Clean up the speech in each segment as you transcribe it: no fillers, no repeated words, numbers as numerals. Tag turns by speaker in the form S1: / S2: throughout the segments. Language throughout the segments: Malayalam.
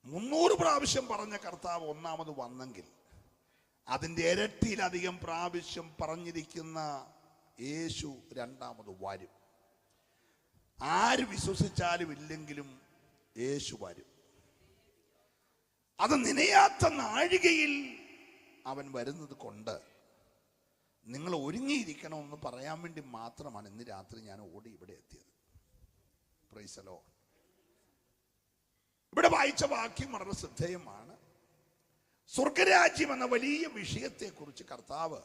S1: 300 പ്രാവശ്യം പറഞ്ഞ കർത്താവ് ഒന്നാമത് വന്നെങ്കിൽ അതിൻ്റെ ഇരട്ടിയിലധികം പ്രാവശ്യം പറഞ്ഞിരിക്കുന്ന യേശു രണ്ടാമത് വരും. ആര് വിശ്വസിച്ചാലും ഇല്ലെങ്കിലും യേശു വരും. അത് നനയാത്ത നാഴികയിൽ അവൻ വരുന്നത് കൊണ്ട് നിങ്ങൾ ഒരുങ്ങിയിരിക്കണമെന്ന് പറയാൻ വേണ്ടി മാത്രമാണ് ഇന്ന് രാത്രി ഞാൻ ഓടി ഇവിടെ എത്തിയത്. Price the Lord. ഇവിടെ വായിച്ച വാക്യം വളരെ ശ്രദ്ധേയമാണ്. സ്വർഗരാജ്യം എന്ന വലിയ വിഷയത്തെക്കുറിച്ച് കർത്താവ്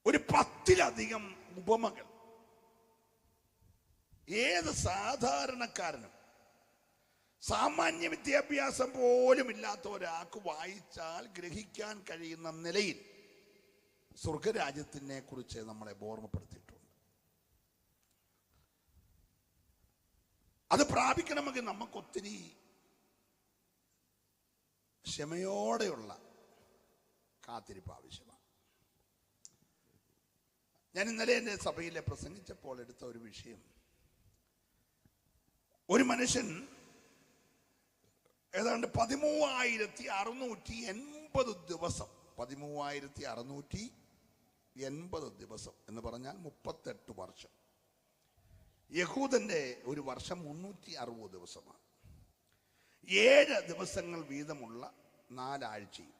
S1: ഒരു 10-ലധികം ഉപമകൾ ഏത് സാധാരണക്കാരനും സാമാന്യ വിദ്യാഭ്യാസം പോലും ഇല്ലാത്ത ഒരാൾക്ക് വായിച്ചാൽ ഗ്രഹിക്കാൻ കഴിയുന്ന നിലയിൽ സ്വർഗരാജ്യത്തിനെ കുറിച്ച് നമ്മളെ ഓർമ്മപ്പെടുത്തിയിട്ടുണ്ട്. അത് പ്രാപിക്കണമെങ്കിൽ നമുക്കൊത്തിരി ക്ഷമയോടെയുള്ള കാത്തിരിപ്പ് ആവശ്യമാണ്. ഞാൻ ഇന്നലെ എൻ്റെ സഭയിലെ പ്രസംഗിച്ചപ്പോൾ എടുത്ത ഒരു വിഷയം, ഒരു മനുഷ്യൻ ഏതാണ്ട് 13,680 ദിവസം 13,680 ദിവസം എന്ന് പറഞ്ഞാൽ 38 വർഷം. യഹൂദന്റെ ഒരു വർഷം 360 ദിവസമാണ്. 7 ദിവസങ്ങൾ വീതമുള്ള 4 ആഴ്ചയും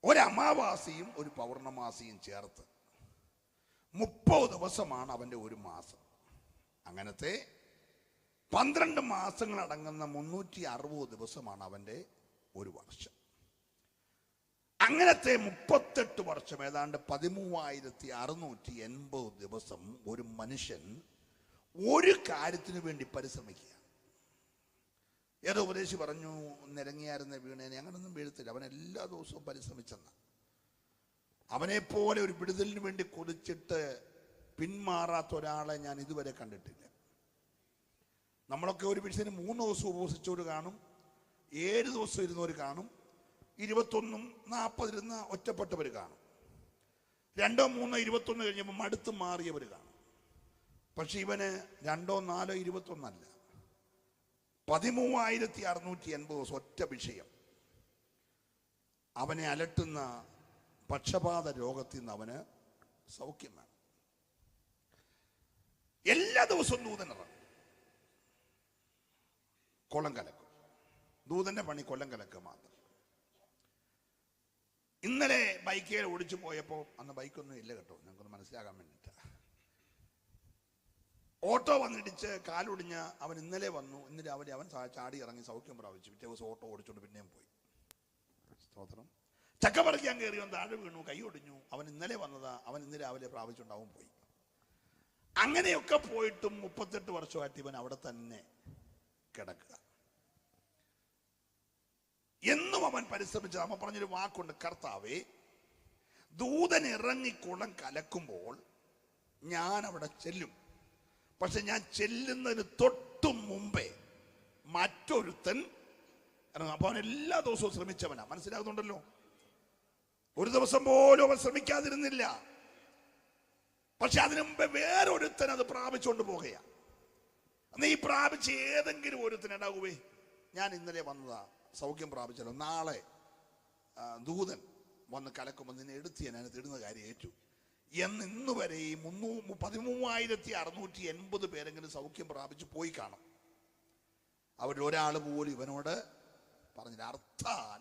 S1: ഒരു അമാവാസിയും ഒരു പൗർണമാസിയും ചേർത്ത് 30 ദിവസമാണ് അവൻ്റെ ഒരു മാസം. അങ്ങനത്തെ 12 മാസങ്ങൾ അടങ്ങുന്ന 360 ദിവസമാണ് അവൻ്റെ ഒരു വർഷം. അങ്ങനത്തെ 38 വർഷം, ഏതാണ്ട് 13,680 ദിവസം ഒരു മനുഷ്യൻ ഒരു കാര്യത്തിന് വേണ്ടി പരിശ്രമിക്കുക. ഏതോ ഉപദേശി പറഞ്ഞു, നിരങ്ങിയായിരുന്ന വീണേനെ. അങ്ങനൊന്നും വീഴത്തില്ല. അവൻ എല്ലാ ദിവസവും പരിശ്രമിച്ചെന്ന. അവനെപ്പോലെ ഒരു വിടുതലിന് വേണ്ടി കൊതിച്ചിട്ട് പിന്മാറാത്ത ഒരാളെ ഞാൻ ഇതുവരെ കണ്ടിട്ടില്ല. നമ്മളൊക്കെ ഒരു വിഷയത്തിന് 3 ദിവസം ഉപവസിച്ചവർ കാണും, 7 ദിവസം ഇരുന്നവർ കാണും, 21, 40 ഇരുന്ന ഒറ്റപ്പെട്ടവർ കാണും, 2, 3, 21 കഴിഞ്ഞപ്പോൾ മടുത്ത് മാറിയവർ കാണും. പക്ഷെ ഇവന് 2, 4, 21 അല്ല, 13,680 ദിവസം ഒറ്റ വിഷയം. അവനെ അലട്ടുന്ന പക്ഷപാത രോഗത്തിൽ നിന്ന് അവന് സൗഖ്യം വേണം. എല്ലാ ദിവസവും ദൂതനിറങ്ങും, കൊള്ളം കലക്കും. ദൂതന്റെ പണി കൊല്ലം കലക്കുക മാത്രം. ഇന്നലെ ബൈക്കിൽ ഓടിച്ചു പോയപ്പോൾ, അന്ന് ബൈക്കൊന്നും ഇല്ല കേട്ടോ, ഞങ്ങൾക്കൊന്ന് മനസ്സിലാകാൻ വേണ്ടിയിട്ട്, ഓട്ടോ വന്നിടിച്ച് കാലൊടിഞ്ഞ അവൻ ഇന്നലെ വന്നു. ഇന്ന് രാവിലെ അവൻ ചാടി ഇറങ്ങി സൗഖ്യം പ്രാപിച്ചു. പിറ്റേ ദിവസം ഓട്ടോ ഓടിച്ചോണ്ട് പിന്നെയും പോയി. സ്തോത്രം. ചക്ക പറിക്കാൻ കയറിയവൻ താഴെ വീണു, കൈ ഒടിഞ്ഞു. അവൻ ഇന്നലെ വന്നതാ, അവൻ ഇന്ന് രാവിലെ പ്രാപിച്ചുണ്ടാവും പോയി. അങ്ങനെയൊക്കെ പോയിട്ടും 38 വർഷമായിട്ട് ഇവൻ അവിടെ തന്നെ കിടക്കുക. എന്നും അവൻ പരിശ്രമിച്ചത്. അവൻ പറഞ്ഞൊരു വാക്കുണ്ട്, കർത്താവേ, ദൂതൻ ഇറങ്ങി കുളം കലക്കുമ്പോൾ ഞാൻ അവിടെ ചെല്ലും. പക്ഷെ ഞാൻ ചെല്ലുന്നതിന് തൊട്ടും മുമ്പേ മറ്റൊരുത്തൻ ഇറങ്ങും. അപ്പൊ അവൻ എല്ലാ ദിവസവും ശ്രമിച്ചവനാ. മനസ്സിലാകുന്നുണ്ടല്ലോ? ഒരു ദിവസം പോലും അവൻ ശ്രമിക്കാതിരുന്നില്ല. പക്ഷെ അതിനു മുമ്പേ വേറൊരുത്തൻ അത് പ്രാപിച്ചുകൊണ്ട് പോകുകയാണ്. അന്ന് ഈ പ്രാപിച്ച ഏതെങ്കിലും ഒരുത്തൻ ഉണ്ടാകുവേ, ഞാൻ ഇന്നലെ വന്നതാ, സൗഖ്യം പ്രാപിച്ചല്ലോ, നാളെ ദൂതൻ വന്ന് കലക്കുമ്പോൾ നിന്നെ എടുത്ത് ഞാൻ അതിനകത്ത് ഇടുന്ന കാര്യം ഏറ്റു എന്ന് ഇന്ന് വരെ ഈ 13,680 പേരെങ്കിലും സൗഖ്യം പ്രാപിച്ച് പോയി കാണും. അവരിൽ ഒരാൾ പോലും ഇവനോട് പറഞ്ഞില്ല. അർത്ഥാൽ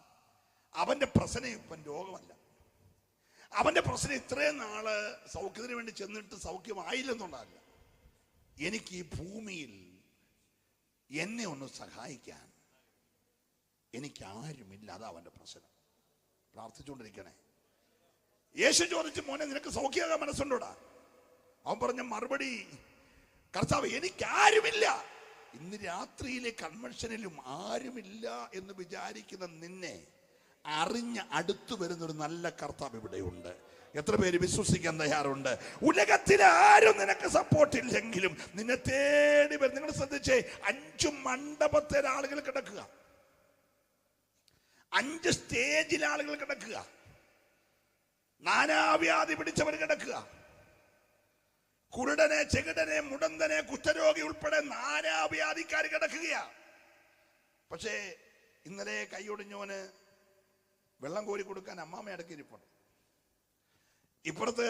S1: അവന്റെ പ്രശ്നം ഇപ്പം രോഗമല്ല. അവന്റെ പ്രശ്നം ഇത്രയും നാള് സൗഖ്യത്തിന് വേണ്ടി ചെന്നിട്ട് സൗഖ്യമായില്ലെന്നുള്ളതല്ല. എനിക്ക് ഈ ഭൂമിയിൽ എന്നെ ഒന്ന് സഹായിക്കാൻ എനിക്കാരുമില്ല. അതാ അവന്റെ പ്രശ്നം. പ്രാർത്ഥിച്ചുകൊണ്ടിരിക്കണേ. യേശു ചോദിച്ചു, മോനെ നിനക്ക് സൗഖ്യമാകാൻ മനസ്സുണ്ടോടാ? അവൻ പറഞ്ഞ മറുപടി, കർത്താവ് എനിക്കാരുമില്ല. ഇന്ന് രാത്രിയിലെ കൺവെൻഷനിലും ആരുമില്ല എന്ന് വിചാരിക്കുന്ന നിന്നെ അറിഞ്ഞ് അടുത്തു വരുന്നൊരു നല്ല കർത്താവ് ഇവിടെയുണ്ട്. എത്ര പേര് വിശ്വസിക്കാൻ തയ്യാറുണ്ട്? ഉലകത്തിൽ ആരും നിനക്ക് സപ്പോർട്ടില്ലെങ്കിലും നിന്നെ തേടി വരും. നിങ്ങൾ ശ്രദ്ധിച്ചേ, 5 മണ്ഡപത്തിൽ ആളുകൾ കിടക്കുക, 5 സ്റ്റേജിൽ ആളുകൾ കിടക്കുക, നാനാവ്യാധി പിടിച്ചവർ കിടക്കുക. കുരുടനെ, ചെകിടനെ, മുടന്തനെ, കുഷ്ഠരോഗി ഉൾപ്പെടെ നാനാവ്യാധിക്കാർ കിടക്കുകയാ. പക്ഷേ ഇന്നലെ കൈയൊടിഞ്ഞോന് വെള്ളം കോരി കൊടുക്കാൻ അമ്മാമ്മ അടക്കിയിരിപ്പുണ്ട്. ഇപ്പുറത്ത്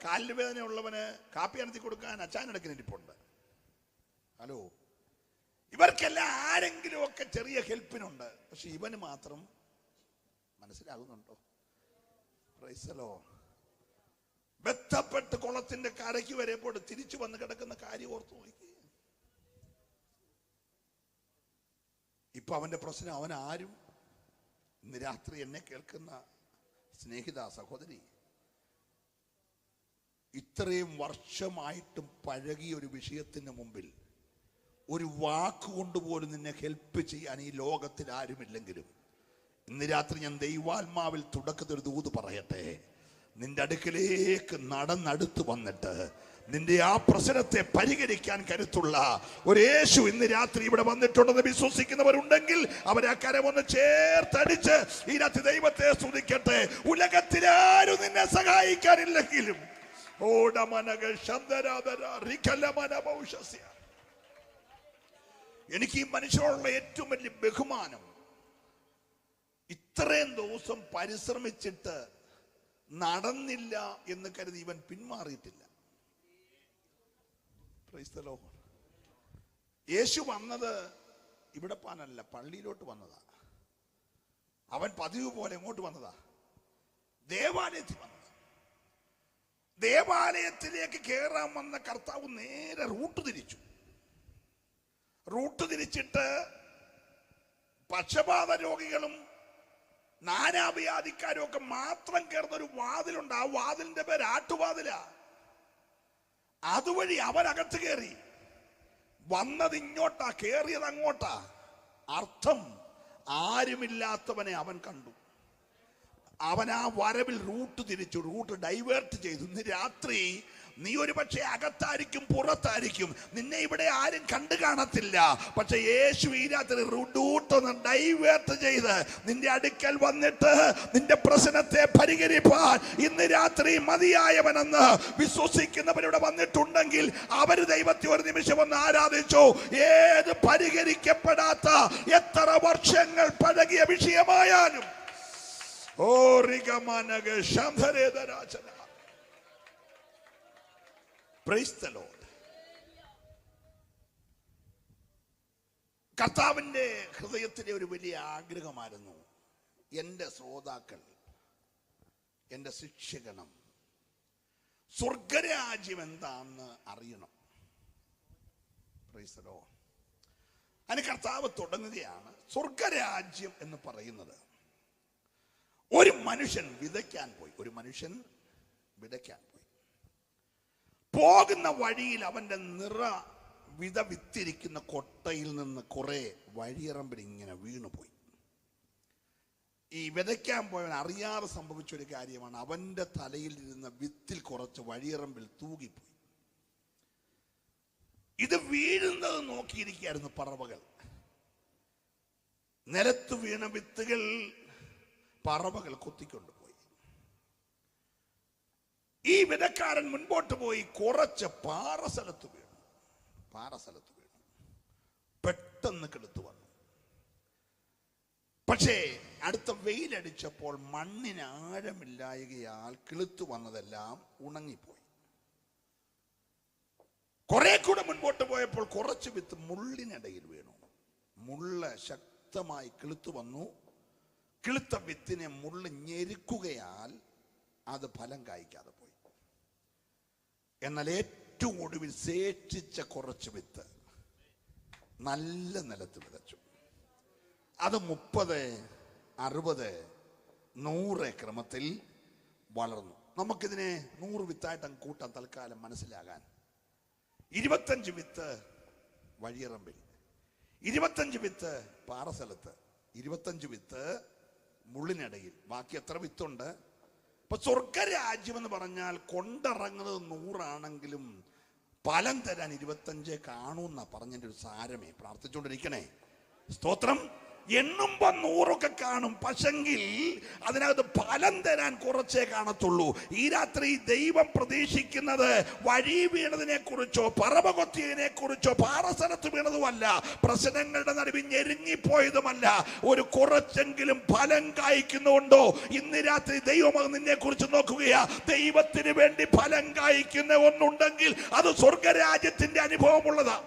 S1: കാലിന് വേദന ഉള്ളവന് കാപ്പി അനത്തി കൊടുക്കാൻ അച്ചാനടക്കിനിരിപ്പുണ്ട്. ഹലോ, ഇവർക്കെല്ലാം ആരെങ്കിലും ഒക്കെ ചെറിയ ഹെൽപ്പിനുണ്ട്. പക്ഷെ ഇവന് മാത്രം മനസ്സിലാകുന്നുണ്ടോ? Price the Lord. ബന്ധപ്പെട്ട് കുളത്തിന്റെ കരയ്ക്ക് വരെ പോയിട്ട് തിരിച്ചു വന്ന് കിടക്കുന്ന കാര്യം ഓർത്തു നോക്കി. ഇപ്പൊ അവന്റെ പ്രശ്നം, അവൻ ആരും. ഇന്ന് രാത്രി എന്നെ കേൾക്കുന്ന സ്നേഹിത സഹോദരി, ഇത്രയും വർഷമായിട്ടും പഴകിയ ഒരു വിഷയത്തിന് മുമ്പിൽ ഒരു വാക്കുകൊണ്ട് പോലും നിന്നെ ഹെൽപ്പ് ചെയ്യാൻ ഈ ലോകത്തിൽ ആരുമില്ലെങ്കിലും ഇന്ന് രാത്രി ഞാൻ ദൈവാത്മാവിൽ തുടക്കത്തിൽ ഒരു ദൂത് പറയട്ടെ. നിന്റെ അടുക്കലേക്ക് നടന്നടുത്ത് വന്നിട്ട് നിന്റെ ആ പ്രശ്നത്തെ പരിഹരിക്കാൻ കരുത്തുള്ള ഒരു യേശു ഇന്ന് രാത്രി ഇവിടെ വന്നിട്ടുണ്ടെന്ന് വിശ്വസിക്കുന്നവരുണ്ടെങ്കിൽ അവരെ ആ കരമൊന്ന് ചേർത്തടിച്ച് ഈ രാത്രി ദൈവത്തെ സ്തുതിക്കട്ടെ. ഉലകത്തിലാരും നിന്നെ സഹായിക്കാനില്ലെങ്കിലും എനിക്ക് ഈ മനുഷ്യരോടുള്ള ഏറ്റവും വലിയ ബഹുമാനം, ഇത്രയും ദിവസം പരിശ്രമിച്ചിട്ട് നടന്നില്ല എന്ന് കരുതി ഇവൻ പിന്മാറിയിട്ടില്ല. യേശു വന്നത് ഇവിടെ പാനല്ല, പള്ളിയിലോട്ട് വന്നതാ. അവൻ പതിവ് പോലെ എങ്ങോട്ട് വന്നതാ? ദേവാലയത്തിൽ വന്നതാ. ദേവാലയത്തിലേക്ക് കയറാൻ വന്ന കർത്താവ് നേരെ റൂട്ട് തിരിച്ചിട്ട് പക്ഷപാത രോഗികളും നാനാവ്യാധിക്കാരും ഒക്കെ മാത്രം കയറുന്ന ഒരു വാതിലുണ്ട്. ആ വാതിലിന്റെ പേര് ആട്ടുവാതിലാ. അതുവഴി അവൻ അകത്ത് കയറി. വന്നത് ഇങ്ങോട്ടാ, കയറിയത് അങ്ങോട്ടാ. അർത്ഥം, ആരുമില്ലാത്തവനെ അവൻ കണ്ടു. അവൻ ആ വരവിൽ റൂട്ട് ഡൈവേർട്ട് ചെയ്തു. ഇന്ന് രാത്രി നീ ഒരു പക്ഷേ അകത്തായിരിക്കും, പുറത്തായിരിക്കും, നിന്നെ ഇവിടെ ആരും കണ്ടു കാണത്തില്ല. പക്ഷെ യേശു ഈ രാത്രി റൂട്ടൊന്ന് ഡൈവേർട്ട് ചെയ്ത് നിന്റെ അടുക്കൽ വന്നിട്ട് നിന്റെ പ്രശ്നത്തെ പരിഹരിപ്പാൻ ഇന്ന് രാത്രി മതിയായവനെന്ന് വിശ്വസിക്കുന്നവരിവിടെ വന്നിട്ടുണ്ടെങ്കിൽ അവർ ദൈവത്തെ ഒരു നിമിഷം ഒന്ന് ആരാധിച്ചു. ഏത് പരിഹരിക്കപ്പെടാത്ത എത്ര വർഷങ്ങൾ പഴകിയ വിഷയമായാലും Praise the Lord. കർത്താവിന്റെ ഹൃദയത്തിലെ ഒരു വലിയ ആഗ്രഹമായിരുന്നു, എൻ്റെ ശ്രോതാക്കൾ, എൻ്റെ ശിക്ഷകണം സ്വർഗരാജ്യം എന്താണെന്ന് അറിയണം. Praise the Lord. അതിന് കർത്താവ് തുടങ്ങുകയാണ്. സ്വർഗരാജ്യം എന്ന് പറയുന്നത് ഒരു മനുഷ്യൻ വിതയ്ക്കാൻ പോയി. പോകുന്ന വഴിയിൽ അവന്റെ വിത്തിരിക്കുന്ന കൊട്ടയിൽ നിന്ന് കുറെ വഴിയറമ്പിൽ ഇങ്ങനെ വീണുപോയി. ഈ വിതയ്ക്കാൻ പോയവൻ അറിയാതെ സംഭവിച്ചൊരു കാര്യമാണ്. അവന്റെ തലയിൽ ഇരുന്ന വിത്തിൽ കുറച്ച് വഴിയറമ്പിൽ തൂകിപ്പോയി. ഇത് വീഴുന്നത് നോക്കിയിരിക്കുകയായിരുന്നു പറവകൾ. നിലത്ത് വീണ വിത്തുകൾ പറവകൾ കൊത്തിക്കൊണ്ടുപോയി. ഈ വിതക്കാരൻ മുൻപോട്ട് പോയി കുറച്ച് പാറസ്ഥലത്ത് വീണു. പെട്ടെന്ന് കിളുത്തു വന്നു. പക്ഷേ അടുത്ത വെയിലടിച്ചപ്പോൾ മണ്ണിന് ആഴമില്ലായകയാൽ കിളുത്തു വന്നതെല്ലാം ഉണങ്ങിപ്പോയി. കുറെ കൂടെ മുൻപോട്ട് പോയപ്പോൾ കുറച്ച് വിത്ത് മുള്ളിനിടയിൽ വീണു. മുള്ള ശക്തമായി കിളുത്തു വന്നു. കിളുത്ത വിത്തിനെ മുള്ള് ഞെരുക്കുകയാൽ അത് ഫലം കായ്ക്കാതെ പോയി. എന്നാൽ ഏറ്റവും ഒടുവിൽ ശേഷിച്ച കുറച്ച് വിത്ത് നല്ല നിലത്ത് വിതച്ചു. അത് 30, 60, 100 ക്രമത്തിൽ വളർന്നു. നമുക്കിതിനെ 100 വിത്തായിട്ട് അങ്ങ് കൂട്ടാൻ തൽക്കാലം മനസ്സിലാകാൻ. 25 വിത്ത് വഴിയറമ്പിൽ, 25 വിത്ത് പാറസ്ഥലത്ത്, 25 വിത്ത് മുള്ളിനിടയിൽ. ബാക്കി എത്ര വിത്തുണ്ട്? ഇപ്പൊ സ്വർഗരാജ്യം എന്ന് പറഞ്ഞാൽ കൊണ്ടിറങ്ങുന്നത് 100 ആണെങ്കിലും ഫലം തരാൻ 25 കാണൂന്നാ പറഞ്ഞതിന്റെ ഒരു സാരമേ. പ്രാർത്ഥിച്ചുകൊണ്ടിരിക്കണേ. സ്തോത്രം. എണ്ണുമ്പോ 100 കാണും, പക്ഷെങ്കിൽ അതിനകത്ത് ഫലം തരാൻ കുറച്ചേ കാണത്തുള്ളൂ. ഈ രാത്രി ദൈവം പ്രതീക്ഷിക്കുന്നത് വഴി വീണതിനെ കുറിച്ചോ പറവ കൊത്തിയതിനെ കുറിച്ചോ പാറസ്ഥലത്ത് വീണതുമല്ല, പ്രശ്നങ്ങളുടെ നടുവിൽ ഞെരുങ്ങിപ്പോയതുമല്ല, ഒരു കുറച്ചെങ്കിലും ഫലം കായ്ക്കുന്നുണ്ടോ? ഇന്ന് രാത്രി ദൈവം നിന്നെ കുറിച്ച് നോക്കുകയാ. ദൈവത്തിന് വേണ്ടി ഫലം കായ്ക്കുന്ന ഒന്നുണ്ടെങ്കിൽ അത് സ്വർഗരാജ്യത്തിന്റെ അനുഭവമുള്ളതാ.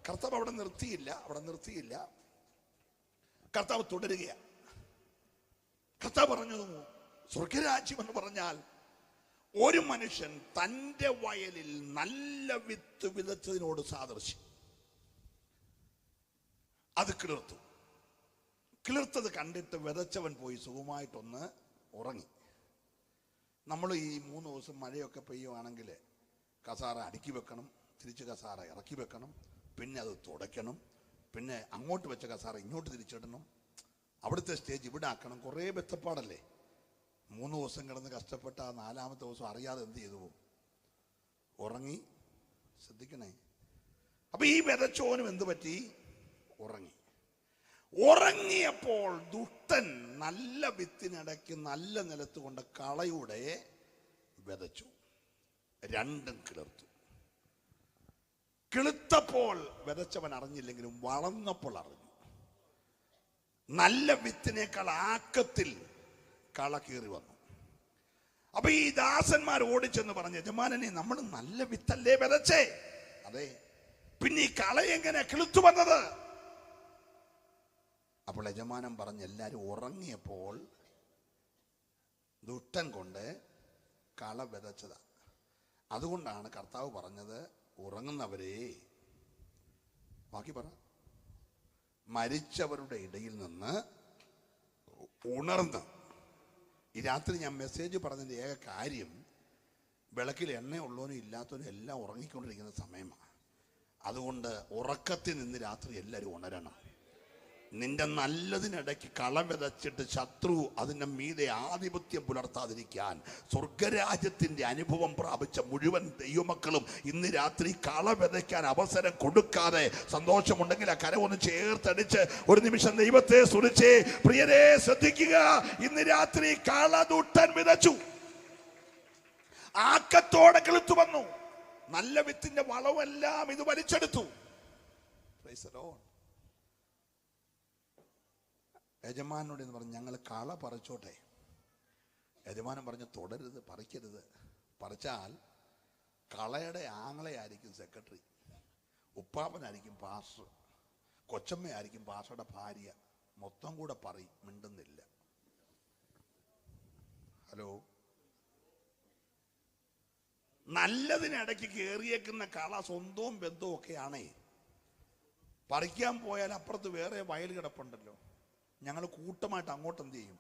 S1: കർത്താവ് അവിടെ നിർത്തിയില്ല. കർത്താവ് തുടരുകയാണ്. കർത്താവ് പറഞ്ഞു, സ്വർഗരാജ്യം എന്ന് പറഞ്ഞാൽ ഒരു മനുഷ്യൻ തൻ്റെ വയലിൽ നല്ല വിത്ത് വിതച്ചതിനോട് സാദൃശ്യം. അത് കിളിർത്തത് കണ്ടിട്ട് വിതച്ചവൻ പോയി സുഖമായിട്ടൊന്ന് ഉറങ്ങി. നമ്മൾ ഈ 3 ദിവസം മഴയൊക്കെ പെയ്യുവാണെങ്കിൽ കസാറ അടുക്കി വെക്കണം, തിരിച്ച് കസാറ ഇറക്കി വെക്കണം, പിന്നെ അത് തുടയ്ക്കണം, പിന്നെ അങ്ങോട്ട് വെച്ച കസാറ ഇങ്ങോട്ട് തിരിച്ചിടണം, അവിടുത്തെ സ്റ്റേജ് ഇവിടെ ആക്കണം. കുറേ ബെത്തപ്പാടല്ലേ. 3 ദിവസം കിടന്ന് കഷ്ടപ്പെട്ട ആ 4-ാമത്തെ ദിവസം അറിയാതെ എന്ത് ചെയ്തു പോകും? ഉറങ്ങി. ശ്രദ്ധിക്കണേ. അപ്പൊ ഈ വിതച്ചോനും എന്ത് പറ്റി? ഉറങ്ങിയപ്പോൾ ദുഷ്ടൻ നല്ല വിത്തിനിടയ്ക്ക് നല്ല നിലത്ത് കൊണ്ട് കളയുടെ വിതച്ചു. രണ്ടും കിളുത്തപ്പോൾ വിതച്ചവൻ അറിഞ്ഞില്ലെങ്കിലും വളർന്നപ്പോൾ അറിഞ്ഞു. നല്ല വിത്തിനേക്കാൾ ആക്കത്തിൽ കള കീറി വന്നു. അപ്പൊ ഈ ദാസന്മാർ ഓടിച്ചെന്ന് പറഞ്ഞു, യജമാനനെ നമ്മൾ നല്ല വിത്തല്ലേ വിതച്ചേ? അതെ. പിന്നെ ഈ കള എങ്ങനെ കിളുത്തു വന്നത്? അപ്പോൾ യജമാനൻ പറഞ്ഞ്, എല്ലാരും ഉറങ്ങിയപ്പോൾ ദുഷ്ടൻ കൊണ്ട് കള വിതച്ചതാ. അതുകൊണ്ടാണ് കർത്താവ് പറഞ്ഞത്, ഉറങ്ങുന്നവരെ, ബാക്കി പറ, മരിച്ചവരുടെ ഇടയിൽ നിന്ന് ഉണർന്ന്. ഈ രാത്രി ഞാൻ മെസ്സേജ് പറഞ്ഞതിൻ്റെ ഏക കാര്യം, വിളക്കിൽ എണ്ണയുള്ളവനും ഇല്ലാത്തവനും എല്ലാം ഉറങ്ങിക്കൊണ്ടിരിക്കുന്ന സമയമാണ്. അതുകൊണ്ട് ഉറക്കത്തിൽ നിന്ന് രാത്രി എല്ലാവരും ഉണരണം. നിന്റെ നല്ലതിനിടയ്ക്ക് കള വിതച്ചിട്ട് ശത്രു അതിൻ്റെ മീതെ ആധിപത്യം പുലർത്താതിരിക്കാൻ സ്വർഗരാജ്യത്തിന്റെ അനുഭവം പ്രാപിച്ച മുഴുവൻ ദൈവമക്കളും ഇന്ന് രാത്രി കള വിതയ്ക്കാൻ അവസരം കൊടുക്കാതെ, സന്തോഷമുണ്ടെങ്കിൽ ആ കരമൊന്ന് ചേർത്തടിച്ച് ഒരു നിമിഷം ദൈവത്തെ സ്തുതിച്ചേ. പ്രിയരെ ശ്രദ്ധിക്കുക, ഇന്ന് രാത്രി കള ദുഷ്ടൻ വിതച്ചു, ആക്കത്തോടെ കിളുത്തു വന്നു. നല്ല വിത്തിന്റെ വളമെല്ലാം ഇത് വലിച്ചെടുത്തു. Praise the Lord. യജമാനോട് എന്ന് പറഞ്ഞു, ഞങ്ങൾ കള പറിച്ചോട്ടെ. യജമാനൻ പറഞ്ഞു, തുടരുത്, പറിക്കരുത്. പറിച്ചാൽ കളയുടെ ആങ്ങളയായിരിക്കും സെക്രട്ടറി, ഉപ്പാപ്പനായിരിക്കും പാസ്റ്റർ, കൊച്ചമ്മയായിരിക്കും പാസ്റ്ററുടെ ഭാര്യ. മൊത്തം കൂടെ പറയും, മിണ്ടുന്നില്ല. ഹലോ. നല്ലതിനിടയ്ക്ക് കയറിയേക്കുന്ന കള സ്വന്തവും ബന്ധവും ഒക്കെയാണേ. പറിക്കാൻ പോയാൽ അപ്പുറത്ത് വേറെ വയൽ കിടപ്പുണ്ടല്ലോ, ഞങ്ങൾ കൂട്ടമായിട്ട് അങ്ങോട്ട് എന്ത് ചെയ്യും?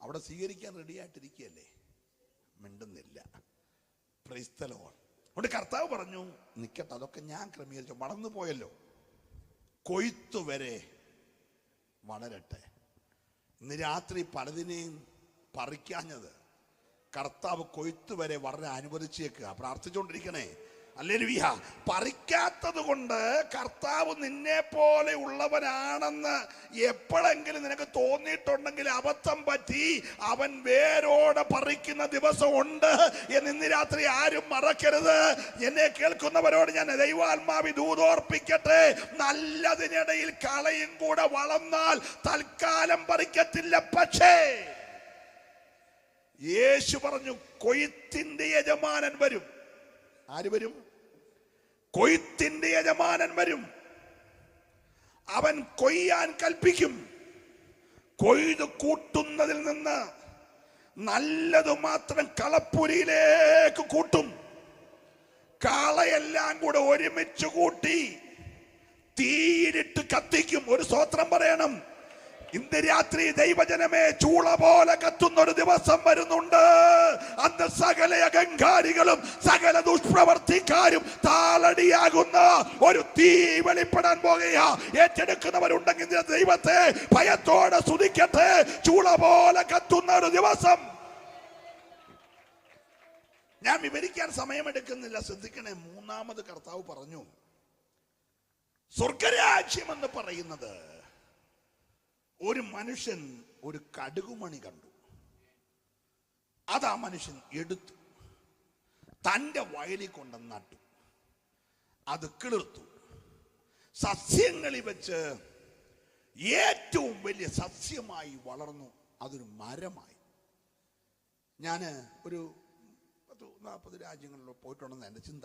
S1: അവിടെ സ്വീകരിക്കാൻ റെഡി ആയിട്ടിരിക്കുകയല്ലേ, മിണ്ടുന്നില്ല. Price the Lord. അതുകൊണ്ട് കർത്താവ് പറഞ്ഞു, നിൽക്കട്ടെ, അതൊക്കെ ഞാൻ ക്രമീകരിച്ചു. വളർന്നു പോയല്ലോ, കൊയ്ത്തു വരെ വളരട്ടെ. ഇന്ന് രാത്രി പലതിനെയും പറിക്കാഞ്ഞത് കർത്താവ് കൊയ്ത്തു വരെ വളരെ അനുവദിച്ചേക്കുക. പ്രാർത്ഥിച്ചുകൊണ്ടിരിക്കണേ. ഹല്ലേലൂയ. പറിക്കാത്തത് കൊണ്ട് കർത്താവ് നിന്നെ പോലെ ഉള്ളവനാണെന്ന് എപ്പോഴെങ്കിലും നിനക്ക് തോന്നിയിട്ടുണ്ടെങ്കിൽ അബദ്ധം പറ്റി. അവൻ വേരോടെ പറിക്കുന്ന ദിവസം ഉണ്ട് എന്ന് ഇന്ന് രാത്രി ആരും മറക്കരുത്. എന്നെ കേൾക്കുന്നവരോട് ഞാൻ ദൈവാത്മാവി ദൂതോർപ്പിക്കട്ടെ, നല്ലതിനിടയിൽ കളയും കൂടെ വളർന്നാൽ തൽക്കാലം പറിക്കത്തില്ല. പക്ഷേ യേശു പറഞ്ഞു, കൊയ്ത്തിന്റെ യജമാനൻ വരും. ആര് വരും? കൊയ്ത്തിന്റെ യജമാനൻ വരും. അവൻ കൊയ്യാൻ കൽപ്പിക്കും. കൊയ്ത് കൂട്ടുന്നതിൽ നിന്ന് നല്ലത് മാത്രം കളപ്പുരിയിലേക്ക് കൂട്ടും. കാളയെല്ലാം കൂടെ ഒരുമിച്ച് കൂട്ടി തീയിലിട്ട് കത്തിക്കും. ഒരു സ്തോത്രം പറയണം. ഇന്ന് രാത്രി ദൈവജനമേ, ചൂള പോലെ കത്തുന്ന ഒരു ദിവസം വരുന്നുണ്ട്. അന്ന് സകല അഹങ്കാരികളും സകല ദുഷ്പ്രവർത്തിക്കാരും താളടിയാകുന്ന ഒരു തീ വെളിപ്പെടാൻ പോകുകയാ. ഏറ്റെടുക്കുന്നവരുണ്ടെങ്കിൽ ദൈവത്തെ ഭയത്തോടെ സ്തുതിക്കട്ടെ. ചൂള പോലെ കത്തുന്ന ഒരു ദിവസം. ഞാൻ വിവരിക്കാൻ സമയമെടുക്കുന്നില്ല, ശ്രദ്ധിക്കണേ. മൂന്നാമത് കർത്താവ് പറഞ്ഞു, സ്വർഗരാജ്യം എന്ന് പറയുന്നത് ഒരു മനുഷ്യൻ ഒരു കടുകുമണി കണ്ടു. അത് ആ മനുഷ്യൻ എടുത്തു, തൻ്റെ വയലിൽ കൊണ്ട് നട്ടു. അത് കിളിർത്തു. സസ്യങ്ങളിൽ വെച്ച് ഏറ്റവും വലിയ സസ്യമായി വളർന്നു. അതൊരു മരമായി. ഞാൻ ഒരു 40 രാജ്യങ്ങളിൽ പോയിട്ടുണ്ടെന്ന് എൻ്റെ ചിന്ത.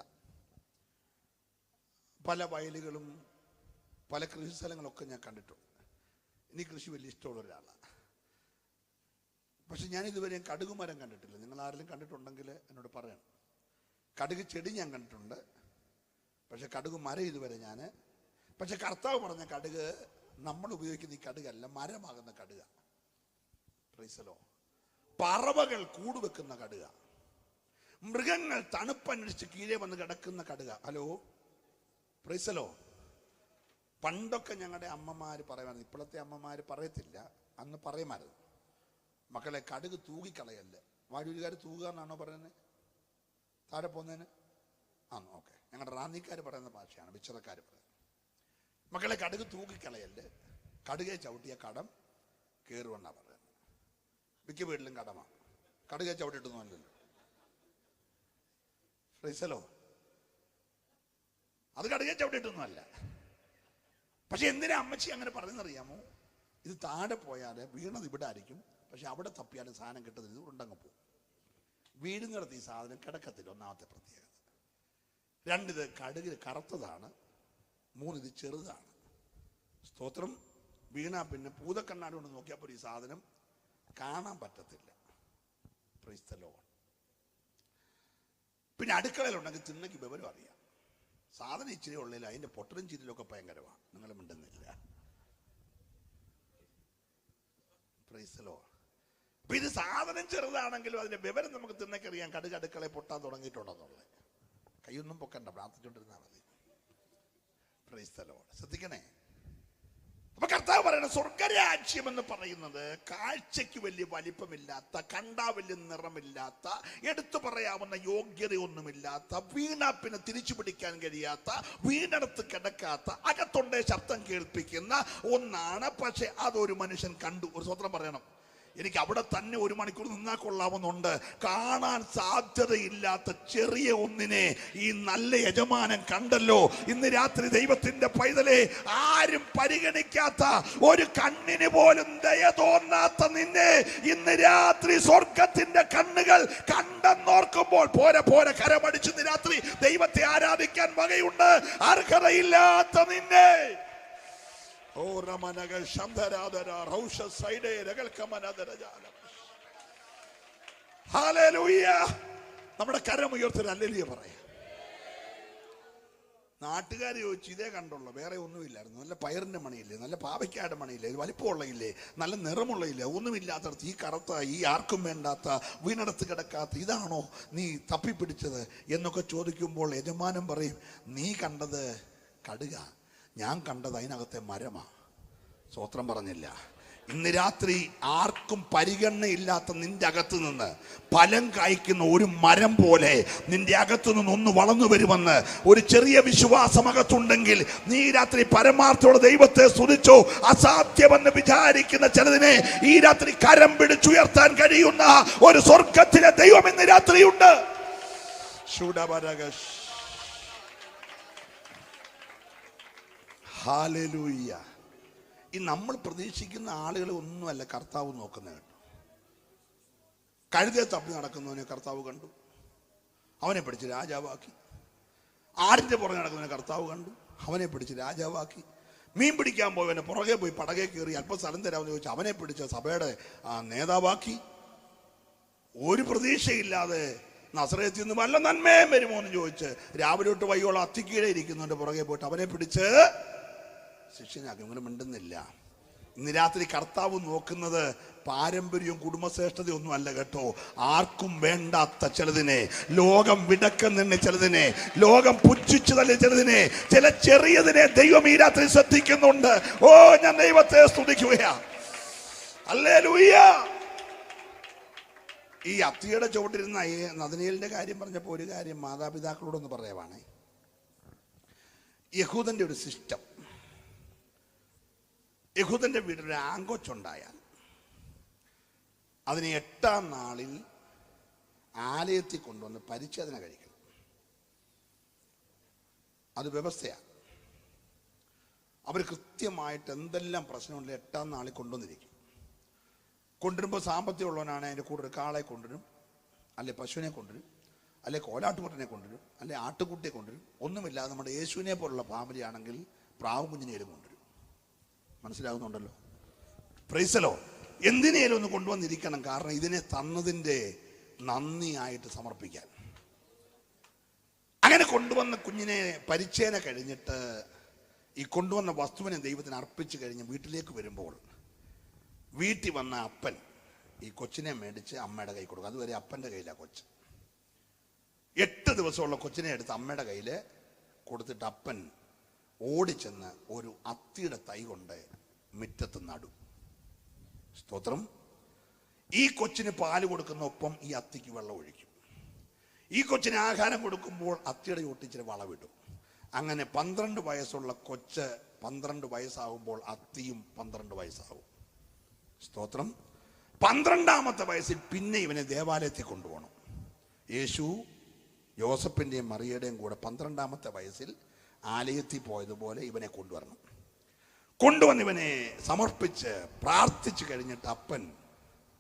S1: പല വയലുകളും പല കൃഷി സ്ഥലങ്ങളൊക്കെ ഞാൻ കണ്ടിട്ടുണ്ട്. എനിക്ക് കൃഷി വലിയ ഇഷ്ടമുള്ള ഒരാളാണ്. പക്ഷെ ഞാൻ ഇതുവരെ കടുക് മരം കണ്ടിട്ടില്ല. നിങ്ങൾ ആരെങ്കിലും കണ്ടിട്ടുണ്ടെങ്കിൽ എന്നോട് പറയണം. കടുക് ചെടി ഞാൻ കണ്ടിട്ടുണ്ട്, പക്ഷെ കടുക് മരം ഇതുവരെ ഞാൻ. പക്ഷെ കർത്താവ് പറഞ്ഞ കടുക് നമ്മൾ ഉപയോഗിക്കുന്ന ഈ കടുകല്ല, മരമാകുന്ന കടുക. പ്രൈസലോ. പറവകൾ കൂടുവെക്കുന്ന കടുക, മൃഗങ്ങൾ തണുപ്പന്വേഷിച്ച് കീഴെ വന്ന് കിടക്കുന്ന കടുക. ഹലോ, പ്രൈസലോ. പണ്ടൊക്കെ ഞങ്ങളുടെ അമ്മമാര് പറയുമായിരുന്നു, ഇപ്പോഴത്തെ അമ്മമാര് പറയത്തില്ല, അന്ന് പറയുമായിരുന്നു, മക്കളെ കടുക് തൂകിക്കളയല്ലേ. വാഴൂരുകാർ തൂകുക എന്നാണോ പറയുന്നത്? താഴെ പോകുന്നതിന് ആണോ? ഓക്കെ. ഞങ്ങളുടെ റാന്നിക്കാർ പറയുന്ന ഭാഷയാണ്, വിച്ചറക്കാർ പറയുന്നത്. മക്കളെ കടുക് തൂകിക്കളയല്ലേ, കടുകെ ചവിട്ടിയ കടം കയറുമെന്നാണ് പറയുന്നത്. മിക്ക വീട്ടിലും കടമാണ്. കടുകെ ചവിട്ടിട്ടൊന്നുമല്ലല്ലോ. ഫ്രീസലോ, അത് കടുകെ ചവിട്ടിട്ടൊന്നുമല്ല. പക്ഷെ എന്തിനാ അമ്മച്ചി അങ്ങനെ പറഞ്ഞെന്നറിയാമോ? ഇത് താഴെ പോയാൽ വീണത് ഇവിടെ ആയിരിക്കും, പക്ഷെ അവിടെ തപ്പിയാലും സാധനം കിട്ടുന്നത് ഇത് ഉണ്ടങ്ങ് പോകും. വീഴുന്നിടത്ത് ഈ സാധനം കിടക്കത്തില്ല. ഒന്നാമത്തെ പ്രത്യേകത. 2, ഇത് കടുക് കറുത്തതാണ്. 3, ഇത് ചെറുതാണ്. സ്തോത്രം. വീണാ പിന്നെ പൂതക്കണ്ണാടി കൊണ്ട് നോക്കിയപ്പോൾ ഈ സാധനം കാണാൻ പറ്റത്തില്ല. Price the Lord. പിന്നെ അടുക്കളയിലുണ്ടെങ്കിൽ തിന്നയ്ക്ക് വിവരം അറിയാം. സാധനം ഇച്ചിരി ഉള്ളില്ല, അതിന്റെ പൊട്ടലും ചിരിലൊക്കെ ഭയങ്കരമാണ്. നിങ്ങൾ മിണ്ടുന്നില്ല. Price the Lord. അപ്പൊ ഇത് സാധനം ചെറുതാണെങ്കിലും അതിന്റെ വിവരം നമുക്ക് തിന്നക്കറിയാം. കടുക് അടുക്കളയിൽ പൊട്ടാൻ തുടങ്ങിയിട്ടുണ്ടെന്നുള്ളത്. കൈയൊന്നും പൊക്കണ്ട, പ്രാർത്ഥിച്ചുകൊണ്ടിരുന്നാൽ മതി. Price the Lord. ശ്രദ്ധിക്കണേ. അപ്പൊ കർത്താവ് പറയുന്നത് സ്വർഗരാജ്യം എന്ന് പറയുന്നത് കാഴ്ചയ്ക്ക് വലിയ വലിപ്പമില്ലാത്ത, കണ്ടാ വലിയ നിറമില്ലാത്ത, എടുത്തു പറയാവുന്ന യോഗ്യതയൊന്നുമില്ലാത്ത, വീണാപ്പിനെ തിരിച്ചു പിടിക്കാൻ കഴിയാത്ത, വീണടത്ത് കിടക്കാത്ത, അകത്തൊണ്ടേ ശബ്ദം കേൾപ്പിക്കുന്ന ഒന്നാണ്. പക്ഷെ അതൊരു മനുഷ്യൻ കണ്ടു. ഒരു സ്വത്രം പറയണം. എനിക്ക് അവിടെ തന്നെ 1 മണിക്കൂർ നിന്നാൽ കൊള്ളാവുന്നുണ്ട്. കാണാൻ സാധ്യതയില്ലാത്ത ചെറിയ ഒന്നിനെ ഈ നല്ല യജമാനൻ കണ്ടല്ലോ. ഇന്ന് രാത്രി ദൈവത്തിന്റെ പൈതലെ, ആരും പരിഗണിക്കാത്ത, ഒരു കണ്ണിന് പോലും ദയ തോന്നാത്ത നിന്നെ ഇന്ന് രാത്രി സ്വർഗത്തിന്റെ കണ്ണുകൾ കണ്ടെന്നോർക്കുമ്പോൾ പോരെ കരമടിച്ച് ഇന്ന് രാത്രി ദൈവത്തെ ആരാധിക്കാൻ വകയുണ്ട്. അർഹതയില്ലാത്ത നിന്നെ നമ്മുടെ കരമുയർത്തൽ ഹല്ലേലൂയ പറയാം. നാട്ടുകാർ ചോദിച്ചു, ഇതേ കണ്ടുള്ളൂ, വേറെ ഒന്നുമില്ലായിരുന്നു. നല്ല പയറിന്റെ മണിയില്ലേ, നല്ല പാവയ്ക്കായുടെ മണിയില്ലേ, വലിപ്പമുള്ള ഇല്ലേ, നല്ല നിറമുള്ള ഇല്ലേ, ഒന്നുമില്ലാത്തടത്ത് ഈ കറുത്ത, ഈ ആർക്കും വേണ്ടാത്ത, വീണടത്ത് കിടക്കാത്ത ഇതാണോ നീ തപ്പിപ്പിടിച്ചത് എന്നൊക്കെ ചോദിക്കുമ്പോൾ യജമാനൻ പറയും, നീ കണ്ടത് കടുക, ഞാൻ കണ്ടത് അതിനകത്തെ മരമാ. സ്വത്രം പറഞ്ഞില്ല. ഇന്ന് രാത്രി ആർക്കും പരിഗണനയില്ലാത്ത നിന്റെ അകത്ത് നിന്ന് ഫലം കായ്ക്കുന്ന ഒരു മരം പോലെ നിന്റെ അകത്തു നിന്ന് ഒന്ന് വളർന്നു വരുമെന്ന് ഒരു ചെറിയ വിശ്വാസം അകത്തുണ്ടെങ്കിൽ നീ രാത്രി പരമാർത്ഥത്തോടെ ദൈവത്തെ സ്തുതിച്ചോ. അസാധ്യമെന്ന് വിചാരിക്കുന്ന ചിലതിനെ ഈ രാത്രി കരം പിടിച്ചുയർത്താൻ കഴിയുന്ന ഒരു സ്വർഗത്തിലെ ദൈവം ഇന്ന് രാത്രിയുണ്ട്. ഹല്ലേലൂയ. ഈ നമ്മൾ പ്രതീക്ഷിക്കുന്ന ആളുകളെ ഒന്നുമല്ല കർത്താവ് നോക്കുന്നത് കേട്ടോ. കഴുതയെ തപ്പി നടക്കുന്നവനെ കർത്താവ് കണ്ടു, അവനെ പിടിച്ച് രാജാവാക്കി. ആടിന്റെ പുറകെ നടക്കുന്നവനെ കർത്താവ് കണ്ടു, അവനെ പിടിച്ച് രാജാവാക്കി. മീൻ പിടിക്കാൻ പോയവനെ പുറകെ പോയി പടകെ കയറി അല്പം സ്ഥലം തരാമെന്ന് ചോദിച്ചു, അവനെ പിടിച്ച് സഭയുടെ നേതാവാക്കി. ഒരു പ്രതീക്ഷയില്ലാതെ നസറേത്തിൽ നിന്ന് വല്ല നന്മയും വരുമോ എന്ന് ചോദിച്ച് രാവിലെ തൊട്ട് വൈകോളം അത്തിക്കീഴെ ഇരിക്കുന്നവന്റെ പുറകെ പോയിട്ട് അവനെ പിടിച്ച് ശിഷ്യനാക്കി. ഇങ്ങനെ മിണ്ടുന്നില്ല. ഇന്ന് രാത്രി കർത്താവ് നോക്കുന്നത് പാരമ്പര്യവും കുടുംബശ്രേഷ്ഠതയൊന്നും അല്ല കേട്ടോ. ആർക്കും വേണ്ടാത്ത ചിലതിനെ, ലോകം വിടക്കുന്ന ചിലതിനെ, ലോകം പുച്ഛിച്ചു തള്ളിയ ചിലതിനെ, ചില ചെറിയതിനെ ദൈവം ഈ രാത്രി ശ്രദ്ധിക്കുന്നുണ്ട്. ഓ, ഞാൻ ദൈവത്തെ സ്തുതിക്കുകയാ. ഹല്ലേലൂയ. ഈ അത്തിയുടെ ചുവട്ടിരുന്ന ഈ നദനീലിന്റെ കാര്യം പറഞ്ഞപ്പോൾ ഒരു കാര്യം മാതാപിതാക്കളോടൊന്ന് പറയുവാണേ. യഹൂദന്റെ ഒരു സിസ്റ്റം, യഹൂദന്റെ വീട്ടിൽ ആങ്കൊച്ചുണ്ടായാൽ അതിന് 8-ാം നാളിൽ ആലയത്തിൽ കൊണ്ടുവന്ന് പരിച്ഛേദന കഴിക്കണം. അത് വ്യവസ്ഥയാണ്. അവർ കൃത്യമായിട്ട് എന്തെല്ലാം പ്രശ്നമുണ്ട് 8-ാം നാളിൽ കൊണ്ടുവന്നിരിക്കും. കൊണ്ടുവരുമ്പോൾ സാമ്പത്തികമുള്ളവനാണ് അതിൻ്റെ കൂടെ ഒരു കാളെ കൊണ്ടുവരും, അല്ലെ പശുവിനെ കൊണ്ടുവരും, അല്ലെ കോലാട്ടുകുട്ടനെ കൊണ്ടുവരും, അല്ലെ ആട്ടുകുട്ടിയെ കൊണ്ടുവരും. ഒന്നുമില്ലാതെ നമ്മുടെ യേശുവിനെ പോലുള്ള ഫാമിലി ആണെങ്കിൽ പ്രാവ് കുഞ്ഞിനേലും കൊണ്ടുവരും. മനസ്സിലാകുന്നുണ്ടല്ലോ? പ്രൈസലോ. എന്തിനേലും ഒന്ന് കൊണ്ടുവന്നിരിക്കണം. കാരണം ഇതിനെ തന്നതിൻ്റെ നന്ദിയായിട്ട് സമർപ്പിക്കാൻ. അങ്ങനെ കൊണ്ടുവന്ന കുഞ്ഞിനെ പരിച്ഛേദന കഴിഞ്ഞിട്ട് ഈ കൊണ്ടുവന്ന വസ്തുവിനെ ദൈവത്തിന് അർപ്പിച്ചു കഴിഞ്ഞ് വീട്ടിലേക്ക് വരുമ്പോൾ വീട്ടിൽ വന്ന അപ്പൻ ഈ കൊച്ചിനെ മേടിച്ച് അമ്മയുടെ കൈ കൊടുക്കും. അതുവരെ അപ്പൻ്റെ കയ്യിലാണ് കൊച്ച്. 8 ദിവസമുള്ള കൊച്ചിനെ എടുത്ത് അമ്മയുടെ കയ്യിൽ കൊടുത്തിട്ട് അപ്പൻ ഓടിച്ചെന്ന് ഒരു അത്തിയുടെ തൈ കൊണ്ട് മുറ്റത്ത് നടും. സ്തോത്രം. ഈ കൊച്ചിന് പാല് കൊടുക്കുന്ന ഒപ്പം ഈ അത്തിക്ക് വെള്ളം ഒഴിക്കും. ഈ കൊച്ചിന് ആഹാരം കൊടുക്കുമ്പോൾ അത്തിയുടെ ചോട്ടിച്ചിരി വളവിടും. അങ്ങനെ 12 വയസ്സുള്ള കൊച്ച് 12 വയസ്സാകുമ്പോൾ അത്തിയും 12 വയസ്സാവും. സ്തോത്രം. 12-ാമത്തെ വയസ്സിൽ പിന്നെ ഇവനെ ദേവാലയത്തിൽ കൊണ്ടുപോകണം. യേശു യോസഫിൻ്റെയും മറിയയുടെയും കൂടെ 12-ാമത്തെ വയസ്സിൽ ആലയത്തിൽ പോയതുപോലെ ഇവനെ കൊണ്ടുവരണം. കൊണ്ടുവന്ന് ഇവനെ സമർപ്പിച്ച് പ്രാർത്ഥിച്ചു കഴിഞ്ഞിട്ട് അപ്പൻ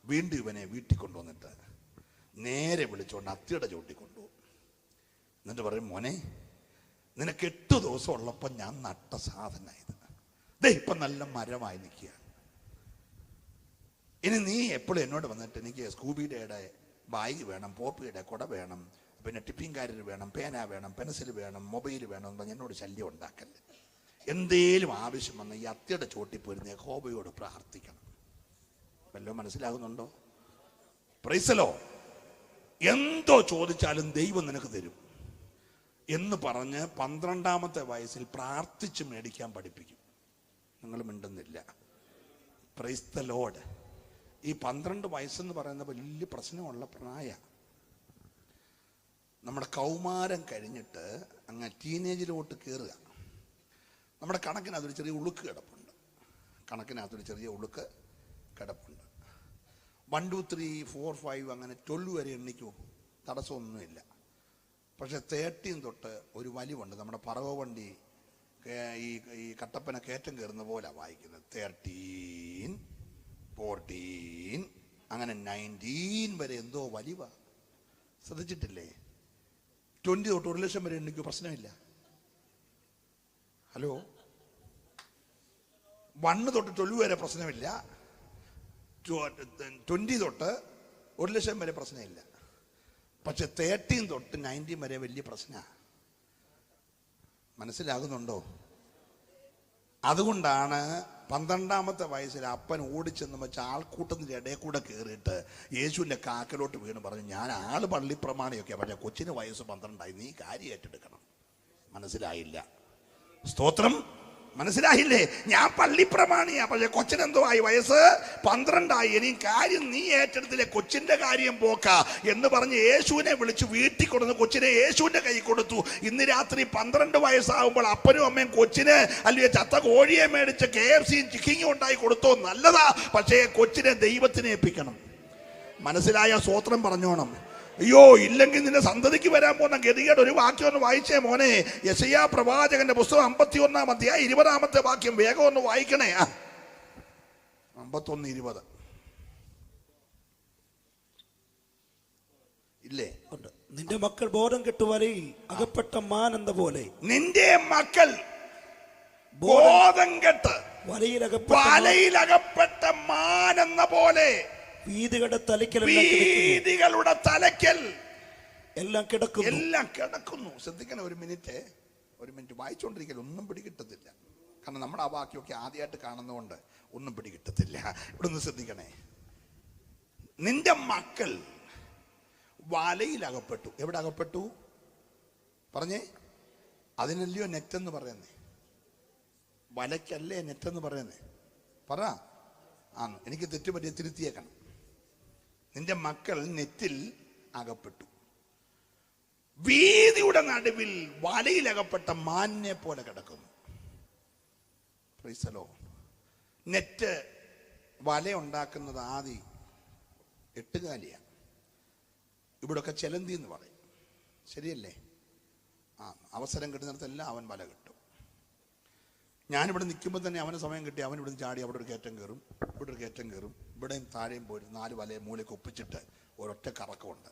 S1: വീണ്ടും ഇവനെ വീട്ടിൽ കൊണ്ടുവന്നിട്ട് നേരെ വിളിച്ചുകൊണ്ട് അത്തിയുടെ ചോട്ടി കൊണ്ടുപോകും. എന്നിട്ട് പറയും, മോനെ, നിനക്ക് 8 ദിവസം ഉള്ളപ്പോൾ ഞാൻ നട്ട സാധനമായത് ഇപ്പം നല്ല മരമായി നിൽക്കുക. ഇനി നീ എപ്പോഴും എന്നോട് വന്നിട്ട് എനിക്ക് സ്കൂബിയുടെ ബാഗ് വേണം, പോപ്പിയുടെ കുട വേണം, പിന്നെ ടിപ്പിംഗ് കാരിയർ വേണം, പേന വേണം, പെൻസിൽ വേണം, മൊബൈൽ വേണം എന്ന് പറഞ്ഞ് എന്നോട് ശല്യം ഉണ്ടാക്കല്ലേ. എന്തേലും ആവശ്യം വന്ന് ഈ അത്തിയുടെ ചോട്ടിൽ പോയിരുന്ന യഹോവയോട് പ്രാർത്ഥിക്കണം. വല്ലോ മനസ്സിലാകുന്നുണ്ടോ? പ്രൈസലോ. എന്തോ ചോദിച്ചാലും ദൈവം നിനക്ക് തരും എന്ന് പറഞ്ഞ് 12-ാമത്തെ വയസ്സിൽ പ്രാർത്ഥിച്ച് മേടിക്കാൻ പഠിപ്പിക്കും. നിങ്ങൾ മിണ്ടുന്നില്ല. Praise the Lord. ഈ 12 വയസ്സെന്ന് പറയുന്ന വലിയ പ്രശ്നമുള്ള പ്രായ. നമ്മുടെ കൗമാരം കഴിഞ്ഞിട്ട് അങ്ങ് ടീനേജിലോട്ട് കയറുക. നമ്മുടെ കണക്കിനകത്തൊരു ചെറിയ ഉളുക്ക് കിടപ്പുണ്ട്. 1, 2, 3, 4, 5 അങ്ങനെ 12 വരെ എണ്ണിക്കൂ, തടസ്സമൊന്നുമില്ല. പക്ഷെ 13 തൊട്ട് ഒരു വലിവുണ്ട്. നമ്മുടെ പറവ വണ്ടി ഈ കട്ടപ്പന കയറ്റം കയറുന്ന പോലെ വായിക്കുന്നത്. 13, 14 അങ്ങനെ 19 വരെ എന്തോ വലിവ. ശ്രദ്ധിച്ചിട്ടില്ലേ? 20 തൊട്ട് 1 ലക്ഷം വരെ എണ്ണിക്കൂ, പ്രശ്നമില്ല. ഹലോ. 1 തൊട്ട് 12 വരെ പ്രശ്നമില്ല. 20 തൊട്ട് 1 ലക്ഷം വരെ പ്രശ്നമില്ല. പക്ഷെ 13 തൊട്ട് 19 വരെ വലിയ പ്രശ്നമാണ്. മനസ്സിലാകുന്നുണ്ടോ? അതുകൊണ്ടാണ് 12-ാമത്തെ വയസ്സിൽ അപ്പൻ ഓടിച്ചെന്ന് വെച്ചാൽ ആൾക്കൂട്ടത്തിൻ്റെ ഇടയിൽ കൂടെ കയറിയിട്ട് യേശുവിൻ്റെ കാക്കലോട്ട് വീണ് പറഞ്ഞു, ഞാൻ ആള് പള്ളിപ്രമാണിയൊക്കെയാണ്, പക്ഷേ കൊച്ചിന് വയസ്സ് 12 നീ കാര്യം ഏറ്റെടുക്കണം. മനസ്സിലായില്ല? സ്തോത്രം. മനസ്സിലായില്ലേ? ഞാൻ പള്ളിപ്രമാണിയാ, പക്ഷെ കൊച്ചിനെന്തോ ആയി, വയസ്സ് 12 ഇനിയും കാര്യം നീ ഏറ്റെടുത്തില്ലേ, കൊച്ചിന്റെ കാര്യം പോക്ക എന്ന് പറഞ്ഞ് യേശുവിനെ വിളിച്ച് വീട്ടിൽ കൊടുത്ത് കൊച്ചിനെ യേശുവിന്റെ കൈ കൊടുത്തു. ഇന്ന് രാത്രി 12 വയസ്സാകുമ്പോൾ അപ്പനും അമ്മയും കൊച്ചിന് അല്ലെങ്കിൽ ചത്ത കോഴിയെ മേടിച്ച് KFCയും ചിക്കിങ്ങും ഉണ്ടായി കൊടുത്തോ, നല്ലതാ. പക്ഷേ കൊച്ചിനെ ദൈവത്തിനെ ഏൽപ്പിക്കണം. മനസ്സിലായ? സ്തോത്രം പറഞ്ഞോണം. അയ്യോ, ഇല്ലെങ്കിൽ നിന്റെ സന്തതിക്ക് വരാൻ പോകുന്ന ഗതികേട്. ഒരു വാക്യം ഒന്ന് വായിച്ചേ മോനെ. യെശയ്യാ പ്രവാചകന്റെ പുസ്തകം 51-ാം അധ്യായം 20-ാമത്തെ വാക്യം വേഗം ഒന്ന് വായിക്കണേ. 51:20 ഇല്ലേ?
S2: നിന്റെ മക്കൾ ബോധം കെട്ടു വലയിൽ അകപ്പെട്ട മാൻ എന്ന പോലെ.
S1: നിന്റെ മക്കൾ ബോധം കെട്ട് വലയിലകപ്പെട്ട മാൻ എന്ന പോലെ വീതികളുടെ തലയ്ക്കൽ എല്ലാം കിടക്കുന്നു. ശ്രദ്ധിക്കണം. ഒരു മിനിറ്റ് വായിച്ചോണ്ടിരിക്കൽ ഒന്നും പിടികിട്ടത്തില്ല. കാരണം നമ്മുടെ ആ വാക്യമൊക്കെ ആദ്യമായിട്ട് കാണുന്നതുകൊണ്ട് ഒന്നും പിടികിട്ടത്തില്ല. ഇവിടെ ഒന്ന് ശ്രദ്ധിക്കണേ. നിന്റെ മക്കൾ വലയിലകപ്പെട്ടു. എവിടെ അകപ്പെട്ടു പറഞ്ഞേ? അതിനല്ലയോ നെറ്റെന്ന് പറയുന്നേ. വലയ്ക്കല്ലേ നെറ്റെന്ന് പറയുന്നേ? പറ. എനിക്ക് തെറ്റുപറ്റിയ തിരുത്തിയേക്കണം. നിന്റെ മക്കൾ നെറ്റിൽ അകപ്പെട്ടു. വീതിയുടെ നടുവിൽ വലയിലകപ്പെട്ട മാനിനെ പോലെ കിടക്കുന്നു. Price the Lord. നെറ്റ് വല ഉണ്ടാക്കുന്നത് ആദ്യം എട്ടുകാലിയാണ്. ഇവിടെയൊക്കെ ചെലന്തി എന്ന് പറയും. ശരിയല്ലേ? അവസരം കിട്ടുന്നിടത്തെല്ലാം അവൻ വല കിട്ടും. ഞാനിവിടെ നിൽക്കുമ്പോൾ തന്നെ അവന് സമയം കിട്ടി അവൻ ഇവിടെ ചാടി അവിടെ ഒരു കയറ്റം കയറും, ഇവിടെ ഒരു കയറ്റം കയറും, ഇവിടെയും താഴെയും പോയി 4 വലയെ മൂലയ്ക്ക് ഒപ്പിച്ചിട്ട് ഒരൊറ്റ കറക്കമുണ്ട്.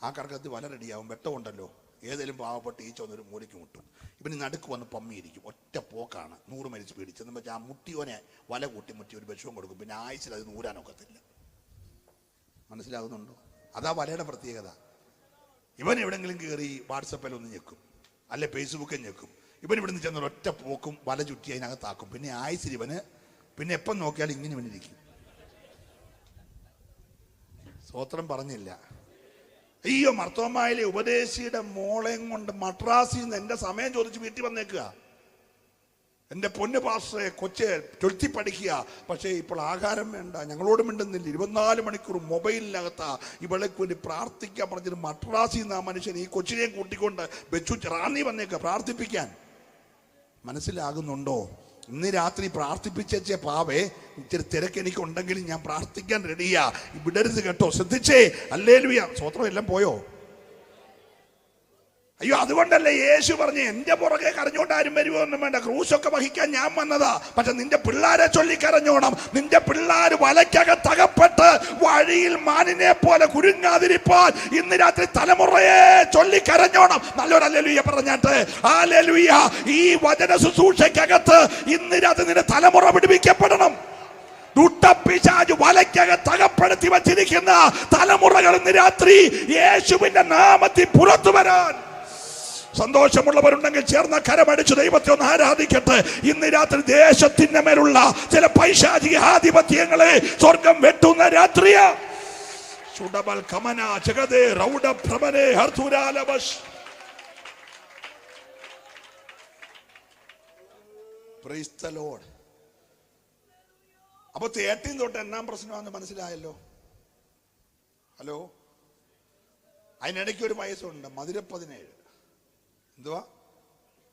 S1: ആ കറക്കത്തിൽ വല റെഡിയാവും. വെട്ടമുണ്ടല്ലോ, ഏതെങ്കിലും പാവപ്പെട്ട് ഈച്ച വന്നൊരു മൂലയ്ക്ക് മുട്ടും. ഇവന് നടുക്ക് വന്ന് പമ്മിയിരിക്കും. ഒറ്റ പോക്കാണ്. 100 മൈൽ സ്പീഡിൽ ചെന്ന് വെച്ചാൽ ആ മുട്ടിയോനെ വല കൂട്ടി മുട്ടി ഒരു വിഷവും കൊടുക്കും. പിന്നെ ആഴ്ചയിൽ അത് നൂരാനൊക്കത്തില്ല. മനസ്സിലാകുന്നുണ്ടോ? അതാ വലയുടെ പ്രത്യേകത. ഇവൻ എവിടെങ്കിലും കയറി വാട്സപ്പിൽ ഒന്ന് ഞെക്കും, അല്ലെ ഫേസ്ബുക്കിൽ ഞെക്കും. ഇവൻ ഇവിടുന്ന് ചെന്ന് ഒറ്റ പോക്കും വല ചുറ്റി അതിനകത്താക്കും. പിന്നെ ആഴ്ചയിൽ ഇവന് പിന്നെ എപ്പം നോക്കിയാലും ഇങ്ങനെ ഇവനിരിക്കും. സ്വോത്രം പറഞ്ഞില്ല. അയ്യോ, മർത്തോമായിലെ ഉപദേശിയുടെ മോളെയും കൊണ്ട് മദ്രാസിൽ നിന്ന് എൻ്റെ സമയം ചോദിച്ച് വീട്ടിൽ വന്നേക്കുക. എൻ്റെ പൊന്നു പാസ്റ്ററെ, കൊച്ചെ 12th പഠിക്കുക, പക്ഷേ ഇപ്പോൾ ആഹാരം വേണ്ട, ഞങ്ങളോട് മിണ്ടുന്നില്ല, 24 മണിക്കൂർ മൊബൈലിനകത്താ. ഇവളേക്ക് വേണ്ടി പ്രാർത്ഥിക്കാൻ പറഞ്ഞിട്ട് മദ്രാസിൽ നിന്ന് ആ മനുഷ്യൻ ഈ കൊച്ചിനെയും കൂട്ടിക്കൊണ്ട് വെച്ചു റാന്നി വന്നേക്കുക പ്രാർത്ഥിപ്പിക്കാൻ. മനസ്സിലാകുന്നുണ്ടോ? ഇന്ന് രാത്രി പ്രാർത്ഥിപ്പിച്ചേ പാവേ, ഇച്ചിരി തിരക്ക് എനിക്കുണ്ടെങ്കിലും ഞാൻ പ്രാർത്ഥിക്കാൻ റെഡിയാ. വിടരുത് കേട്ടോ, ശ്രദ്ധിച്ചേ. ഹല്ലേലൂയ. സ്വത്രം എല്ലാം പോയോ? അയ്യോ, അതുകൊണ്ടല്ലേ യേശു പറഞ്ഞ് എൻ്റെ പുറകെ കരഞ്ഞോണ്ട് ആരും വരുമോ ഒന്നും വേണ്ട, ക്രൂശൊക്കെ വഹിക്കാൻ ഞാൻ വന്നതാ. പക്ഷെ നിന്റെ പിള്ളേരെ ചൊല്ലി കരഞ്ഞോണം. നിന്റെ പിള്ളേർ വലയ്ക്കകത്തകപ്പെട്ട് വഴിയിൽ മാനിനെ പോലെ കുരുങ്ങാതിരിപ്പാൻ ഇന്ന് രാത്രി തലമുറയെ ചൊല്ലി കരഞ്ഞോണം. നല്ലൊരു ഹല്ലേലൂയ പറഞ്ഞാട്ട്. ഹല്ലേലൂയ. ഈ വചന ശുശ്രൂഷയ്ക്കകത്ത് ഇന്ന് രാത്രി നിന്റെ തലമുറ വിടുവിക്കപ്പെടണം. ദുഷ്ടപിശാച് വലയ്ക്കകത്തകപ്പെടുത്തി വച്ചിരിക്കുന്ന തലമുറകൾ ഇന്ന് രാത്രി യേശുവിന്റെ നാമത്തിൽ പുറത്തു വരാൻ സന്തോഷമുള്ളവരുണ്ടെങ്കിൽ ചേർന്ന കരമടിച്ച് ദൈവത്തെ ഒന്ന് ആരാധിക്കട്ടെ. ഇന്ന് രാത്രി ദേശത്തിന്റെ മേലുള്ള ചില പൈശാചിക ആധിപത്യങ്ങളെ സ്വർഗം വെട്ടുന്ന രാത്രിയാ. സുഡബൽ കമന ജഗദേ റൗഡ പ്രമനേ ഹർതുരാലബസ്. Praise the Lord. അപ്പൊ 13 തൊട്ട് എന്നാം പ്രശ്നമാണെന്ന് മനസ്സിലായല്ലോ. ഹലോ, അതിനിടയ്ക്ക് ഒരു വയസ്സുണ്ട്, മധുര 17. എന്തുവാ?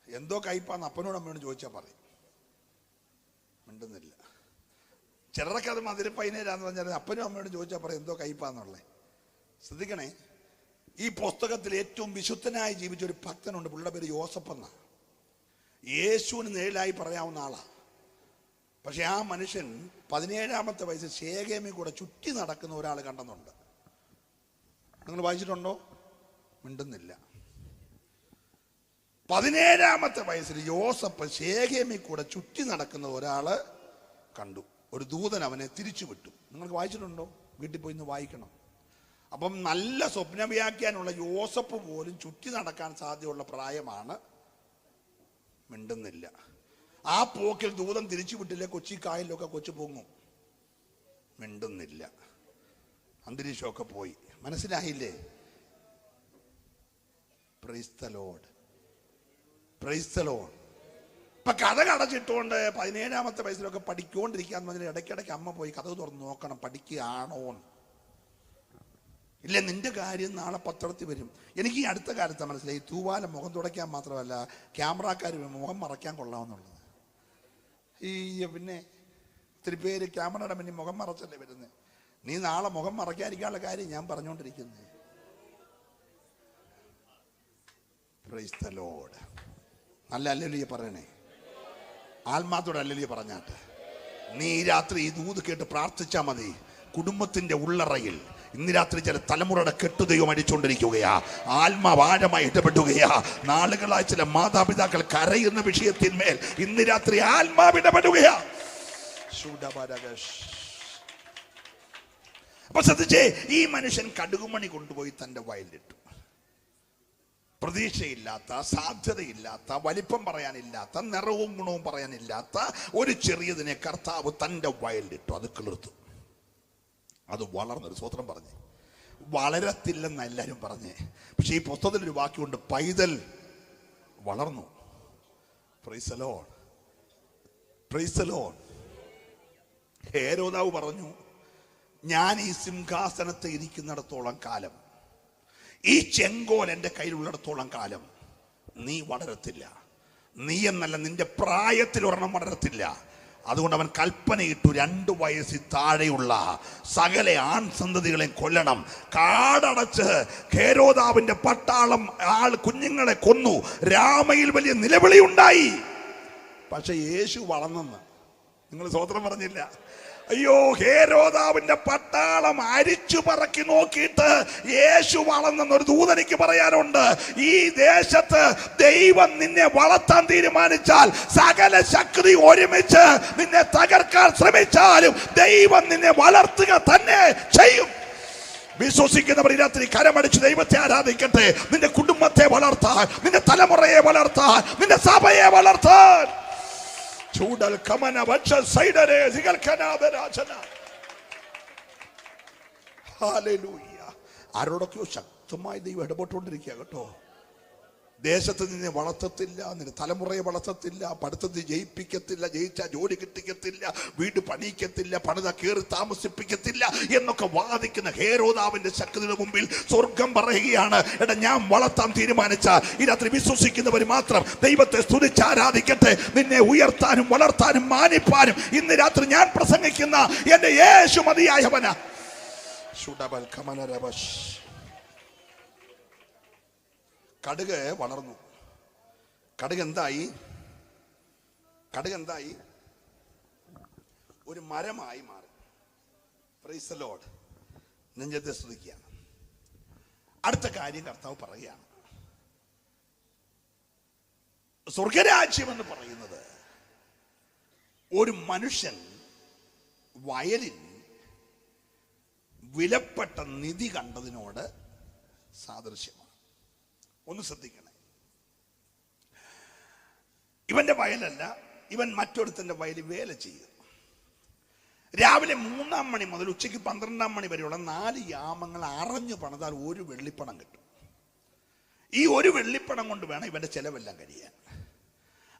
S1: എന്തോ കയ്പാന്ന് അപ്പനോട് അമ്മയോട് ചോദിച്ചാൽ പറയും. മിണ്ടുന്നില്ല. ചിലരൊക്കെ അത് മധുര 17 പറഞ്ഞാൽ അപ്പനും അമ്മയോട് ചോദിച്ചാൽ പറയും എന്തോ കയ്പാന്നുള്ളത്. ശ്രദ്ധിക്കണേ, ഈ പുസ്തകത്തിൽ ഏറ്റവും വിശുദ്ധനായി ജീവിച്ച ഒരു ഭക്തനുണ്ട്. പുള്ളിയുടെ പേര് യോസഫ് എന്ന. യേശുവിന് നേരിലായി പറയാവുന്ന ആളാ. പക്ഷെ ആ മനുഷ്യൻ 17-ാമത്തെ വയസ്സിൽ ശേഖേമിൽ കൂടെ ചുറ്റി നടക്കുന്ന ഒരാൾ കണ്ടെന്നുണ്ട്. നിങ്ങൾ വായിച്ചിട്ടുണ്ടോ? മിണ്ടുന്നില്ല. 17-ാമത്തെ വയസ്സിൽ യോസഫ് ശേഖേമിൽ കൂടെ ചുറ്റി നടക്കുന്ന ഒരാള് കണ്ടു. ഒരു ദൂതൻ അവനെ തിരിച്ചു വിട്ടു. നിങ്ങൾക്ക് വായിച്ചിട്ടുണ്ടോ? വീട്ടിൽ പോയി ഇന്ന് വായിക്കണം. അപ്പം നല്ല സ്വപ്ന വ്യാഖ്യാനുള്ള യോസഫ് പോലും ചുറ്റി നടക്കാൻ സാധ്യതയുള്ള പ്രായമാണ്. മിണ്ടുന്നില്ല. ആ പോക്കിൽ ദൂതൻ തിരിച്ചു വിട്ടില്ലേ, കൊച്ചി കായലിലൊക്കെ കൊച്ചു പൊങ്ങും. മിണ്ടുന്നില്ല. അന്തരീക്ഷമൊക്കെ പോയി. മനസ്സിലായില്ലേ? Price the Lord. Praise the Lord. ഇപ്പൊ കഥ അടച്ചിട്ടുകൊണ്ട് 17-ാമത്തെ വയസ്സിലൊക്കെ പഠിക്കൊണ്ടിരിക്കാന്ന് പറഞ്ഞാൽ ഇടയ്ക്കിടയ്ക്ക് അമ്മ പോയി കഥ തുറന്ന് നോക്കണം, പഠിക്കുകയാണോന്ന്. ഇല്ല, നിന്റെ കാര്യം നാളെ പത്രത്തിൽ വരും. എനിക്ക് ഈ അടുത്ത കാലത്ത് മനസ്സിലായി, തൂവാല മുഖം തുടയ്ക്കാൻ മാത്രമല്ല ക്യാമറക്കാർ മുഖം മറയ്ക്കാൻ കൊള്ളാമെന്നുള്ളത്. ഈ പിന്നെ ഒത്തിരി പേര് ക്യാമറയുടെ മുന്നിൽ മുഖം മറച്ചല്ലേ വരുന്നത്. നീ നാളെ മുഖം മറയ്ക്കാതിരിക്കാനുള്ള കാര്യം ഞാൻ പറഞ്ഞുകൊണ്ടിരിക്കുന്നത്. Price the Lord. നല്ല ഹല്ലേലൂയ പറയണേ. ആത്മാത്തോടെ ഹല്ലേലൂയ പറഞ്ഞാട്ട്. നീ ഈ രാത്രി ഈ ദൂത് കേട്ട് പ്രാർത്ഥിച്ചാൽ മതി. കുടുംബത്തിന്റെ ഉള്ളറയിൽ ഇന്ന് രാത്രി ചില തലമുറയുടെ കെട്ടുദൈവം അടിച്ചുകൊണ്ടിരിക്കുകയാ. ആത്മാവ് ആഴമായി ഇടപെടുകയാ. നാളുകളായി ചില മാതാപിതാക്കൾ കരയുന്ന വിഷയത്തിന്മേൽ ഇന്ന് രാത്രി ആത്മാവ് ഇടപെടുകയാ. അപ്പൊ ശ്രദ്ധിച്ചേ, ഈ മനുഷ്യൻ കടുകുമണി കൊണ്ടുപോയി തന്റെ വയലിലിട്ടു. പ്രതീക്ഷയില്ലാത്ത, സാധ്യതയില്ലാത്ത, വലിപ്പം പറയാനില്ലാത്ത, നിറവും ഗുണവും പറയാനില്ലാത്ത ഒരു ചെറിയതിനെ കർത്താവ് തന്റെ വയലിലിട്ടു. അത് കിളിർത്തു. അത് വളർന്നൊരു സ്വത്രം പറഞ്ഞേ. വളരത്തില്ലെന്ന് എല്ലാവരും പറഞ്ഞേ. പക്ഷെ ഈ പുസ്തകത്തിലൊരു വാക്യമുണ്ട്, പൈതൽ വളർന്നു. Praise the Lord. Praise the Lord. ഹേരോദാവ് പറഞ്ഞു, ഞാൻ ഈ സിംഹാസനത്തെ ഇരിക്കുന്നിടത്തോളം കാലം, ഈ ചെങ്കോൽ എൻ്റെ കയ്യിലുള്ളിടത്തോളം കാലം നീ വളരത്തില്ല. നീ എന്നല്ല, നിന്റെ പ്രായത്തിൽ ഒരെണ്ണം വളരത്തില്ല. അതുകൊണ്ട് അവൻ കൽപ്പനയിട്ടു 2 വയസ്സിൽ താഴെയുള്ള സകല ആൺ സന്തതികളെയും കൊല്ലണം. കാടടച്ച് ഹേരോദാവിന്റെ പട്ടാളം കുഞ്ഞുങ്ങളെ കൊന്നു. രാമയിൽ വലിയ നിലവിളി ഉണ്ടായി. പക്ഷെ യേശു വളർന്നെന്ന് നിങ്ങൾ സ്വതന്ത്രം പറഞ്ഞില്ല. അയ്യോ, ഹേരോദാവിന്റെ പട്ടാളം അരിച്ചു പറക്കി നോക്കിയിട്ട് യേശു വളർന്നെന്നൊരു ദൂതനിക്ക് പറയാനുണ്ട്. ഈ ദേശത്ത് ദൈവം നിന്നെ വളർത്താൻ തീരുമാനിച്ചാൽ, സകല ശക്തി ഒരുമിച്ച് നിന്നെ തകർക്കാൻ ശ്രമിച്ചാലും ദൈവം നിന്നെ വളർത്തുക തന്നെ ചെയ്യും. വിശ്വസിക്കുന്നവർ രാത്രി കരമടിച്ച് ദൈവത്തെ ആരാധിക്കട്ടെ. നിന്റെ കുടുംബത്തെ വളർത്താൻ, നിന്റെ തലമുറയെ വളർത്താൻ, നിന്റെ സഭയെ വളർത്താൻ. ചൂടൽ കമന വക്ഷ സൈഡരെ സിഗൽക്കനാദരാജന. ഹല്ലേലൂയ. ആരോടൊക്കെയോ ശക്തമായി ദൈവം ഇടപെട്ടുകൊണ്ടിരിക്കുക കേട്ടോ. ദേശത്ത് നിന്നെ വളർത്തത്തില്ല, നിന്റെ തലമുറയെ വളർത്തത്തില്ല, പഠിത്തത്തിൽ ജയിപ്പിക്കത്തില്ല, ജയിച്ചാൽ ജോലി കിട്ടിക്കത്തില്ല, വീട് പണിയിക്കത്തില്ല, പണിത കയറി താമസിപ്പിക്കത്തില്ല എന്നൊക്കെ വാദിക്കുന്ന ഹേരോദാവിന്റെ ശക്തിയുടെ മുമ്പിൽ സ്വർഗം പറയുകയാണ്, എടാ ഞാൻ വളർത്താൻ തീരുമാനിച്ചാൽ ഈ രാത്രി വിശ്വസിക്കുന്നവർ മാത്രം ദൈവത്തെ സ്തുതിച്ച് ആരാധിക്കട്ടെ. നിന്നെ ഉയർത്താനും വളർത്താനും മാനിപ്പാനും ഇന്ന് രാത്രി ഞാൻ പ്രസംഗിക്കുന്ന എന്റെ യേശു മതിയായവനാ. കടുക് വളർന്നു. കടുക് എന്തായി? കടുക് എന്തായി? ഒരു മരമായി മാറി. Praise the Lord. നെഞ്ചത്തെ സ്തുതിക്കുകയാണ്. അടുത്ത കാര്യം കർത്താവ് പറയുകയാണ്, സ്വർഗരാജ്യം എന്ന് പറയുന്നത് ഒരു മനുഷ്യൻ വയലിൽ വിലപ്പെട്ട നിധി കണ്ടതിനോട് സാദൃശ്യമാണ്. ഒന്ന് ശ്രദ്ധിക്കണേ. ഇവന്റെ വയലല്ല, ഇവൻ മറ്റൊരുത്തന്റെ വയലിൽ വേല ചെയ്യുക. രാവിലെ 3 മണി മുതൽ ഉച്ചയ്ക്ക് 12 മണി വരെയുള്ള 4 യാമങ്ങൾ അറിഞ്ഞു പണിതാൽ 1 വെള്ളിപ്പണം കിട്ടും. ഈ 1 വെള്ളിപ്പണം കൊണ്ട് വേണം ഇവന്റെ ചെലവെല്ലാം കഴിയാൻ.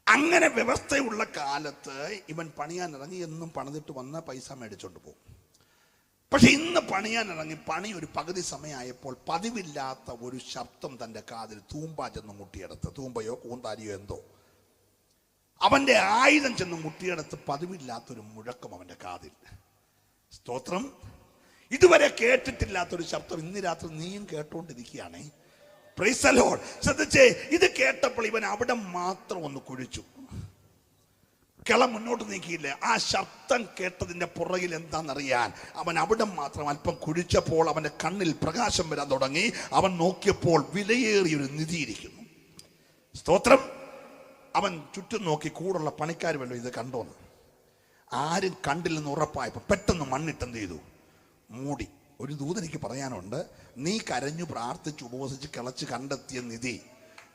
S1: അങ്ങനെ വ്യവസ്ഥയുള്ള കാലത്ത് ഇവൻ പണിയാൻ ഇറങ്ങി എന്നും പണിതിട്ട് വന്ന പൈസ മേടിച്ചോണ്ട് പോകും. പക്ഷെ ഇന്ന് പണിയാൻ ഇറങ്ങി പണി ഒരു പകുതി സമയമായപ്പോൾ പതിവില്ലാത്ത ഒരു ശബ്ദം തൻ്റെ കാതിൽ, തൂമ്പ ചെന്ന് മുട്ടിയെടുത്ത്, തൂമ്പയോ കൂന്താരിയോ എന്തോ, അവന്റെ ആയുധം ചെന്ന് മുട്ടിയെടുത്ത് പതിവില്ലാത്തൊരു മുഴക്കം അവന്റെ കാതിൽ. സ്തോത്രം. ഇതുവരെ കേട്ടിട്ടില്ലാത്തൊരു ശബ്ദം ഇന്ന് രാത്രി നീയും കേട്ടോണ്ടിരിക്കുകയാണേ. Price the Lord. ശ്രദ്ധിച്ചേ, ഇത് കേട്ടപ്പോൾ ഇവൻ അവിടെ മാത്രം ഒന്ന് കുഴിച്ചു, കിള മുന്നോട്ട് നീക്കിയില്ല. ആ ശബ്ദം കേട്ടതിന്റെ പുറകിൽ എന്താണെന്നറിയാൻ അവൻ അവിടെ മാത്രം അല്പം കുഴിച്ചപ്പോൾ അവന്റെ കണ്ണിൽ പ്രകാശം വരാൻ തുടങ്ങി. അവൻ നോക്കിയപ്പോൾ വിലയേറിയൊരു നിധി ഇരിക്കുന്നു. സ്തോത്രം. അവൻ ചുറ്റും നോക്കി, കൂടുള്ള പണിക്കാർ വല്ലോ ഇത് കണ്ടോന്ന്. ആരും കണ്ടില്ലെന്ന് ഉറപ്പായപ്പോൾ പെട്ടെന്ന് മണ്ണിട്ട് എന്ത് ചെയ്തു? മൂടി. ഒരു ദൂതനിക്ക് പറയാനുണ്ട്, നീ കരഞ്ഞു പ്രാർത്ഥിച്ച് ഉപവസിച്ച് കിളച്ച് കണ്ടെത്തിയ നിധി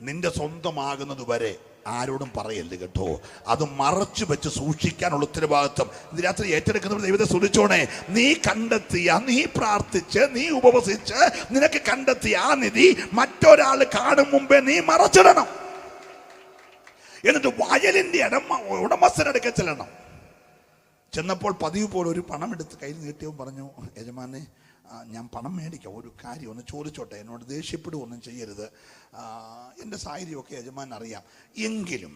S1: നിന്റെ സ്വന്തമാകുന്നത് വരെ ആരോടും പറയല്ല കേട്ടോ. അത് മറച്ചു വെച്ച് സൂക്ഷിക്കാനുള്ള ഉത്തരവാദിത്വം ഇത് രാത്രി ഏറ്റെടുക്കുന്നവർ ദൈവത്തെ സ്തുതിച്ചോണേ. നീ കണ്ടെത്തിയ, നീ പ്രാർത്ഥിച്ച്, നീ ഉപവസിച്ച് നിനക്ക് കണ്ടെത്തിയ ആ നിധി മറ്റൊരാൾ കാണും മുമ്പേ നീ മറച്ചിടണം. എന്നിട്ട് വയലിന്റെ ഉടമസ്ഥനെടുക്ക ചെല്ലണം. ചെന്നപ്പോൾ പതിവ് പോലെ ഒരു പണം എടുത്ത് കയ്യിൽ നീട്ടിയവൻ പറഞ്ഞു, യജമാനെ ഞാൻ പണം മേടിക്കാം, ഒരു കാര്യം ഒന്ന് ചോദിച്ചോട്ടെ, എന്നോട് ദേഷ്യപ്പെടുകയൊന്നും ചെയ്യരുത്, എൻ്റെ സാഹചര്യമൊക്കെ യജമാൻ അറിയാം, എങ്കിലും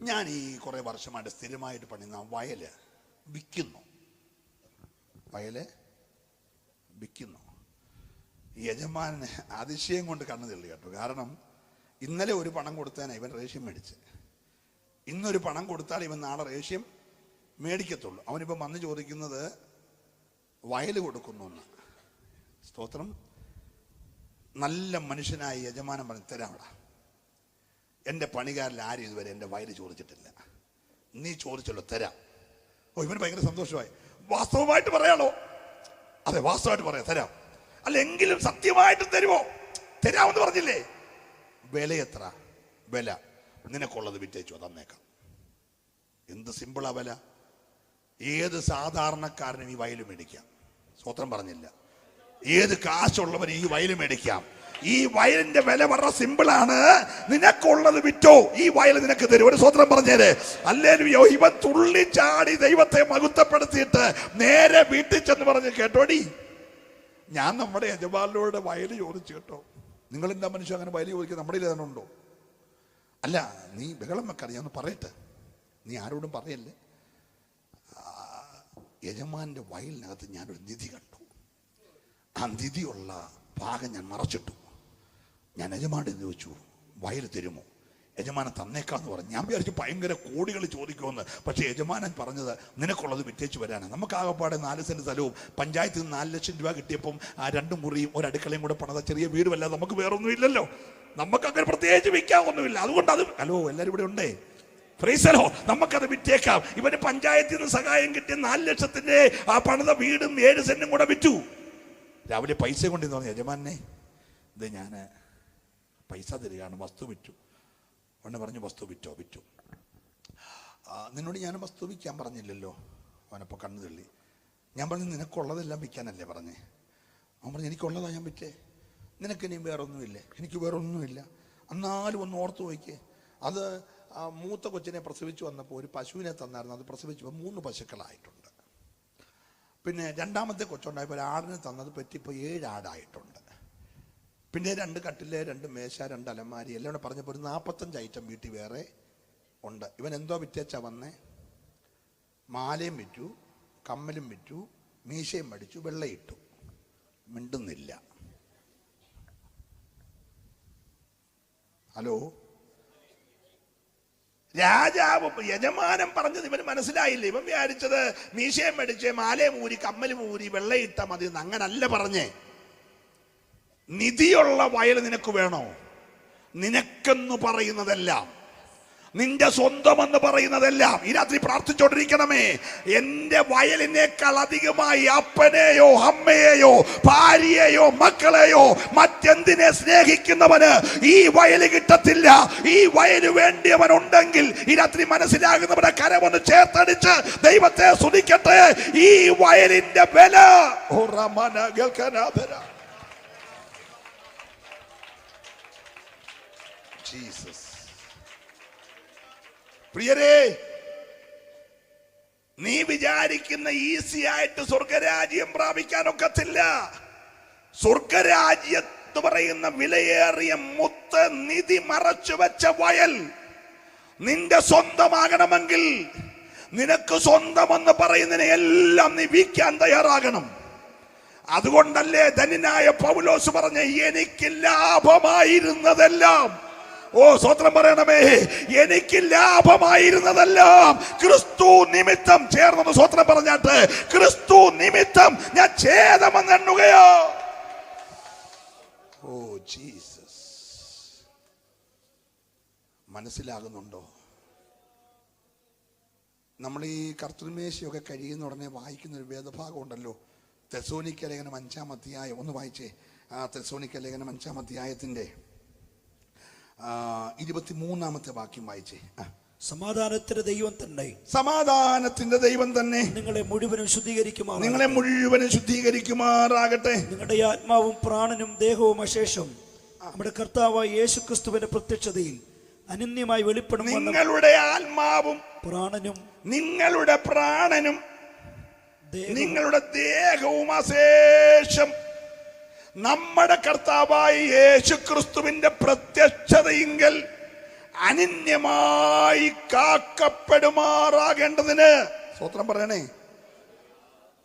S1: ഞാൻ ഈ കുറേ വർഷമായിട്ട് സ്ഥിരമായിട്ട് പണിയുന്ന വയല് വിൽക്കുന്നു. വയല് വിൽക്കുന്നു. യജമാനെ അതിശയം കൊണ്ട് കണ്ണു തള്ളി കേട്ടോ. കാരണം ഇന്നലെ ഒരു പണം കൊടുത്താൽ ഇവൻ റേഷ്യം മേടിച്ച്, ഇന്നൊരു പണം കൊടുത്താൽ ഇവൻ നാളെ റേഷ്യം മേടിക്കത്തുള്ളൂ. അവനിപ്പം വന്ന് ചോദിക്കുന്നത് വയല് കൊടുക്കുന്നു എന്ന്. സ്തോത്രം. നല്ല മനുഷ്യനായ യജമാനൻ പറഞ്ഞു, തരാമടാ, എൻ്റെ പണിക്കാരിൽ ആരും ഇതുവരെ എൻ്റെ വയല് ചോദിച്ചിട്ടില്ല, നീ ചോദിച്ചല്ലോ, തരാം. ഓ, ഇവന് ഭയങ്കര സന്തോഷമായി. വാസ്തവമായിട്ട് പറയാളോ? അതെ, വാസ്തവമായിട്ട് പറയാം, തരാം. അല്ലെങ്കിലും സത്യമായിട്ട് തരുമോ? തരാമെന്ന് പറഞ്ഞില്ലേ? വില എത്ര? വില നിനക്കുള്ളത് വിറ്റേച്ചോ, തന്നേക്കാം. എന്ത് സിമ്പിളാ വില. ഏത് സാധാരണക്കാരനും ഈ വയല് മേടിക്കാം. സ്വത്രം പറഞ്ഞില്ല. ഏത് കാശുള്ളവൻ ഈ വയല് മേടിക്കാം. ഈ വയലിന്റെ വില വളരെ സിമ്പിളാണ്. നിനക്കുള്ളത് വിറ്റോ, ഈ വയൽ നിനക്ക് തരും. ഒരു സ്വത്രം പറഞ്ഞേര്. അല്ലേലൂയ്യ. ഇവൻ തുള്ളിച്ചാടി ദൈവത്തെ മഹത്വപ്പെടുത്തിയിട്ട് നേരെ വീട്ടിൽ ചെന്ന് പറഞ്ഞ്, കേട്ടോടി, ഞാൻ നമ്മുടെ യജമാനോട് വയല് ചോദിച്ചു കേട്ടോ. നിങ്ങൾ എന്താ മനുഷ്യൻ അങ്ങനെ വയല് ചോദിക്കുക? നമ്മുടെ തന്നെ ഉണ്ടോ? അല്ല, നീ ബഹളം വെക്കാതെ ഞാൻ ഒന്ന് പറയട്ടെ, നീ ആരോടും പറയല്ലേ. യജമാന്റെ വയലിനകത്ത് ഞാനൊരു നിധി കണ്ടു. ആ നിധിയുള്ള ഭാഗം ഞാൻ മറച്ചിട്ടു. ഞാൻ യജമാനോട് ചോദിച്ചു, വയൽ തരുമോ? യജമാനൻ തന്നേക്കാന്ന് പറഞ്ഞു. ഞാൻ വിചാരിച്ചു ഭയങ്കര കോടികൾ ചോദിക്കുമെന്ന്. പക്ഷേ യജമാനൻ പറഞ്ഞത് നിനക്കുള്ളത് വിറ്റേച്ച് വരാനാണ്. നമുക്ക് ആകെപ്പാടെ 4 സെന്റ് സ്ഥലവും പഞ്ചായത്തിൽ നിന്ന് 4 ലക്ഷം രൂപ കിട്ടിയപ്പം ആ 2 മുറിയും ഒരു അടുക്കളയും കൂടെ പണിത ചെറിയ വീടുമല്ലാതെ നമുക്ക് വേറൊന്നും ഇല്ലല്ലോ. നമുക്ക് അങ്ങനെ പ്രത്യേകിച്ച് വിൽക്കാനൊന്നുമില്ല. അതുകൊണ്ട് അത് ഹലോ എല്ലാവരും ഇവിടെ ഉണ്ടേ, ഫ്രീസലോ, നമുക്കത് വിറ്റേക്കാം. ഇവന് പഞ്ചായത്തിൽ നിന്ന് സഹായം കിട്ടിയ 4 ലക്ഷത്തിന്റെ ആ പണിത വീടും 7 സെന്റും കൂടെ വിറ്റു. രാവിലെ പൈസ കൊണ്ടെന്ന് പറഞ്ഞു, യജമാനെ ഇത് ഞാൻ പൈസ തരികയാണ്, വസ്തു വിറ്റു. അവനെ പറഞ്ഞു, വസ്തു വിറ്റു. നിന്നോട് ഞാൻ വസ്തു വിൽക്കാൻ പറഞ്ഞില്ലല്ലോ. അവനപ്പോൾ കണ്ണു തള്ളി. ഞാൻ പറഞ്ഞു, നിനക്കുള്ളതെല്ലാം വിൽക്കാനല്ലേ പറഞ്ഞേ? അവൻ പറഞ്ഞു, എനിക്കുള്ളതാ ഞാൻ വിറ്റേ. നിനക്ക് ഇനിയും വേറൊന്നുമില്ലേ? എനിക്ക് വേറൊന്നുമില്ല. എന്നാലും ഒന്ന് ഓർത്ത് വയ്ക്കേ, അത് മൂത്ത കൊച്ചിനെ പ്രസവിച്ചു വന്നപ്പോൾ ഒരു പശുവിനെ തന്നായിരുന്നു. അത് പ്രസവിച്ചപ്പോൾ 3 പശുക്കളായിട്ടുണ്ട്. പിന്നെ രണ്ടാമത്തെ കൊച്ചുണ്ടായപ്പോൾ ഒരു ആടിനെ തന്നത് പറ്റിപ്പോൾ 7 ആടായിട്ടുണ്ട്. പിന്നെ 2 കട്ടില്, 2 മേശ, 2 അലമാരി എല്ലാം കൂടെ പറഞ്ഞപ്പോൾ ഒരു 45 ഐറ്റം വീട്ടിൽ വേറെ ഉണ്ട്. ഇവൻ എന്തോ വിറ്റേച്ചാ വന്നേ? മാലയും വിറ്റു, കമ്മലും വിറ്റു, മീശയും മടിച്ചു, വെള്ളയിട്ടു. മിണ്ടുന്നില്ല. ഹലോ, രാജാവ് യജമാനൻ പറഞ്ഞത് ഇവന് മനസ്സിലായില്ല. ഇവൻ വിചാരിച്ചത് മീശയും മടിച്ച് മാലയും ഊരി കമ്മലും ഊരി വെള്ളയിട്ട മതി. അങ്ങനല്ല പറഞ്ഞേ. നിധിയുള്ള വയൽ നിനക്ക് വേണോ? നിനക്കെന്ന് പറയുന്നതെല്ലാം, നിന്റെ സ്വന്തമെന്ന് പറയുന്നതെല്ലാം ഈ രാത്രി പ്രാർത്ഥിച്ചോണ്ടിരിക്കണമേ. എന്റെ വയലിനേക്കാൾ അധികമായി അപ്പനെയോ അമ്മയെയോ ഭാര്യയെയോ മക്കളെയോ മറ്റെന്തിനെ സ്നേഹിക്കുന്നവന് ഈ വയല് കിട്ടത്തില്ല. ഈ വയല് വേണ്ടിയവൻ ഉണ്ടെങ്കിൽ ഈ രാത്രി മനസ്സിലാകുന്നവരുടെ കരമൊന്ന് ചേർത്തടിച്ച് ദൈവത്തെ സ്തുതിക്കട്ടെ. ഈ വയലിന്റെ വില ജീസസ്. പ്രിയരേ, നീ വിചാരിക്കുന്ന ഈസി ആയിട്ട് സ്വർഗരാജ്യം പ്രാപിക്കാനൊക്കത്തില്ല. സ്വർഗരാജ്യം എന്ന് പറയുന്ന വിലയേറിയ മുത്ത് നിധി മറച്ചു വെച്ച വയൽ നിന്റെ സ്വന്തമാകണമെങ്കിൽ നിനക്ക് സ്വന്തമെന്ന് പറയുന്നതിനെ എല്ലാം നീ വിൽക്കാൻ തയ്യാറാകണം. അതുകൊണ്ടല്ലേ ധന്യനായ പൗലോസ് പറഞ്ഞ, എനിക്ക് ലാഭമായിരുന്നതെല്ലാം, ഓ സ്വത്രം പറയണമേ, എനിക്ക് ലാഭമായിരുന്നതെല്ലാം ക്രിസ്തു നിമിത്തം ചേർന്നത്. സ്വത്രം പറഞ്ഞാട്ട്, ക്രിസ്തു നിമിത്തം ഞാൻ ഛേദമെന്ന് എണ്ണുകയോ. ഓ ജീസസ്, മനസ്സിലാകുന്നുണ്ടോ? നമ്മൾ ഈ കർത്തൃമേശയൊക്കെ കഴിയുന്ന ഉടനെ വായിക്കുന്ന ഒരു വേദഭാഗം ഉണ്ടല്ലോ, തെസ്സലോനിക്ക ലേഖനം 5-ാം അധ്യായം. ഒന്ന് വായിച്ചേ. ആ തെസ്സലോനിക്ക ലേഖനം 5-ാം അധ്യായത്തിന്റെ 23-ാമത്തെ വാക്യം വായിച്ചേ.
S2: സമാധാനത്തിന്റെ ദൈവം തന്നെ,
S1: സമാധാനത്തിന്റെ ദൈവം തന്നെ
S2: നിങ്ങളെ മുഴുവനും
S1: ശുദ്ധീകരിക്കുമാറാകട്ടെ.
S2: നിങ്ങളുടെ ആത്മാവും പ്രാണനും ദേഹവും അശേഷം നമ്മുടെ കർത്താവായ യേശുക്രിസ്തുവിന്റെ പ്രത്യക്ഷതയിൽ അനന്യമായി വെളിപ്പെടും.
S1: നിങ്ങളുടെ ആത്മാവും പ്രാണനും, നിങ്ങളുടെ പ്രാണനും, നിങ്ങളുടെ ദേഹവും അശേഷം നമ്മുടെ കർത്താവായ യേശുക്രിസ്തുവിന്റെ പ്രത്യക്ഷതയിങ്കൽ അനന്യമായി കാക്കപ്പെടുമാറാകേണ്ടതിന്. സ്തോത്രം പറയണേ.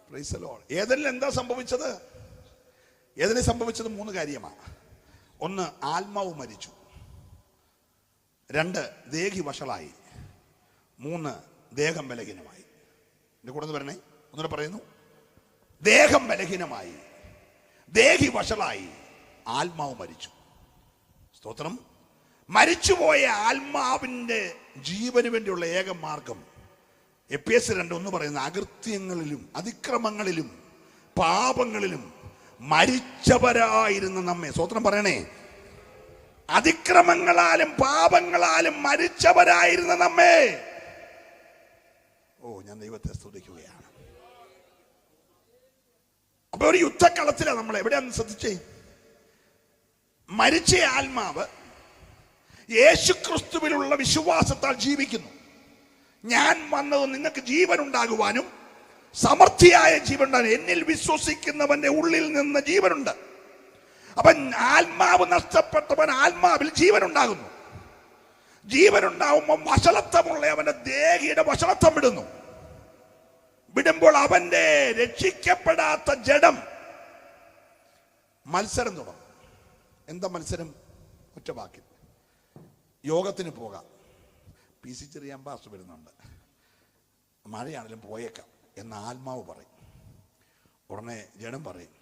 S1: Price the Lord. ഏതെല്ലാം എന്താ സംഭവിച്ചത്? ഏതിനെ സംഭവിച്ചത്? 3 കാര്യമാണ്. 1, ആത്മാവ് മരിച്ചു. 2, ദേഹി വഷളായി. 3, ദേഹം ബലഹീനമായി. എന്റെ കൂടെ പറയണേ, ഒന്നുകൂടെ പറയുന്നു. ദേഹം ബലഹീനമായി, ദേഹി വഷളായി, ആത്മാവ് മരിച്ചു. സ്തോത്രം. മരിച്ചുപോയ ആത്മാവിന്റെ ജീവന് വേണ്ടിയുള്ള ഏക മാർഗം എഫേസ്യർ 2:1 പറയുന്ന, അകൃത്യങ്ങളിലും അതിക്രമങ്ങളിലും പാപങ്ങളിലും മരിച്ചവരായിരുന്ന നമ്മെ. സ്തോത്രം പറയണേ. അതിക്രമങ്ങളാലും പാപങ്ങളാലും മരിച്ചവരായിരുന്ന നമ്മെ. ഓ, ഞാൻ ദൈവത്തെ സ്തുതിക്കുകയാണ്. അപ്പൊ ഒരു യുദ്ധക്കളത്തിലാണ് നമ്മൾ. എവിടെയാണെന്ന് ശ്രദ്ധിച്ചേ. മരിച്ച ആത്മാവ് യേശുക്രിസ്തുവിലുള്ള വിശ്വാസത്താൽ ജീവിക്കുന്നു. ഞാൻ വന്നത് നിങ്ങൾക്ക് ജീവൻ ഉണ്ടാകുവാനും സമൃദ്ധിയായ ജീവൻ ഉണ്ടാകും. എന്നിൽ വിശ്വസിക്കുന്നവന്റെ ഉള്ളിൽ നിന്ന് ജീവനുണ്ട്. അപ്പൊ ആത്മാവ് നഷ്ടപ്പെട്ടവൻ ആത്മാവിൽ ജീവൻ ഉണ്ടാകുന്നു. ജീവൻ ഉണ്ടാകുമ്പോൾ വഷളത്വമുള്ള അവന്റെ ദേഹിയുടെ വഷളത്വം വിടുന്നു. വിടുമ്പോൾ അവന്റെ രക്ഷിക്കപ്പെടാത്ത ജഡം മത്സരം തുടങ്ങും. എന്താ മത്സരം? ഒറ്റ വാക്കിൽ, യോഗത്തിന് പോകാം, PC ചെറിയാൻ പാസ് വരുന്നുണ്ട്, മഴയാണെങ്കിലും പോയേക്കാം എന്ന ആത്മാവ് പറയും. ഉടനെ ജഡം പറയും,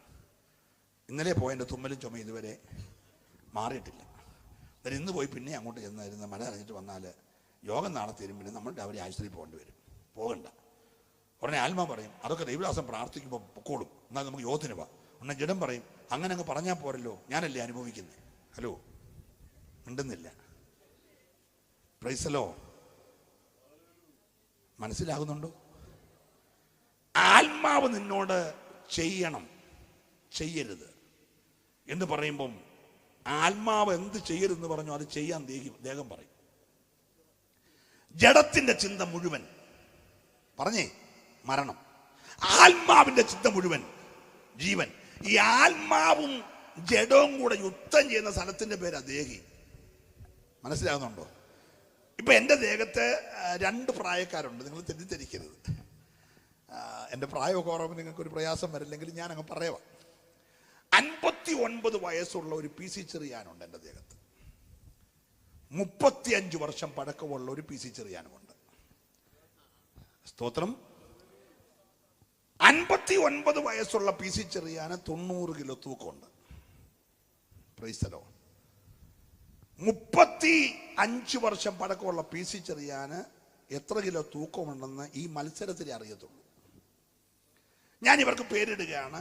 S1: ഇന്നലെ പോയതിൻ്റെ തുമ്മലും ചുമ ഇതുവരെ മാറിയിട്ടില്ല, അന്നേരം ഇന്ന് പോയി പിന്നെ അങ്ങോട്ട് ചെന്നായിരുന്നു മഴ അറിഞ്ഞിട്ട് വന്നാൽ യോഗം നാളെ തീരും, പിന്നെ നമ്മൾ രാവിലെ ആശുപത്രിയിൽ പോകേണ്ടി വരും, പോകണ്ട. ഉടനെ ആത്മാവ് പറയും, അതൊക്കെ ദൈവദാസം പ്രാർത്ഥിക്കുമ്പോൾ പൊക്കോളും, എന്നാൽ നമുക്ക് യോഗത്തിന് പോവാം. ഉടനെ ജഡം പറയും, അങ്ങനെ അങ്ങ് പറഞ്ഞാൽ പോരല്ലോ, ഞാനല്ലേ അനുഭവിക്കുന്നത്. ഹലോ, മിണ്ടുന്നില്ല. Price the Lord. മനസ്സിലാകുന്നുണ്ടോ? ആത്മാവ് നിന്നോട് ചെയ്യണം, ചെയ്യരുത് എന്ന് പറയുമ്പം ആത്മാവ് എന്ത് ചെയ്യരുതെന്ന് പറഞ്ഞു അത് ചെയ്യാൻ ദേഹം പറയും. ജഡത്തിന്റെ ചിന്ത മുഴുവൻ പറഞ്ഞേ മരണം, ആത്മാവിന്റെ ചിന്ത മുഴുവൻ ജീവൻ. ഈ ആത്മാവും ജഡവും കൂടെ യുദ്ധം ചെയ്യുന്ന സ്ഥലത്തിന്റെ പേരാ ദേഹി. മനസ്സിലാകുന്നുണ്ടോ? ഇപ്പൊ എൻ്റെ ദേഹത്ത് 2 പ്രായക്കാരുണ്ട്, നിങ്ങൾ തെറ്റിദ്ധരിക്കരുത്. എൻ്റെ പ്രായമൊക്കെ ഓർമ്മ നിങ്ങൾക്കൊരു പ്രയാസം വരില്ലെങ്കിൽ ഞാൻ അങ്ങ് പറയുക. 59 വയസ്സുള്ള ഒരു PC ചെറിയാനുണ്ട് എൻ്റെ ദേഹത്ത്. 35 വർഷം പഴക്കമുള്ള ഒരു PC ചെറിയാനുമുണ്ട്. സ്തോത്രം. 59 വയസ്സുള്ള PC ചെറിയാന് 90 കിലോ തൂക്കമുണ്ട്. Praise the Lord. 35 വർഷം പഴക്കമുള്ള PC ചെറിയാന് എത്ര കിലോ തൂക്കമുണ്ടെന്ന് ഈ മത്സരത്തിലേ അറിയത്തുള്ളൂ. ഞാൻ ഇവർക്ക് പേരിടുകയാണ്.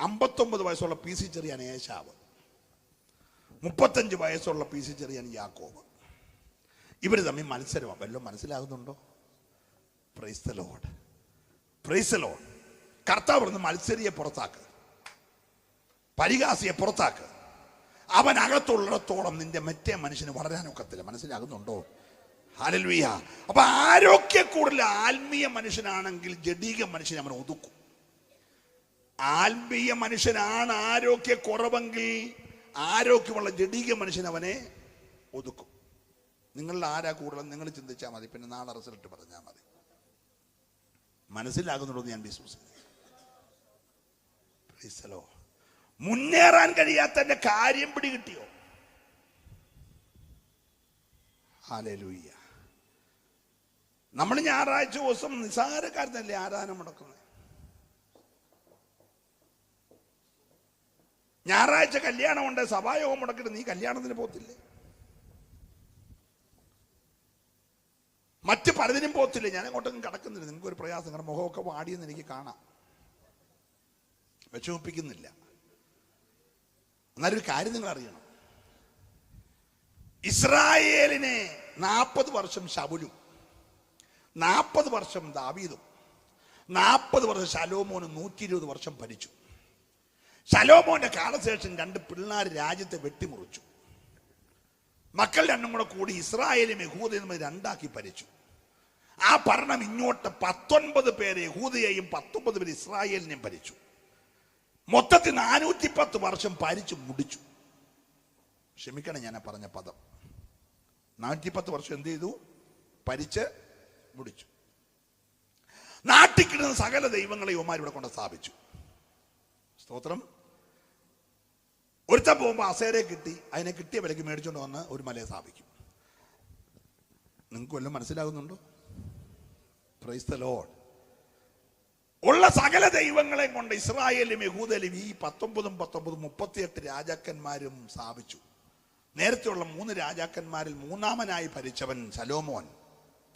S1: 59 വയസ്സുള്ള PC ചെറിയാൻ ഏശാവ്, 35 വയസ്സുള്ള PC ചെറിയാൻ യാക്കോബ്. ഇവർ തമ്മിൽ മത്സരമാണ്. വല്ലതും മനസ്സിലാകുന്നുണ്ടോ? Price the Lord, praise the Lord. കർത്താവ് പറഞ്ഞ് മത്സരിയെ പുറത്താക്ക്, പരിഹാസിയെ പുറത്താക്ക്. അവൻ അകത്തുള്ളിടത്തോളം നിന്റെ മറ്റേ മനുഷ്യന് വളരാനൊക്കത്തില്ല. മനസ്സിലാകുന്നുണ്ടോ? ഹല്ലേലൂയ. അപ്പൊ ആരോഗ്യ കൂടുതൽ ആത്മീയ മനുഷ്യനാണെങ്കിൽ ജഡീക മനുഷ്യനെ അവൻ ഒതുക്കും. ആത്മീയ മനുഷ്യനാണ് ആരോഗ്യ കുറവെങ്കിൽ ആരോഗ്യമുള്ള ജഡീക മനുഷ്യൻ അവനെ ഒതുക്കും. നിങ്ങളിൽ ആരാ കൂടുതൽ നിങ്ങൾ ചിന്തിച്ചാൽ മതി, പിന്നെ നാളെ റിസൾട്ട് പറഞ്ഞാൽ മതി. മനസ്സിലാകുന്നുണ്ടോ ഞാൻ വിശ്വസിക്കുന്നു. മുന്നേറാൻ കഴിയാത്തതിന്റെ കാര്യം പിടികിട്ടിയോ? ഹല്ലേലൂയ. നമ്മൾ ഞായറാഴ്ച ദിവസം നിസാര കാര്യത്തിനല്ലേ ആരാധന മുടക്കുന്നത്? ഞായറാഴ്ച കല്യാണമുണ്ട്, സഭായോഗം മുടക്കിട്ട് നീ കല്യാണത്തിന് പോത്തില്ലേ? മറ്റ് പലതിനും പോത്തില്ലേ? ഞാൻ അങ്ങോട്ടൊന്നും കടക്കുന്നില്ല. നിങ്ങൾക്ക് ഒരു പ്രയാസം, നിങ്ങളുടെ മുഖമൊക്കെ വാടിയെന്ന് എനിക്ക് കാണാം. വിഷമിപ്പിക്കുന്നില്ല. എന്നാലൊരു കാര്യം നിങ്ങൾ അറിയണം. ഇസ്രായേലിനെ 40 വർഷം ശൗലും, 40 വർഷം ദാവീദും, 40 വർഷം ശലോമോനും 120 വർഷം ഭരിച്ചു. ശലോമോന്റെ കാലശേഷം 2 പിള്ളേർ രാജ്യത്തെ വെട്ടിമുറിച്ചു. മക്കൾ 2 കൂടെ കൂടി ഇസ്രായേലും യഹൂദയും 2ആക്കി ഭരിച്ചു. ആ ഭരണം ഇങ്ങോട്ട് 19 പേര് യഹൂദയെയും 19 പേര് ഇസ്രായേലിനെയും ഭരിച്ചു. മൊത്തത്തിൽ 410 വർഷം ഭരിച്ചു മുടിച്ചു. ക്ഷമിക്കണം ഞാൻ പറഞ്ഞ പദം. 410 വർഷം എന്ത് ചെയ്തു? ഭരിച്ച് മുടിച്ചു. നാട്ടിൽ കിട്ടുന്ന സകല ദൈവങ്ങളെ ഇവന്മാർ ഇവിടെ കൊണ്ട് സ്ഥാപിച്ചു. സ്തോത്രം. ഒരുത്തൻ പോകുമ്പോൾ അസേരെ കിട്ടി, അതിനെ കിട്ടിയ വിലക്ക് മേടിച്ചുകൊണ്ട് വന്ന് ഒരു മലയെ സ്ഥാപിക്കും. നിങ്ങൾക്ക് വല്ലതും മനസ്സിലാകുന്നുണ്ടോ? Price the Lord. ഉള്ള സകല ദൈവങ്ങളെയും കൊണ്ട് ഇസ്രായേലും യഹൂദയിലും ഈ 19 38 രാജാക്കന്മാരും സ്ഥാപിച്ചു. നേരത്തെയുള്ള 3 രാജാക്കന്മാരിൽ 3ാമനായി ഭരിച്ചവൻ ശലോമോൻ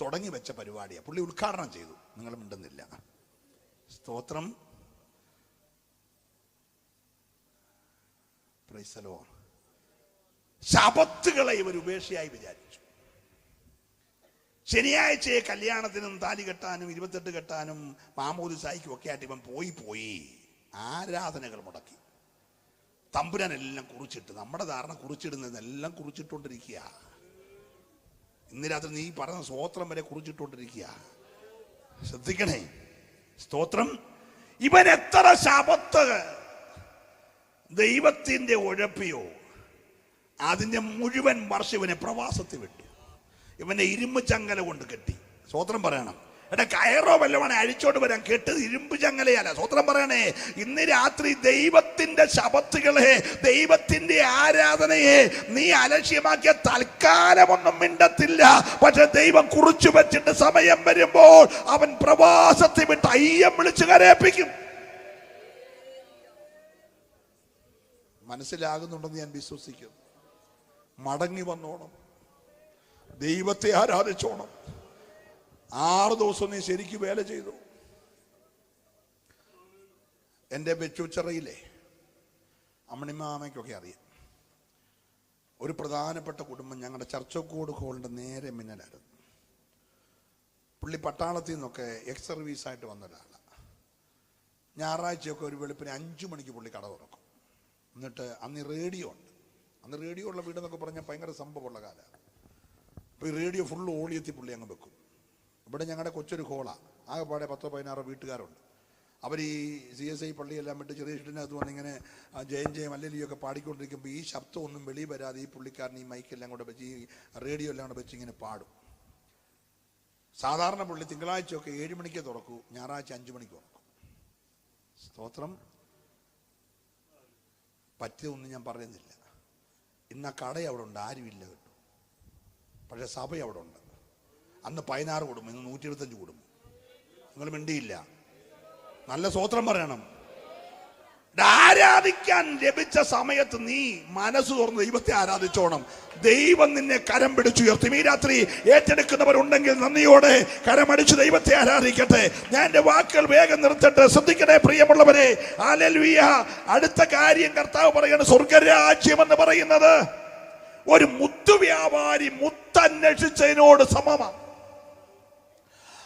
S1: തുടങ്ങി വെച്ച പരിപാടിയാണ്. പുള്ളി ഉദ്ഘാടനം ചെയ്തു. നിങ്ങൾ മിണ്ടുന്നില്ല. സ്തോത്രം. Price the Lord. ശബത്തുകളെ ഇവർ ഉപേക്ഷയായി വിചാരിച്ചു. ശനിയാഴ്ചയെ കല്യാണത്തിനും താലി കെട്ടാനും 28 കെട്ടാനും മാമോദിസായിക്കും ഒക്കെ ആയിട്ട് ഇവൻ പോയി ആരാധനകൾ മുടക്കി. തമ്പുരാനെല്ലാം കുറിച്ചിട്ട്, നമ്മുടെ ധാരണ കുറിച്ചിടുന്നതെല്ലാം കുറിച്ചിട്ടുകൊണ്ടിരിക്കുക. ഇന്ന് രാത്രി നീ പറഞ്ഞ സ്തോത്രം വരെ കുറിച്ചിട്ടുകൊണ്ടിരിക്കുക. ശ്രദ്ധിക്കണേ. സ്തോത്രം. ഇവൻ എത്ര ശബത്ത് ദൈവത്തിന്റെ ഉഴപ്പിയോ അതിന്റെ മുഴുവൻ വർഷം ഇവനെ പ്രവാസത്തിൽ വിട്ടു. ഇവനെ ഇരുമ്പ് ചങ്ങല കൊണ്ട് കെട്ടി. സ്തോത്രം പറയണം. എടാ കയറോ വല്ലവണെ അഴിച്ചോണ്ട് വരാൻ, കെട്ടത് ഇരുമ്പ് ചങ്ങലയല്ല. സ്വത്രം പറയണേ, ഇന്ന് രാത്രി ദൈവത്തിന്റെ ശബത്തുകളെ, ദൈവത്തിന്റെ ആരാധനയെ നീ അലക്ഷ്യമാക്കിയ തൽക്കാലമൊന്നും മിണ്ടത്തില്ല. പക്ഷെ ദൈവം കുറിച്ചു വെച്ചിട്ട് സമയം വരുമ്പോൾ അവൻ പ്രവാസത്തെ വിട്ട് അയ്യം വിളിച്ചു കരയിപ്പിക്കും. മനസ്സിലാകുന്നുണ്ടെന്ന് ഞാൻ വിശ്വസിക്കുന്നു. മടങ്ങി വന്നോണം, ദൈവത്തെ ആരാധിച്ചോണം. 6 ദിവസം നീ ശരിക്കും വേല ചെയ്തു. എൻ്റെ വെച്ചുച്ചിറയിലെ അമ്മണിമാമയ്ക്കൊക്കെ അറിയാം, ഒരു പ്രധാനപ്പെട്ട കുടുംബം ഞങ്ങളുടെ ചർച്ചക്കോട് ഹോളിൻ്റെ നേരെ മിന്നലായിരുന്നു. പുള്ളി പട്ടാളത്തിൽ നിന്നൊക്കെ എക്സ് സർവീസായിട്ട് വന്ന ഒരാളാണ്. ഞായറാഴ്ചയൊക്കെ ഒരു വെളുപ്പിന് 5 മണിക്ക് പുള്ളി കട തുറക്കും. എന്നിട്ട് അന്ന് റേഡിയോ ഉണ്ട്. അന്ന് റേഡിയോ ഉള്ള വീടെന്നൊക്കെ പറഞ്ഞാൽ ഭയങ്കര സംഭവമുള്ള കാലമാണ്. അപ്പോൾ ഈ റേഡിയോ ഫുള്ള് ഓളിയെത്തി പുള്ളി അങ്ങ് വെക്കും. ഇവിടെ ഞങ്ങളുടെ കൊച്ചൊരു ഹോളാണ്, ആകെപ്പാടെ 10-16 വീട്ടുകാരുണ്ട്. അവർ ഈ CSI പള്ളിയെല്ലാം വിട്ട് ചെറിയ ഷീട്ടിനകത്ത് വന്നിങ്ങനെ ജയം അല്ലെലിയൊക്കെ പാടിക്കൊണ്ടിരിക്കുമ്പോൾ ഈ ശബ്ദമൊന്നും വെളിയിൽ വരാതെ ഈ പുള്ളിക്കാരൻ ഈ മൈക്കെല്ലാം കൂടെ വെച്ച്, ഈ റേഡിയോ എല്ലാം കൂടെ വെച്ച് ഇങ്ങനെ പാടും. സാധാരണ പുള്ളി തിങ്കളാഴ്ചയൊക്കെ 7 മണിക്ക് തുറക്കൂ, ഞായറാഴ്ച 5 മണിക്ക് തുറക്കും. സ്തോത്രം. പറ്റിയതൊന്നും ഞാൻ പറയുന്നില്ല. ഇന്ന് ആ കട അവിടെ ഉണ്ട്, ആരുമില്ല കേട്ടോ. പക്ഷെ സഭ അവിടെ ഉണ്ട്. അന്ന് 16 കുടുംബം, ഇന്ന് 125 കുടുംബം. നിങ്ങൾ മിണ്ടിയില്ല. നല്ല സ്തോത്രം പറയണം. ആരാധിക്കാൻ ലഭിച്ച സമയത്ത് നീ മനസ്സ് തുറന്ന് ദൈവത്തെ ആരാധിച്ചോണം. ദൈവം നിന്നെ കരം പിടിച്ചുയർത്തും. ഈ രാത്രി ഏറ്റെടുക്കുന്നവരുണ്ടെങ്കിൽ നന്ദിയോടെ കരമടിച്ച് ദൈവത്തെ ആരാധിക്കട്ടെ. ഞാൻ എൻ്റെ വാക്കുകൾ വേഗം നിർത്തട്ടെ. ശ്രദ്ധിക്കട്ടെ പ്രിയമുള്ളവരെ. ഹല്ലേലൂയ. അടുത്ത കാര്യം കർത്താവ് പറയുന്നത്, സ്വർഗരാജ്യം എന്ന് പറയുന്നത് ഒരു മുത്തു വ്യാപാരി മുത്തന്വേഷിച്ചതിനോട് സമമാണ്.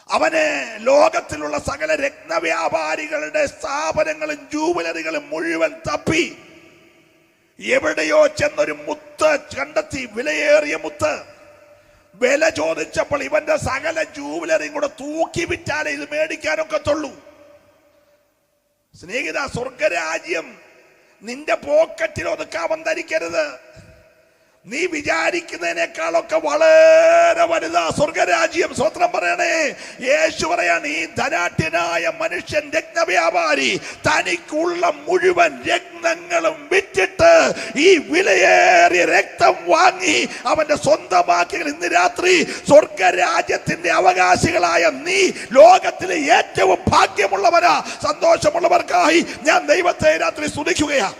S1: അവന് ലോകത്തിലുള്ള സകല രത്നവ്യാപാരികളുടെ സ്ഥാപനങ്ങളും ജൂവലറികളും മുഴുവൻ തപ്പി എവിടെയോ ചെന്നൊരു മുത്ത് കണ്ടെത്തി, വിലയേറിയ മുത്ത്. വില ചോദിച്ചപ്പോൾ ഇവന്റെ സകല ജൂവലറിയും കൂടെ തൂക്കി വിറ്റാലേ ഇത് മേടിക്കാനൊക്കത്തുള്ളൂ. സ്നേഹിത, സ്വർഗരാജ്യം നിന്റെ പോക്കറ്റിൽ ഒതുക്കാമെന്ന് ധരിക്കരുത്. നീ വിചാരിക്കുന്നതിനേക്കാളൊക്കെ വളരെ വലുതാ സ്വർഗരാജ്യം. സ്വത്രം പറയണേ. യേശു പറയാണ്, ഈ ധനാഢ്യനായ മനുഷ്യൻ രത്നവ്യാപാരി തനിക്കുള്ള മുഴുവൻ രത്നങ്ങളും വിറ്റിട്ട് ഈ വിലയേറിയ രക്തം വാങ്ങി അവന്റെ സ്വന്തമാക്കി. ഇന്ന് രാത്രി സ്വർഗരാജ്യത്തിന്റെ അവകാശികളായ നീ ലോകത്തിലെ ഏറ്റവും ഭാഗ്യമുള്ളവരാ. സന്തോഷമുള്ളവർക്കായി ഞാൻ ദൈവത്തെ രാത്രി സ്തുതിക്കുകയാ.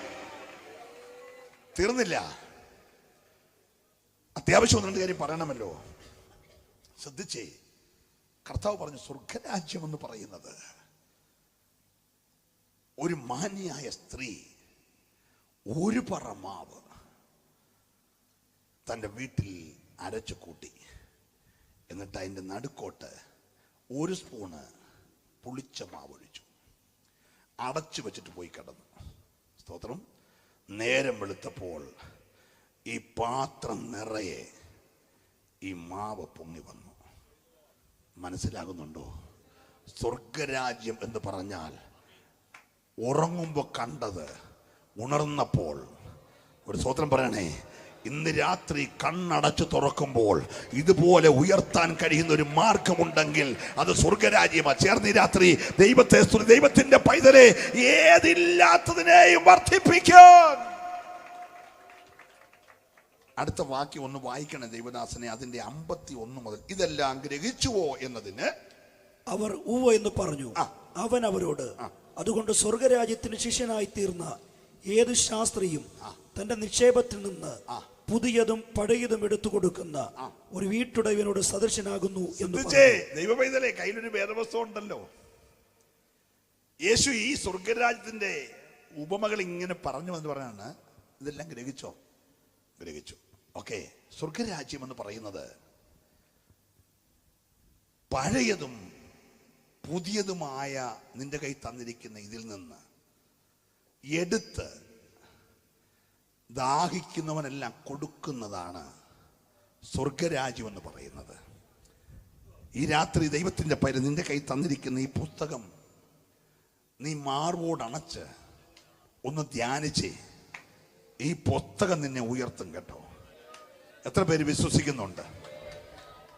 S1: തീർന്നില്ല, അത്യാവശ്യം 2 കാര്യം പറയണമല്ലോ. ശ്രദ്ധിച്ചേ. കർത്താവ് പറഞ്ഞു, സ്വർഗരാജ്യം എന്ന് പറയുന്നത് ഒരു മാന്യായ സ്ത്രീ ഒരു പറ മാവ് തൻ്റെ വീട്ടിൽ അരച്ചു കൂട്ടി, എന്നിട്ട് അതിൻ്റെ നടുക്കോട്ട് 1 സ്പൂണ് പുളിച്ച മാവ് ഒഴിച്ചു, അടച്ചു വെച്ചിട്ട് പോയി കിടന്നു. സ്തോത്രം. നേരം വെളുത്തപ്പോൾ ഈ പാത്രം നിറയെ ഈ മാവ് പൊങ്ങി വന്നു. മനസ്സിലാകുന്നുണ്ടോ? സ്വർഗരാജ്യം എന്ന് പറഞ്ഞാൽ ഉറങ്ങുമ്പോൾ കണ്ടത് ഉണർന്നപ്പോൾ ഒരു സ്തോത്രം പറയണേ. ഇന്ന് രാത്രി കണ്ണടച്ചു തുറക്കുമ്പോൾ ഇതുപോലെ ഉയർത്താൻ കഴിയുന്ന ഒരു മാർഗമുണ്ടെങ്കിൽ അത് സ്വർഗരാജ്യമാണ്. ചേർന്ന് രാത്രി ദൈവത്തെ ദൈവത്തിന്റെ പൈതലെ ഏതില്ലാത്തതിനെയും വർദ്ധിപ്പിക്കാൻ. അടുത്ത വാക്യം ഒന്ന് വായിക്കണം ദൈവദാസനെ, അതിന്റെ 51 മുതൽ. ഇതെല്ലാം ഗ്രഹിച്ചുവോ എന്നതിന്
S2: അവർ ഉവ്വ എന്ന് പറഞ്ഞു. അവൻ അവരോട്, അതുകൊണ്ട് സ്വർഗരാജ്യത്തിന് ശിഷ്യനായി തീർന്ന ഏത് ശാസ്ത്രിയും തന്റെ നിക്ഷേപത്തിൽ നിന്ന് പുതിയതും പഴയതും എടുത്തു കൊടുക്കുന്ന ഒരു വീട്ടുടയവനോട് സദൃശനാകുന്നു എന്ന്.
S1: ദൈവപൈതലേ, കയ്യിലൊരു വേദപുസ്തകം ഉണ്ടല്ലോ. യേശു ഈ സ്വർഗരാജ്യത്തിന്റെ ഉപമകൾ ഇങ്ങനെ പറഞ്ഞു എന്ന് പറയാണ്. ഇതെല്ലാം ഗ്രഹിച്ചോ? ഗ്രഹിച്ചു. ഓക്കെ. സ്വർഗരാജ്യം എന്ന് പറയുന്നത് പഴയതും പുതിയതുമായ നിന്റെ കൈ തന്നിരിക്കുന്ന ഇതിൽ നിന്ന് എടുത്ത് ദാഹിക്കുന്നവനെല്ലാം കൊടുക്കുന്നതാണ് സ്വർഗരാജ്യം എന്ന് പറയുന്നത്. ഈ രാത്രി ദൈവത്തിന്റെ പേര് നിന്റെ കൈ തന്നിരിക്കുന്ന ഈ പുസ്തകം നീ മാർവോടണച്ച് ഒന്ന് ധ്യാനിച്ചേ. ഈ പുസ്തകം നിന്നെ ഉയർത്തും കേട്ടോ. എത്ര പേര് വിശ്വസിക്കുന്നുണ്ട്?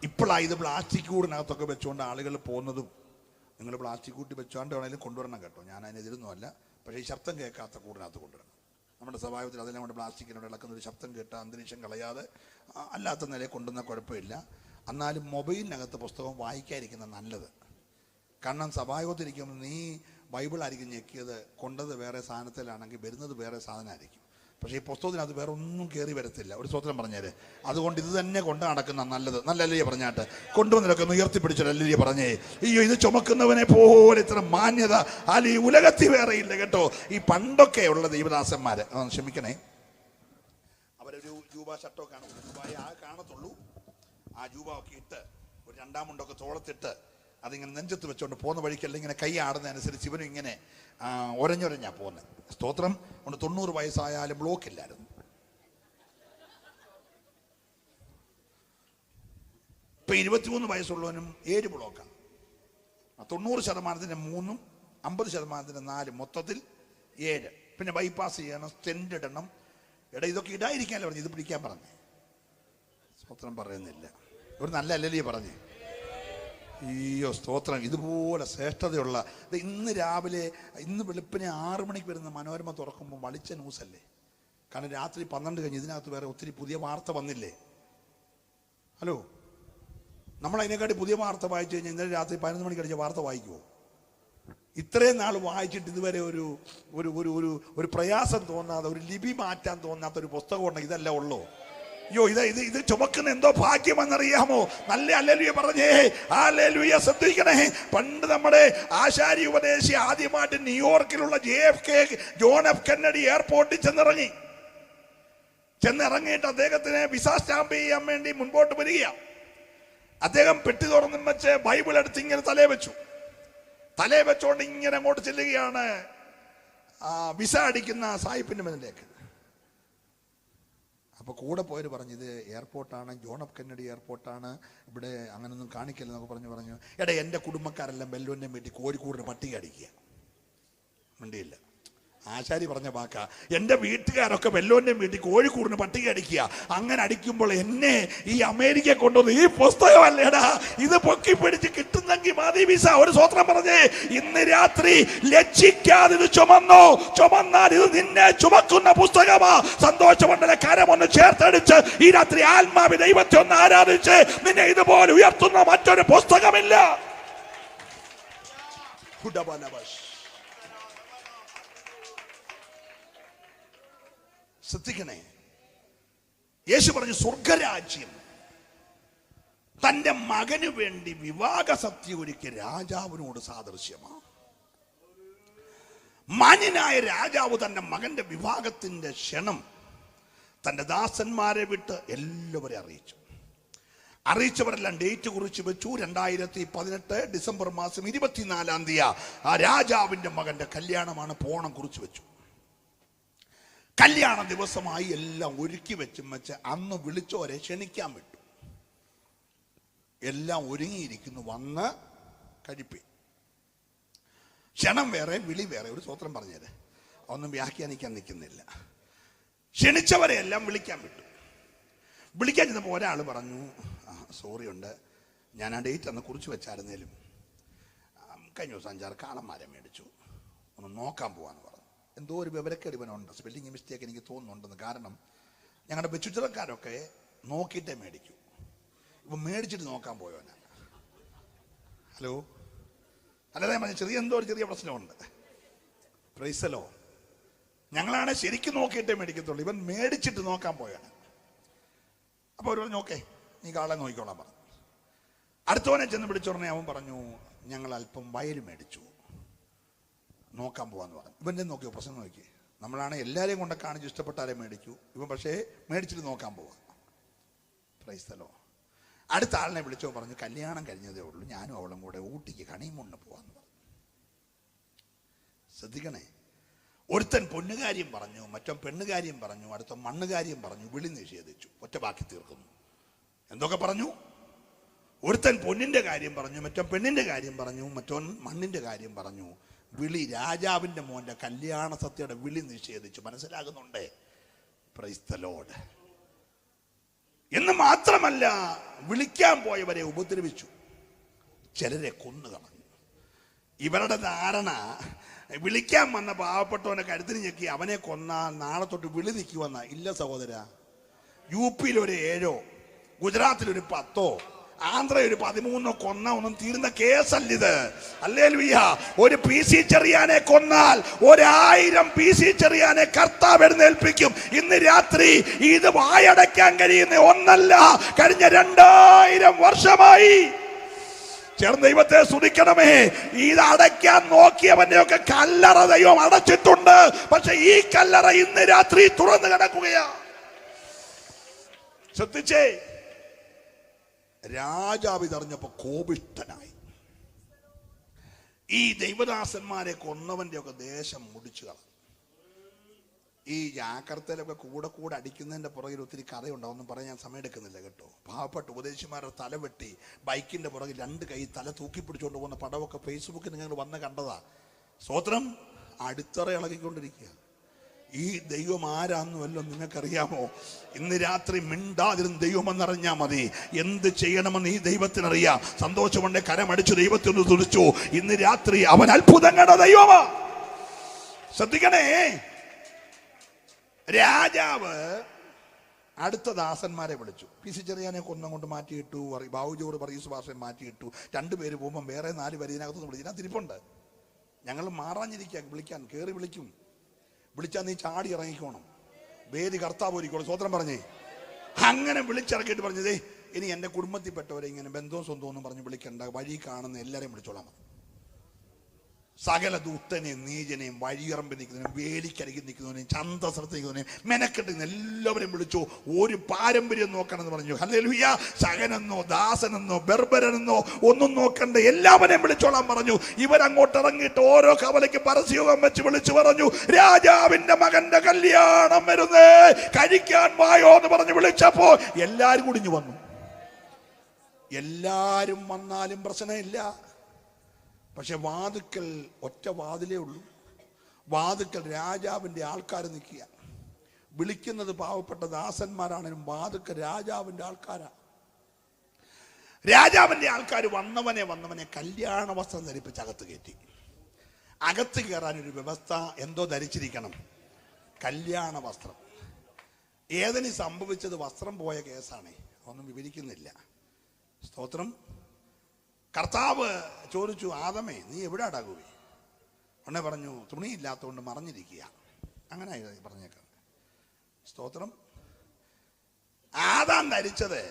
S1: ഇപ്പോഴാണ് ഇത് പ്ലാസ്റ്റിക് കൂടിനകത്തൊക്കെ വെച്ചുകൊണ്ട് ആളുകൾ പോകുന്നതും. നിങ്ങൾ പ്ലാസ്റ്റിക് കൂട്ടി വെച്ചുകൊണ്ട് വേണമെങ്കിലും കൊണ്ടുവരണം കേട്ടോ, ഞാൻ അതിനെതിരൊന്നുമല്ല. പക്ഷേ ഈ ശബ്ദം കേൾക്കാത്ത കൂടിനകത്ത് കൊണ്ടുവരണം. നമ്മുടെ സ്വഭാവത്തിൽ അതെല്ലാം കൊണ്ട് പ്ലാസ്റ്റിക്കിനോട് ഇളക്കുന്ന ഒരു ശബ്ദം കേട്ട അന്തരീക്ഷം കളയാതെ അല്ലാത്ത നിലയിൽ കൊണ്ടുവന്നാൽ കുഴപ്പമില്ല. എന്നാലും മൊബൈലിനകത്ത് പുസ്തകം വായിക്കാതിരിക്കുന്നത് നല്ലത്. കാരണം സഭായോഗത്തിരിക്കുമ്പോൾ നീ ബൈബിളായിരിക്കും ഞെക്കിയത്, കൊണ്ടത് വേറെ സാധനത്തിലാണെങ്കിൽ വരുന്നത് വേറെ സാധനമായിരിക്കും. പക്ഷേ ഈ പുസ്തകത്തിനകത്ത് വേറെ ഒന്നും കയറി വരത്തില്ല. ഒരു സ്തോത്രം പറഞ്ഞേര്. അതുകൊണ്ട് ഇത് തന്നെ കൊണ്ട് നടക്കുന്ന നല്ലത്. നല്ല അല്ലല്ലേ പറഞ്ഞാട്ട് കൊണ്ടുവന്നതൊക്കെ ഒന്ന് ഉയർത്തിപ്പിടിച്ചല്ലേ പറഞ്ഞേ. അയ്യോ, ഇത് ചുമക്കുന്നവനെ പോലെ ഇത്ര മാന്യത അല്ല ഈ ഉലകത്തിൽ വേറെ ഇല്ല കേട്ടോ. ഈ പണ്ടൊക്കെ ഉള്ള ദൈവദാസന്മാര്, ക്ഷമിക്കണേ, അവരൊരു ജൂബ ഷർട്ടോ കാണും, ജൂബായി ആ കാണത്തുള്ളൂ. ആ ജൂബ ഒക്കെ ഇട്ട് ഒരു രണ്ടാം മുണ്ടൊക്കെ തോളത്തിട്ട് അതിങ്ങനെ നെഞ്ചത്ത് വെച്ചോണ്ട് പോകുന്ന വഴിക്കല്ല ഇങ്ങനെ കൈ ആടുന്നതനുസരിച്ച് ഇവനും ഇങ്ങനെ ഒരഞ്ഞൊരഞ്ഞാ പോകുന്നത്. സ്തോത്രം. കൊണ്ട് 90 വയസ്സായാലും ബ്ലോക്ക് ഇല്ലായിരുന്നു. ഇപ്പൊ 23 വയസ്സുള്ളവനും 7 ബ്ലോക്കാണ്. 90% 3, 50% 4, മൊത്തത്തിൽ 7. പിന്നെ ബൈപ്പാസ് ചെയ്യണം, സ്റ്റെൻഡ് ഇടണം. എടാ ഇതൊക്കെ ഇടാതിരിക്കാനല്ലേ പറഞ്ഞു, ഇത് പിടിക്കാൻ പറഞ്ഞേ. സ്തോത്രം പറയുന്നില്ല. ഒരു നല്ല അല്ലല്ലേ പറഞ്ഞേ. അയ്യോ സ്തോത്രം. ഇതുപോലെ ശ്രേഷ്ഠതയുള്ള ഇന്ന് രാവിലെ, ഇന്ന് വെളുപ്പിനെ 6 മണിക്ക് വരുന്ന മനോരമ തുറക്കുമ്പോൾ വളിച്ച ന്യൂസല്ലേ. കാരണം രാത്രി 12 കഴിഞ്ഞ് ഇതിനകത്ത് വേറെ ഒത്തിരി പുതിയ വാർത്ത വന്നില്ലേ. ഹലോ, നമ്മൾ അതിനെക്കാട്ടി പുതിയ വാർത്ത വായിച്ചു കഴിഞ്ഞാൽ ഇന്നലെ രാത്രി 11 മണിക്ക് അടിച്ച വാർത്ത വായിക്കുമോ? ഇത്രയും നാൾ വായിച്ചിട്ട് ഇതുവരെ ഒരു ഒരു ഒരു ഒരു പ്രയാസം തോന്നാതെ, ഒരു ലിപി മാറ്റാൻ തോന്നാത്ത ഒരു പുസ്തകം ഉണ്ടെങ്കിൽ ഇതല്ല ഉള്ളൂ. അയ്യോ, ഇത് ചുമക്കുന്ന എന്തോ ഭാഗ്യമെന്നറിയാമോ? നല്ല ഹല്ലേലൂയ പറഞ്ഞേ. ഹല്ലേലൂയ. ശ്രദ്ധിക്കണേ, പണ്ട് നമ്മുടെ ആശാരി ഉപദേശി ആദ്യമായിട്ട് ന്യൂയോർക്കിലുള്ള ജോൺ എഫ് കെന്നഡി എയർപോർട്ടിൽ ചെന്നിറങ്ങിയിട്ട് അദ്ദേഹത്തിന് വിസ സ്റ്റാമ്പ് ചെയ്യാൻ വേണ്ടി മുൻപോട്ട് വരിക. അദ്ദേഹം പെട്ടി തുറന്നും വെച്ച് ബൈബിൾ എടുത്ത് ഇങ്ങനെ തലേ വെച്ചോണ്ട് ഇങ്ങനെ അങ്ങോട്ട് ചെല്ലുകയാണ് വിസ അടിക്കുന്ന സായിപ്പിന്റെ മുന്നിലേക്ക്. അപ്പോൾ കൂടെ പോയവർ പറഞ്ഞു, ഇത് എയർപോർട്ടാണ്, ജോൺ എഫ് കെന്നഡി എയർപോർട്ടാണ്, ഇവിടെ അങ്ങനൊന്നും കാണിക്കില്ലെന്നൊക്കെ പറഞ്ഞു. എടാ, എൻ്റെ കുടുംബക്കാരെല്ലാം ബെല്ലോൻ്റെ വീട്ടിൽ കോഴിക്കൂടിന് പട്ടിക അടിക്കുക. മിണ്ടിയില്ല. ആശാരി പറഞ്ഞ വാക്കാ, എൻ്റെ വീട്ടുകാരൊക്കെ വെല്ലോൻ്റെ വീട്ടിൽ കോഴിക്കൂടിന് പട്ടിക അടിക്കുക. അങ്ങനെ അടിക്കുമ്പോൾ എന്നെ ഈ അമേരിക്ക കൊണ്ടുവന്ന് ഈ പുസ്തകമല്ലേടാ ഇത് പൊക്കി പിടിച്ച് കിട്ടുന്നെങ്കിൽ മതി വിസ. ഒരു സ്വത്രം പറഞ്ഞേ, ഇന്ന് രാത്രി ലജ്ജിക്കാതെ ഇത് ചുമന്നാൽ ഇത് നിന്നെ ചുമക്കുന്ന പുസ്തകമാ. സന്തോഷമണ്ഡല കരമൊന്ന് ചേർത്തടിച്ച് ഈ രാത്രി ആത്മാവി ദൈവത്തെ ഒന്ന് ആരാധിച്ച് നിന്നെ ഇതുപോലെ ഉയർത്തുന്ന മറ്റൊരു പുസ്തകമില്ല. ശ്രദ്ധിക്കണേ, യേശു പറഞ്ഞു സ്വർഗരാജ്യം തന്റെ മകന് വേണ്ടി വിവാഹ സത്യം ഒരുക്കിയ രാജാവിനോട് സാദൃശ്യമാണ്. മാന്യനായ രാജാവ് തന്റെ മകന്റെ വിവാഹത്തിന്റെ ക്ഷണം തന്റെ ദാസന്മാരെ വിട്ട് എല്ലാവരെയും അറിയിച്ചവരെല്ലാം ഡേറ്റ് കുറിച്ച് വെച്ചു. 2018 ഡിസംബർ മാസം 24-ാം തീയതി ആ രാജാവിന്റെ മകന്റെ കല്യാണമാണ്. പോണം കുറിച്ച് വെച്ചു. കല്യാണ ദിവസമായി എല്ലാം ഒരുക്കി വെച്ച് അന്ന് വിളിച്ചോരെ ക്ഷണിക്കാൻ വിട്ടു. എല്ലാം ഒരുങ്ങിയിരിക്കുന്നു, വന്ന് കഴിപ്പി. ക്ഷണം വേറെ, വിളി വേറെ. ഒരു സ്വത്രം പറഞ്ഞത് ഒന്നും വ്യാഖ്യാനിക്കാൻ നിൽക്കുന്നില്ല. ക്ഷണിച്ചവരെ എല്ലാം വിളിക്കാൻ വിട്ടു. വിളിക്കാൻ ചെന്നപ്പോൾ ഒരാൾ പറഞ്ഞു, സോറി ഉണ്ട്, ഞാൻ ആ ഡേറ്റ് അന്ന് കുറിച്ച് വെച്ചായിരുന്നേലും കഴിഞ്ഞ ദിവസം 5-6 കാളന്മാരെ മേടിച്ചു, ഒന്ന് നോക്കാൻ പോവാന്ന് പറഞ്ഞു. എന്തോ ഒരു വിവരക്കേട് ഇവനുണ്ട്, സ്പെല്ലിങ് മിസ്റ്റേക്ക് എനിക്ക് തോന്നുന്നുണ്ടെന്ന്. കാരണം ഞങ്ങളുടെ വെച്ചുചിറക്കാരൊക്കെ നോക്കിയിട്ടേ മേടിക്കൂ. ഇപ്പം മേടിച്ചിട്ട് നോക്കാൻ പോയവനാ. ഹലോ, അല്ലാതെ എന്തോ ഒരു ചെറിയ പ്രശ്നമുണ്ട്. പ്രൈസലോ, ഞങ്ങളാണ് ശരിക്കും നോക്കിയിട്ടേ മേടിക്കത്തുള്ളൂ, ഇവൻ മേടിച്ചിട്ട് നോക്കാൻ പോയാണ്. അപ്പോൾ അവർ പറഞ്ഞു, ഓക്കെ നീ കാളെ നോക്കിക്കോളാൻ പറഞ്ഞു. അടുത്തവനെ ചെന്ന് പിടിച്ചോടനെ അവൻ പറഞ്ഞു, ഞങ്ങൾ അല്പം വയൽ മേടിച്ചു, നോക്കാൻ പോവാന്ന് പറഞ്ഞു. ഇവൻ്റെ നോക്കിയോ പ്രശ്നം നോക്കി. നമ്മളാണ് എല്ലാവരെയും കൊണ്ട് കാണിച്ച് ഇഷ്ടപ്പെട്ടാലേ മേടിക്കൂ. ഇവൻ പക്ഷേ മേടിച്ചിട്ട് നോക്കാൻ പോവാ. പ്രൈസ്തലോ. അടുത്ത ആളിനെ വിളിച്ചോ പറഞ്ഞു, കല്യാണം കഴിഞ്ഞതേ ഉള്ളൂ, ഞാനും അവളും കൂടെ ഊട്ടിക്ക് ഹണിമൂണിന് പോവാന്ന് പറഞ്ഞു. ശ്രദ്ധിക്കണേ, ഒരുത്തൻ പൊന്നുകാര്യം പറഞ്ഞു, മറ്റോ പെണ്ണുകാര്യം പറഞ്ഞു, അടുത്ത മണ്ണുകാര്യം പറഞ്ഞു, വിളി നിഷേധിച്ചു, ഒറ്റ ബാക്കി തീർക്കുന്നു. എന്തൊക്കെ പറഞ്ഞു? ഒരുത്തൻ പൊന്നിന്റെ കാര്യം പറഞ്ഞു, മറ്റോ പെണ്ണിന്റെ കാര്യം പറഞ്ഞു, മറ്റോൻ മണ്ണിന്റെ കാര്യം പറഞ്ഞു. വിളി, രാജാവിന്റെ മോന്റെ കല്യാണ സത്യയുടെ വിളി നിഷേധിച്ചു. മനസ്സിലാകുന്നുണ്ടേ? Praise the Lord. എന്ന് മാത്രമല്ല, വിളിക്കാൻ പോയവരെ ഉപദ്രവിച്ചു, ചിലരെ കൊന്നുകളഞ്ഞു. ഇവരുടെ ധാരണ, വിളിക്കാൻ വന്ന പാവപ്പെട്ടവനെ കരുത്തിന് ഞെക്കി അവനെ കൊന്നാൽ നാളെ തൊട്ട് വിളി നിൽക്കുവന്ന. ഇല്ല സഹോദര, UP-യിൽ ഒരു 7, ഗുജറാത്തിൽ ഒരു 10, ആന്ധ്ര ഒരു 13 കൊന്ന ഒന്നും തീരുന്ന കേസല്ലിത്. ഹല്ലേലൂയ. ഒരു PC ചെറിയാനെ കൊന്നാൽ 1000 PC ചെറിയാനെ കർത്താവ് എഴുന്നേൽപ്പിക്കും. ഇന്ന് രാത്രി ഇത് വായടയ്ക്കാൻ കഴിയുന്ന ഒന്നല്ല, കഴിഞ്ഞ 2000 വർഷമായി. ചേർന്ന് ദൈവത്തെ സ്തുതിക്കണമേ. ഇത് അടയ്ക്കാൻ നോക്കിയവന്റെയൊക്കെ കല്ലറ ദൈവം അടച്ചിട്ടുണ്ട്. പക്ഷെ ഈ കല്ലറ ഇന്ന് രാത്രി തുറന്നു കിടക്കുകയാ. ശ്രദ്ധിച്ചേ, രാജാവ് ഇതറിഞ്ഞപ്പോ കോപിഷ്ഠനായി. ഈ ദൈവദാസന്മാരെ കൊന്നവന്റെ ഒക്കെ ദേശം മുടിച്ചു കളഞ്ഞു. ഈ ജാഗ്രതയിലൊക്കെ കൂടെ കൂടെ അടിക്കുന്നതിന്റെ പുറകിൽ ഒത്തിരി കഥയുണ്ടാവും, പറയാൻ ഞാൻ സമയം എടുക്കുന്നില്ല കേട്ടോ. പാവപ്പെട്ട ഉപദേശിമാരുടെ തല വെട്ടി ബൈക്കിന്റെ പുറകിൽ 2 കൈ തല തൂക്കിപ്പിടിച്ചുകൊണ്ട് പോകുന്ന പടമൊക്കെ ഫേസ്ബുക്കിൽ നിങ്ങൾ വന്ന് കണ്ടതാ. സ്തോത്രം. അടിത്തറ ഇളകിക്കൊണ്ടിരിക്കുക. ഈ ദൈവം ആരാന്നുവല്ലോ നിങ്ങൾക്കറിയാമോ? ഇന്ന് രാത്രി മിണ്ടാതിരുന്ന് ദൈവമെന്നറിഞ്ഞാൽ മതി. എന്ത് ചെയ്യണമെന്ന് ഈ ദൈവത്തിനറിയാം. സന്തോഷമുണ്ടെ കരമടിച്ചു ദൈവത്തിനൊന്ന് തുടിച്ചു. ഇന്ന് രാത്രി അവൻ അത്ഭുതങ്ങളുടെ ദൈവമാ. ശ്രദ്ധിക്കണേ, രാജാവ് അടുത്ത ദാസന്മാരെ വിളിച്ചു. PC ചെറിയാനെ കൊന്നങ്ങോട്ട് മാറ്റിയിട്ടു, ബാബുജോട് പറയൂസ് ഭാഷയെ മാറ്റിയിട്ടു. 2 പേര് പോകുമ്പോൾ വേറെ 4 പേര് ഇതിനകത്തുനിന്ന് വിളിച്ചു. ഇതിനകത്ത് ഇരിപ്പുണ്ട്. ഞങ്ങൾ മാറാഞ്ഞിരിക്കുക, വിളിക്കാൻ കയറി വിളിക്കും. വിളിച്ചാൽ നീ ചാടി ഇറങ്ങിക്കോണം. വേദി കർത്താവ് ഒരുക്കോളും. സ്വത്രം പറഞ്ഞേ. അങ്ങനെ വിളിച്ചിറക്കിയിട്ട് പറഞ്ഞതേ, ഇനി എൻ്റെ കുടുംബത്തിൽപ്പെട്ടവരെ ഇങ്ങനെ ബന്ധവും സ്വന്തവും ഒന്നും പറഞ്ഞ് വിളിക്കണ്ട, വഴി കാണുന്ന എല്ലാവരെയും വിളിച്ചോളാം. സകല ദുഷ്ടനെയും നീചനെയും വഴിയിറമ്പി നിൽക്കുന്നതിനും വേലിക്കരികി നിൽക്കുന്നതിനും ചന്തസ്ഥലത്ത് നിൽക്കുന്നതിനും മെനക്കെട്ട് എല്ലാവരെയും വിളിച്ചു. ഒരു പാരമ്പര്യം നോക്കണമെന്ന് പറഞ്ഞു. ഹല്ലേലൂയ. സകനെന്നോ ദാസനെന്നോ ബർബരനെന്നോ ഒന്നും നോക്കണ്ട, എല്ലാവരെയും വിളിച്ചോളാൻ പറഞ്ഞു. ഇവരങ്ങോട്ട് ഇറങ്ങിയിട്ട് ഓരോ കവലയ്ക്ക് പരസ്യയോഗം വെച്ച് വിളിച്ചു പറഞ്ഞു, രാജാവിന്റെ മകന്റെ കല്യാണം വരുന്നേ, കഴിക്കാൻ വായോ എന്ന് പറഞ്ഞ് വിളിച്ചപ്പോ എല്ലാരും കുടിഞ്ഞു വന്നു. എല്ലാരും വന്നാലും പ്രശ്നമില്ല. പക്ഷെ വാതുക്കൽ ഒറ്റ വാതിലേ ഉള്ളൂ. വാതുക്കൽ രാജാവിൻ്റെ ആൾക്കാർ നിൽക്കുക. വിളിക്കുന്നത് പാവപ്പെട്ട ദാസന്മാരാണെങ്കിലും വാതുക്കൽ രാജാവിൻ്റെ ആൾക്കാരാ. രാജാവിൻ്റെ ആൾക്കാർ വന്നവനെ കല്യാണ വസ്ത്രം ധരിപ്പിച്ച് അകത്ത് കയറ്റി. അകത്ത് കയറാനൊരു വ്യവസ്ഥ എന്തോ ധരിച്ചിരിക്കണം, കല്യാണ വസ്ത്രം. ഏതിന് സംഭവിച്ചത് വസ്ത്രം പോയ കേസാണ്, ഒന്നും വിവരിക്കുന്നില്ല. സ്തോത്രം. കർത്താവ് ചോദിച്ചു, ആദമേ നീ എവിടെ അടങ്ങുവേ? ഉടനെ പറഞ്ഞു, തുണിയില്ലാത്തതുകൊണ്ട് മറഞ്ഞിരിക്കുക. അങ്ങനെ പറഞ്ഞേക്കാം. സ്തോത്രം. ആദാം ധരിച്ചത്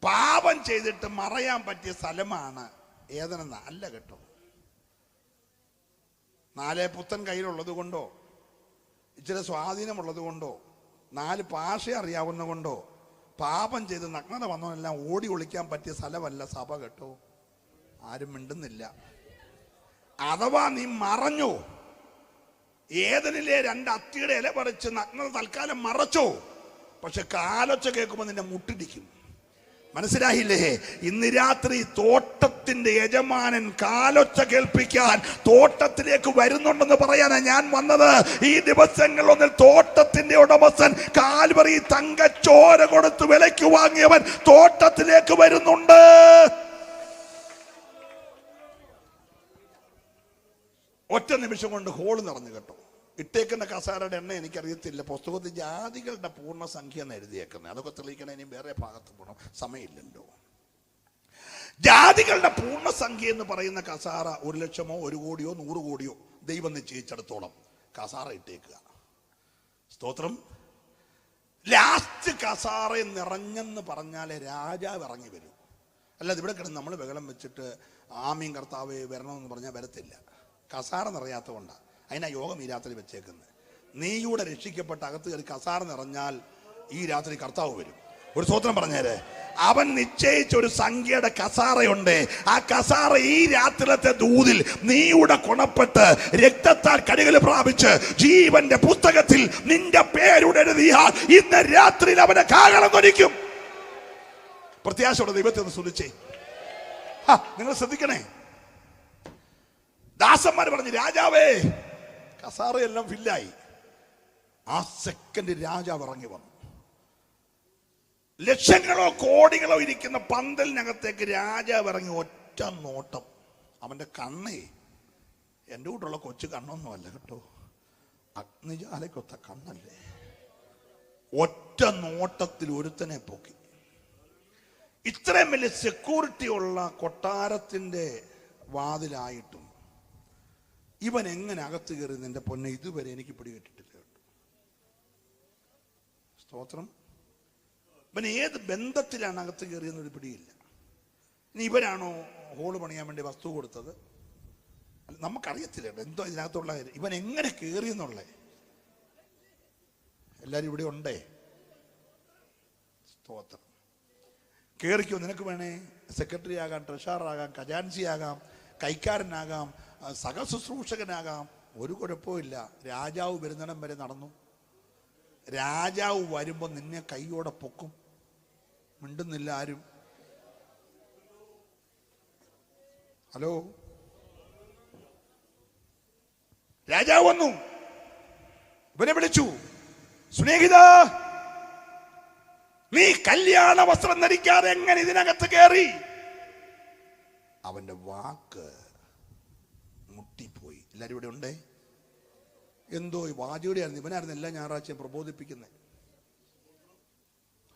S1: പാപം ചെയ്തിട്ട് മറയാൻ പറ്റിയ സ്ഥലമാണ് ഏതെന്ന അല്ല കേട്ടോ. 4 പുത്തൻ കയ്യിലുള്ളത് കൊണ്ടോ, ഇച്ചിരി സ്വാധീനമുള്ളത് കൊണ്ടോ, 4 ഭാഷ അറിയാവുന്ന കൊണ്ടോ പാപം ചെയ്ത് നഗ്നത വന്നവനെല്ലാം ഓടി ഒളിക്കാൻ പറ്റിയ സ്ഥലമല്ല സഭ കേട്ടോ. ആരും മിണ്ടുന്നില്ല. അഥവാ നീ മറഞ്ഞോ, ഏതിനിലെ 2 അത്തിയുടെ ഇല പറിച്ച് നഗ്നത തൽക്കാലം മറച്ചോ, പക്ഷെ കാലൊച്ച കേൾക്കുമ്പോൾ നിന്നെ മുട്ടിടിക്കും. മനസ്സിലായില്ലേ? ഇന്ന് രാത്രി തോട്ടത്തിന്റെ യജമാനൻ കാലൊച്ച കേൾപ്പിക്കാൻ തോട്ടത്തിലേക്ക് വരുന്നുണ്ടെന്ന് പറയാനാ ഞാൻ വന്നത്. ഈ ദിവസങ്ങളിലൊന്നിൽ തോട്ടത്തിന്റെ ഉടമസ്ഥൻ, കാൽവറി തങ്കച്ചോര കൊടുത്ത് വിലയ്ക്ക് വാങ്ങിയവൻ തോട്ടത്തിലേക്ക് വരുന്നുണ്ട്. ഒറ്റ നിമിഷം കൊണ്ട് ഹോള് നിറഞ്ഞു കേട്ടോ. ഇട്ടേക്കുന്ന കസാരയുടെ എണ്ണ എനിക്കറിയത്തില്ല. പുസ്തകത്തിൽ ജാതികളുടെ പൂർണ്ണസംഖ്യ എന്ന് എഴുതിയേക്കുന്നത്. അതൊക്കെ തെളിയിക്കണേ, ഇനി വേറെ ഭാഗത്ത് പോകണം, സമയമില്ലല്ലോ. ജാതികളുടെ പൂർണ്ണസംഖ്യ എന്ന് പറയുന്ന കസാര 1 ലക്ഷമോ 1 കോടിയോ 100 കോടിയോ ദൈവം നിശ്ചയിച്ചിടത്തോളം കസാര ഇട്ടേക്കുക. സ്തോത്രം. ലാസ്റ്റ് കസാര നിറഞ്ഞെന്ന് പറഞ്ഞാലേ രാജാവ് ഇറങ്ങി വരും. അല്ലാതെ ഇവിടെ കിടന്ന് നമ്മൾ ബഹളം വെച്ചിട്ട് ആമീൻ കർത്താവേ വരണമെന്ന് പറഞ്ഞാൽ വരത്തില്ല. കസാര നിറയാത്തതുകൊണ്ടാണ്. അതിനാ യോഗം ഈ രാത്രി വെച്ചേക്കുന്നത്. നീയൂടെ രക്ഷിക്കപ്പെട്ട അകത്ത് കയറി കസാര നിറഞ്ഞാൽ ഈ രാത്രി കർത്താവ് വരും. ഒരു സ്തോത്രം പറഞ്ഞേരെ. അവൻ നിശ്ചയിച്ച ഒരു സംഖ്യയുടെ കസാറയുണ്ട്. ആ കസാറ ഈ രാത്രിയിലത്തെ ദൂതിൽ നീയുടെ ഗുണപ്പെട്ട് രക്തത്താൽ കഴുകൽ പ്രാപിച്ച് ജീവന്റെ പുസ്തകത്തിൽ നിന്റെ പേരുടെ എഴുതിയാൽ ഇന്ന് രാത്രിയിൽ അവനെ കാഹളം തൊനിക്കും. പ്രത്യാശയോടെ ദൈവത്തെ ഒന്ന് സ്തുതിച്ചേ. നിങ്ങൾ ശ്രദ്ധിക്കണേ. ദാസന്മാർ പറഞ്ഞു, രാജാവേ കസാറയെല്ലാം ഫില്ലായി. ആ സെക്കൻഡ് രാജാവ് ഇറങ്ങി വന്നു. ലക്ഷങ്ങളോ കോടികളോ ഇരിക്കുന്ന പന്തലിനകത്തേക്ക് രാജാവ് ഇറങ്ങി ഒറ്റ നോട്ടം. അവന്റെ കണ്ണേ എൻ്റെ കൂട്ടുള്ള കൊച്ചു കണ്ണൊന്നുമല്ല കേട്ടോ, അഗ്നിജാലയ്ക്കൊത്ത കണ്ണല്ലേ. ഒറ്റ നോട്ടത്തിൽ ഒരുത്തനെ പൊക്കി. ഇത്രയും വലിയ സെക്യൂരിറ്റി ഉള്ള കൊട്ടാരത്തിന്റെ വാതിലായിട്ടും ഇവൻ എങ്ങനെ അകത്ത് കയറി നിന്റെ പൊന്നെ ഇതുവരെ എനിക്ക് പിടികിട്ടിട്ടില്ല കേട്ടോ. സ്തോത്രം. ഇവൻ ഏത് ബന്ധത്തിലാണ് അകത്ത് കയറിയെന്നൊരു പിടിയില്ല. ഇനി ഇവരാണോ ഹോള് പണിയാൻ വേണ്ടി വസ്തു കൊടുത്തത്? നമുക്കറിയത്തില്ല എന്തോ ഇതിനകത്തുള്ള കാര്യം. ഇവൻ എങ്ങനെ കയറിയെന്നുള്ള എല്ലാരും ഇവിടെ ഉണ്ടേ. സ്തോത്രം. കയറിക്കോ, നിനക്ക് വേണേ സെക്രട്ടറി ആകാം, ട്രഷറർ ആകാം, ഖജാൻസി ആകാം, കൈക്കാരനാകാം, സഹശുശ്രൂഷകനാകാം, ഒരു കുഴപ്പമില്ല. രാജാവ് വരുന്നിടം വരെ നടന്നു. രാജാവ് വരുമ്പോ നിന്നെ കൈയോടെ പൊക്കും. മിണ്ടുന്നില്ല ആരും. ഹലോ, രാജാവ് വന്നു, ഇവനെ വിളിച്ചു, സ്നേഹിത, നീ കല്യാണ വസ്ത്രം ധരിക്കാതെ എങ്ങനെ ഇതിനകത്ത് കയറി? അവന്റെ വാക്ക് മുട്ടിപ്പോയി. എല്ലാരും ഇവിടെ ഉണ്ടേ. എന്തോ വാചയുടെ ആയിരുന്നു. ഇവനായിരുന്നു എല്ലാ ഞായറാഴ്ചയും പ്രബോധിപ്പിക്കുന്നത്.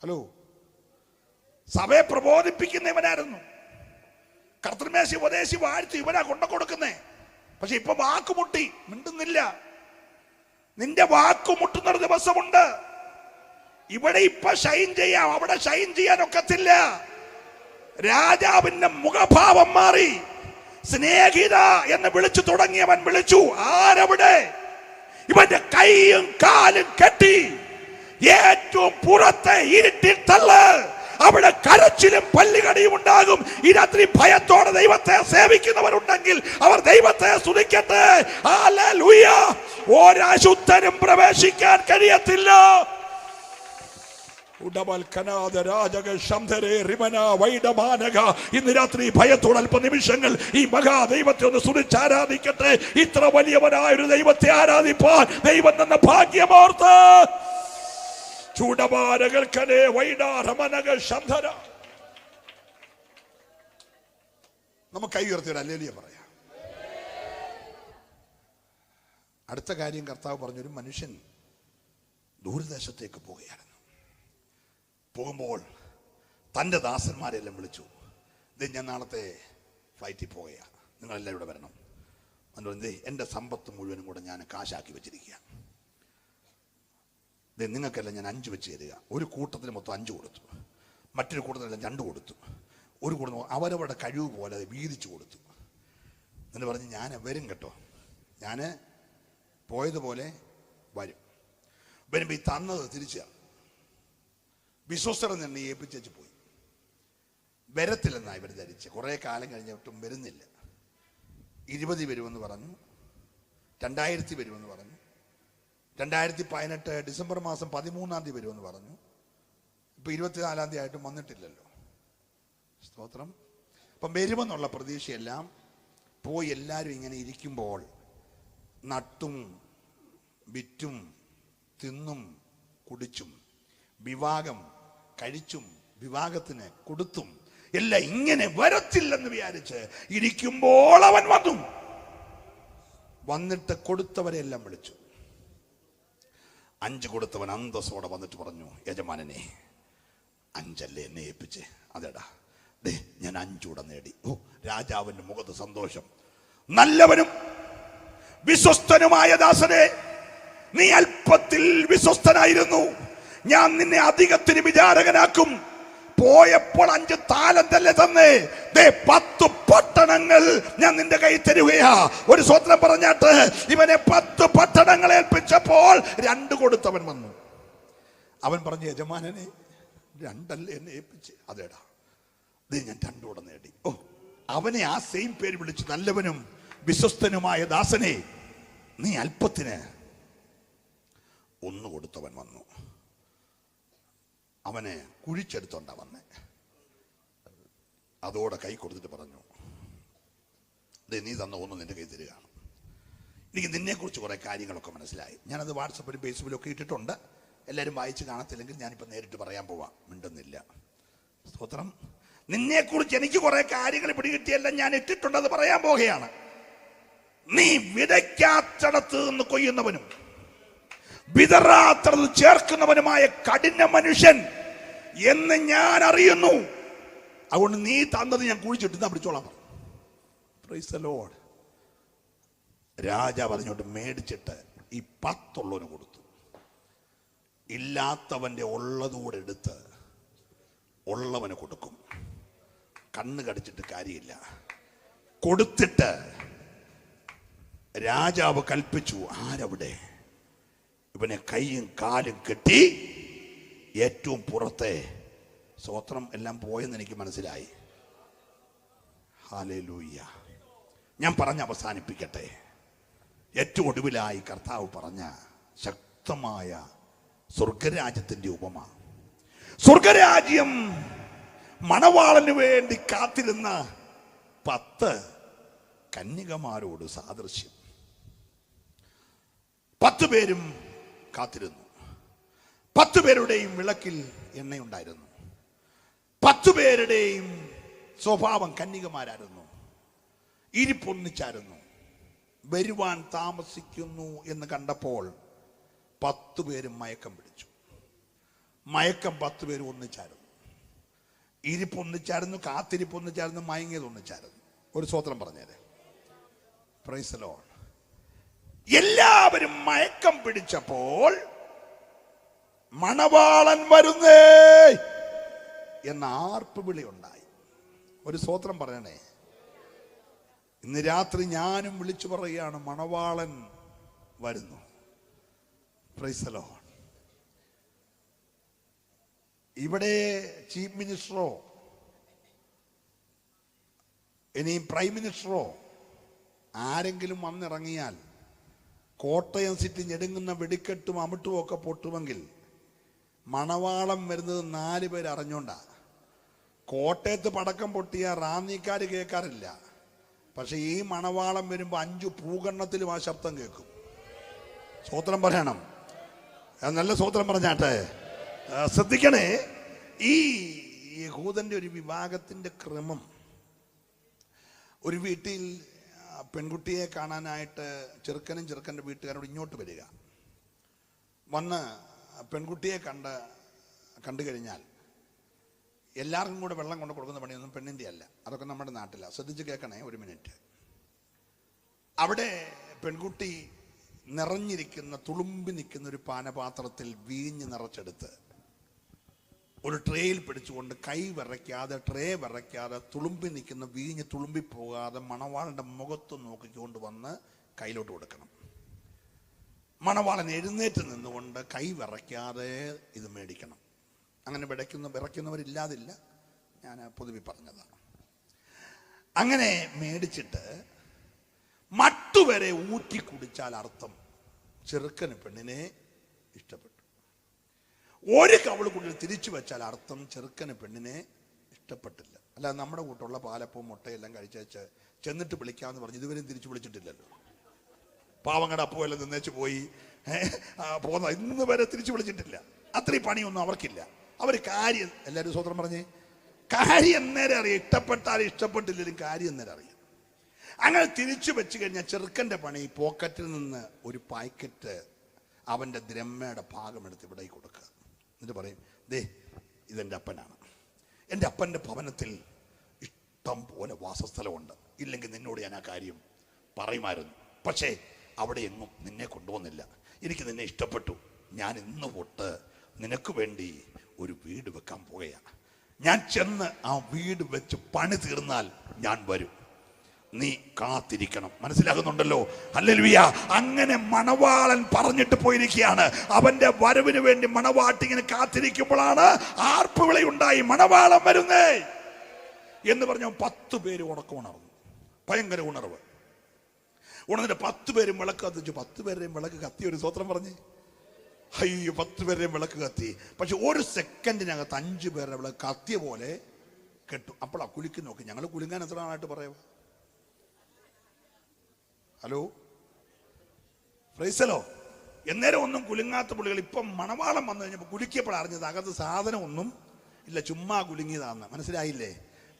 S1: ഹലോ, സഭയെ പ്രബോധിപ്പിക്കുന്നവനായിരുന്നു. കർത്തൃമേശി ഉപദേശി വാഴ്ത്തി ഇവനാ കൊണ്ട കൊടുക്കുന്നേ. പക്ഷെ ഇപ്പൊ വാക്കുമുട്ടി, മിണ്ടുന്നില്ല. നിന്റെ വാക്കുമുട്ടുന്നൊരു ദിവസമുണ്ട്. ഇവിടെ ഇപ്പൊ ഷൈൻ ചെയ്യാം, അവിടെ ഷൈൻ ചെയ്യാൻ ഒക്കത്തില്ല. രാജാവിന്റെ മുഖഭാവം മാറി. സ്നേഹിത എന്ന് വിളിച്ചു തുടങ്ങിയവൻ വിളിച്ചു, ആരവിടെ? ഇവന്റെ കൈയും കാലും കെട്ടി ഏറ്റവും പുറത്തെ ഇരുട്ടിൽ തള്ള്. അവിടെ കരച്ചിലും പല്ലുകടിയും ഉണ്ടാകും. ഈ രാത്രി ഭയത്തോടെ ദൈവത്തെ സേവിക്കുന്നവരുണ്ടെങ്കിൽ അവർ ദൈവത്തെ സ്തുതിക്കട്ടെ. ഹല്ലേലൂയ. ഒരശുദ്ധനും പ്രവേശിക്കാൻ കഴിയത്തില്ല. ഇന്ന് രാത്രി ഭയത്തോടെ അല്പ നിമിഷങ്ങൾ ഈ മഹാദൈവത്തെ ഒന്ന് സ്തുതിച്ച് ആരാധിക്കട്ടെ. ഇത്ര വലിയവനായ ഒരു ദൈവത്തെ ആരാധിപ്പാൻ ദൈവം തന്ന ഭാഗ്യമോർത്ത്. നമുക്ക് കൈ ഉയർത്തിയുടെ ഹല്ലേലൂയ പറയാം. അടുത്ത കാര്യം കർത്താവ് പറഞ്ഞൊരു മനുഷ്യൻ ദൂരദേശത്തേക്ക് പോവുകയായിരുന്നു. പോകുമ്പോൾ തൻ്റെ ദാസന്മാരെല്ലാം വിളിച്ചു, ഇത് ഞാൻ നാളത്തെ ഫ്ലൈറ്റിൽ പോവുകയാണ്, നിങ്ങളെല്ലാം ഇവിടെ വരണം. എൻ്റെ സമ്പത്ത് മുഴുവനും കൂടെ ഞാൻ കാശാക്കി വെച്ചിരിക്കുക. നിങ്ങൾക്കെല്ലാം ഞാൻ 5 വെച്ച് തരിക. ഒരു കൂട്ടത്തിന് മൊത്തം 5 കൊടുത്തു, മറ്റൊരു കൂട്ടത്തിനെല്ലാം 2 കൊടുത്തു, ഒരു കൂട്ടം അവരവരുടെ കഴിവ് പോലെ അത് വീതിച്ചു കൊടുത്തു. എന്നിട്ട് പറഞ്ഞ് ഞാൻ വരും കേട്ടോ, ഞാൻ പോയതുപോലെ വരും. വരുമ്പോൾ ഈ തന്നത് തിരിച്ചാണ്. വിശ്വസ്തരം തന്നെ ഏൽപ്പിച്ചു പോയി. വരത്തില്ലെന്നാണ് ഇവർ ധരിച്ച്. കുറേ കാലം കഴിഞ്ഞിട്ടും വരുന്നില്ല. 20 വരുമെന്ന് പറഞ്ഞു, 2000 വരുമെന്ന് പറഞ്ഞു, 2018 ഡിസംബർ മാസം 13-ാം തീയതി വരുമെന്ന് പറഞ്ഞു. ഇപ്പൊ 24-ാം തീയതി ആയിട്ടും വന്നിട്ടില്ലല്ലോ. സ്തോത്രം. അപ്പം വരുമെന്നുള്ള പ്രതീക്ഷയെല്ലാം പോയി. എല്ലാവരും ഇങ്ങനെ ഇരിക്കുമ്പോൾ നട്ടും വിറ്റും തിന്നും കുടിച്ചും വിവാഹം കഴിച്ചും വിവാഹത്തിന് കൊടുത്തും എല്ലാം ഇങ്ങനെ വരത്തില്ലെന്ന് വിചാരിച്ച് ഇരിക്കുമ്പോൾ അവൻ വന്നു. വന്നിട്ട് കൊടുത്തവരെല്ലാം വിളിച്ചു. 5 കൊടുത്തവൻ അന്തസ്സോടെ വന്നിട്ട് പറഞ്ഞു, യജമാനനെ 5 അല്ലേ എന്നെ ഏൽപ്പിച്ച്? അതെടാ, ഞാൻ 5 കൂടെ നേടി. ഓ, രാജാവിന്റെ മുഖത്ത് സന്തോഷം. നല്ലവനും വിശ്വസ്തനുമായ ദാസനെ, നീ അല്പത്തിൽ വിശ്വസ്തനായിരുന്നു, ഞാൻ നിന്നെ അധികത്തിന് വിചാരകനാക്കും. പോയപ്പോൾ 5 താലന്തല്ലേ തന്നേ, 10 പട്ടണങ്ങൾ ഞാൻ നിന്റെ കൈ തരുകയാ. ഒരു സ്വത്രം പറഞ്ഞാട്ട് ഇവനെ 10 പട്ടണങ്ങൾ ഏൽപ്പിച്ചപ്പോൾ 2 കൊടുത്തവൻ വന്നു. അവൻ പറഞ്ഞു, യജമാനനെ 2 അല്ലേ എന്നെ ഏൽപ്പിച്ച്? അതേടാ, ഞാൻ 2 കൂടെ നേടി. ഓ, അവനെ ആ സെയിം പേര് വിളിച്ചു. നല്ലവനും വിശ്വസ്തനുമായ ദാസനെ, നീ അല്പത്തിന് 1 കൊടുത്തവൻ വന്നു. അവനെ കുഴിച്ചെടുത്തോണ്ടാ വന്നേ. അതോടെ കൈ കൊടുത്തിട്ട് പറഞ്ഞു, നീ തന്ന 1 നിന്റെ കൈ തരികയാണ്. എനിക്ക് നിന്നെക്കുറിച്ച് കുറെ കാര്യങ്ങളൊക്കെ മനസ്സിലായി. ഞാനത് വാട്സപ്പിലും ഫേസ്ബുക്കിലും ഒക്കെ ഇട്ടിട്ടുണ്ട്. എല്ലാവരും വായിച്ച് കാണത്തില്ലെങ്കിൽ ഞാനിപ്പോൾ നേരിട്ട് പറയാൻ പോവാം, മിണ്ടുന്നില്ല. സ്തോത്രം. നിന്നെക്കുറിച്ച് എനിക്ക് കുറെ കാര്യങ്ങൾ പിടികിട്ടിയല്ല ഞാൻ ഇട്ടിട്ടുണ്ടെന്ന് പറയാൻ പോകുകയാണ്. നീ വിതയ്ക്കാത്തടത്ത് നിന്ന് കൊയ്യുന്നവനും വിതറാത്തടത്ത് ചേർക്കുന്നവനുമായ കഠിന മനുഷ്യൻ എന്ന് ഞാൻ അറിയുന്നു. അതുകൊണ്ട് നീ തന്നത് ഞാൻ കുഴിച്ചിട്ട് ഞാൻ പിടിച്ചോളാം. Price the Lord. രാജാവ് പറഞ്ഞോട്ട് മേടിച്ചിട്ട് ഈ 10 ഉള്ളവന് കൊടുത്തു. ഇല്ലാത്തവന്റെ ഉള്ളതുകൂടെ എടുത്ത് ഉള്ളവന് കൊടുക്കും. കണ്ണ് കടിച്ചിട്ട് കാര്യമില്ല. കൊടുത്തിട്ട് രാജാവ് കൽപ്പിച്ചു, ആരവിടെ? ഇവനെ കൈയും കാലും കെട്ടി ഏറ്റവും പുറത്തെ. സ്തോത്രം. എല്ലാം പോയെന്ന് എനിക്ക് മനസ്സിലായി. ഹല്ലേലൂയ. ഞാൻ പറഞ്ഞ് അവസാനിപ്പിക്കട്ടെ. ഏറ്റവും ഒടുവിലായി കർത്താവ് പറഞ്ഞ ശക്തമായ സ്വർഗരാജ്യത്തിന്റെ ഉപമ. സ്വർഗരാജ്യം മണവാളന് വേണ്ടി കാത്തിരുന്ന 10 കന്യകമാരോട് സാദൃശ്യം. 10 പേരും കാത്തിരുന്നു. 10 പേരുടെയും വിളക്കിൽ എണ്ണയുണ്ടായിരുന്നു. 10 പേരുടെയും സ്വഭാവം കന്യകമാരായിരുന്നു. ഇരിപ്പൊന്നിച്ചായിരുന്നു. വരുവാൻ താമസിക്കുന്നു എന്ന് കണ്ടപ്പോൾ 10 പേരും മയക്കം പിടിച്ചു. മയക്കം 10 പേരും ഒന്നിച്ചായിരുന്നു. ഇരിപ്പൊന്നിച്ചായിരുന്നു, കാത്തിരിപ്പൊന്നിച്ചായിരുന്നു, മയങ്ങിയത് ഒന്നിച്ചായിരുന്നു. ഒരു സ്തോത്രം പറഞ്ഞേരെ. Price the Lord. എല്ലാവരും മയക്കം പിടിച്ചപ്പോൾ മണവാളൻ വരുന്നേ എന്ന ആർപ്പ് വിളി ഉണ്ടായി. ഒരു സ്തോത്രം പറയണേ. ഇന്ന് രാത്രി ഞാനും വിളിച്ചു പറയുകയാണ്, മണവാളൻ വരുന്നു. Price the Lord. ഇവിടെ ചീഫ് മിനിസ്റ്ററോ ഇനി പ്രൈം മിനിസ്റ്ററോ ആരെങ്കിലും വന്നിറങ്ങിയാൽ കോട്ടയം സിറ്റി ഞെടുങ്ങുന്ന വെടിക്കെട്ടും അമിട്ടും ഒക്കെ പൊട്ടുമെങ്കിൽ മണവാളം വരുന്നത് 4 പേര് അറിഞ്ഞോണ്ടാ. കോട്ടയത്ത് പടക്കം പൊട്ടിയ റാന്നിക്കാർ കേൾക്കാറില്ല. പക്ഷെ ഈ മണവാളം വരുമ്പോൾ 5 ഭൂഖണ്ഡത്തിലും ആ ശബ്ദം കേൾക്കും. സ്തോത്രം പറയണം. നല്ല സ്തോത്രം പറഞ്ഞാട്ടെ. ശ്രദ്ധിക്കണേ. ഈ യഹൂദന്റെ ഒരു വിഭാഗത്തിന്റെ ക്രമം, ഒരു വീട്ടിൽ പെൺകുട്ടിയെ കാണാനായിട്ട് ചെറുക്കനും ചെറുക്കൻ്റെ വീട്ടുകാരോട് ഇങ്ങോട്ട് വരിക. വന്ന് പെൺകുട്ടിയെ കണ്ടു കഴിഞ്ഞാൽ എല്ലാവർക്കും കൂടെ വെള്ളം കൊണ്ട് കൊടുക്കുന്ന പണിയൊന്നും പെണ്ണിൻ്റെ അല്ല. അതൊക്കെ നമ്മുടെ നാട്ടിലാണ്. ശ്രദ്ധിച്ച് കേൾക്കണേ ഒരു മിനിറ്റ്. അവിടെ പെൺകുട്ടി നിറഞ്ഞിരിക്കുന്ന, തുളുമ്പി നിൽക്കുന്ന ഒരു പാനപാത്രത്തിൽ വീഞ്ഞ് നിറച്ചെടുത്ത് ഒരു ട്രേയിൽ പിടിച്ചുകൊണ്ട് കൈ വിറയ്ക്കാതെ, ട്രേ വിറയ്ക്കാതെ, തുളുമ്പി നിൽക്കുന്ന വീഞ്ഞ് തുളുമ്പിപ്പോകാതെ മണവാളൻ്റെ മുഖത്ത് നോക്കിക്കൊണ്ട് വന്ന് കയ്യിലോട്ട് കൊടുക്കണം. മണവാളൻ എഴുന്നേറ്റ് നിന്നുകൊണ്ട് കൈ വിറയ്ക്കാതെ ഇത് മേടിക്കണം. അങ്ങനെ വിറയ്ക്കുന്നവരില്ലാതില്ല, ഞാൻ പൊതുവെ പറഞ്ഞതാണ്. അങ്ങനെ മേടിച്ചിട്ട് മട്ടുവരെ ഊറ്റി കുടിച്ചാൽ അർത്ഥം ചെറുക്കന് പെണ്ണിനെ ഇഷ്ടപ്പെട്ടു. ഒരു കവള് കൂടുതൽ തിരിച്ചു വെച്ചാൽ അർത്ഥം ചെറുക്കന് പെണ്ണിനെ ഇഷ്ടപ്പെട്ടില്ല. അല്ല, നമ്മുടെ കൂട്ടുള്ള പാലപ്പവും മുട്ടയെല്ലാം കഴിച്ചേച്ച് ചെന്നിട്ട് വിളിക്കാമെന്ന് പറഞ്ഞ് ഇതുവരെയും തിരിച്ചു വിളിച്ചിട്ടില്ലല്ലോ. പാവങ്ങളുടെ അപ്പവും എല്ലാം നിന്നേച്ച് പോയി പോന്ന ഇന്ന് വരെ തിരിച്ചു വിളിച്ചിട്ടില്ല. അത്രയും പണിയൊന്നും അവർക്കില്ല. അവർ കാര്യം, എല്ലാവരും സ്വതന്ത്രം പറഞ്ഞേ, കാര്യം നേരെ അറിയാം. ഇഷ്ടപ്പെട്ടാലും ഇഷ്ടപ്പെട്ടില്ലെങ്കിലും കാര്യം നേരെ അറിയാം. അങ്ങനെ തിരിച്ചു വെച്ച് കഴിഞ്ഞാൽ ചെറുക്കൻ്റെ പണി പോക്കറ്റിൽ നിന്ന് ഒരു പാക്കറ്റ് അവൻ്റെ ദ്രഹ്മയുടെ ഭാഗമെടുത്ത് ഇവിടെ കൊടുക്കുക. എന്നിട്ട് പറയും, ദേ ഇതെൻ്റെ അപ്പനാണ്, എൻ്റെ അപ്പൻ്റെ ഭവനത്തിൽ ഇഷ്ടം പോലെ വാസസ്ഥലമുണ്ട്, ഇല്ലെങ്കിൽ നിന്നോട് ഞാൻ ആ കാര്യം പറയുമായിരുന്നു. പക്ഷേ അവിടെ എങ്ങും നിന്നെ കൊണ്ടുവന്നില്ല. എനിക്ക് നിന്നെ ഇഷ്ടപ്പെട്ടു. ഞാൻ ഇന്ന് തൊട്ട് നിനക്ക് വേണ്ടി ഒരു വീട് വെക്കാൻ പോകുകയാണ്. ഞാൻ ചെന്ന് ആ വീട് വെച്ച് പണി തീർന്നാൽ ഞാൻ വരും. നീ കാത്തിരിക്കണം. മനസ്സിലാകുന്നുണ്ടല്ലോ? ഹല്ലേലൂയ. അങ്ങനെ മണവാളൻ പറഞ്ഞിട്ട് പോയിരിക്കുകയാണ്. അവന്റെ വരവിന് വേണ്ടി മണവാട്ടിങ്ങനെ കാത്തിരിക്കുമ്പോഴാണ് ആർപ്പുവിളിയുണ്ടായി, മണവാളൻ വരുന്നേ എന്ന് പറഞ്ഞ 10 പേര് ഉണർന്നു. ഭയങ്കര ഉണർവ്. ഉണർന്നിട്ട് 10 പേരും വിളക്ക് കത്തിച്ചു. 10 പേരുടെയും വിളക്ക് കത്തി. ഒരു സ്വത്രം പറഞ്ഞ്, അയ്യോ 10 പേരുടെയും വിളക്ക് കത്തി. പക്ഷെ ഒരു സെക്കൻഡിനകത്ത് 5 പേരുടെ വിളക്ക് കത്തിയ പോലെ കെട്ടു. അപ്പോഴാ കുലുക്കി നോക്കി. ഞങ്ങൾ കുലുങ്ങാൻ എത്ര നാളായിട്ട് പറയാം? Hello, praise the Lord. എന്നേരം ഒന്നും കുലുങ്ങാത്ത പുള്ളികൾ ഇപ്പം മണവാളം വന്നു കഴിഞ്ഞപ്പോൾ കുലുക്കിയപ്പോൾ അറിഞ്ഞത് അകത്ത് സാധനം ഒന്നും ഇല്ല, ചുമ്മാ കുലുങ്ങിയതാന്ന്. മനസ്സിലായില്ലേ?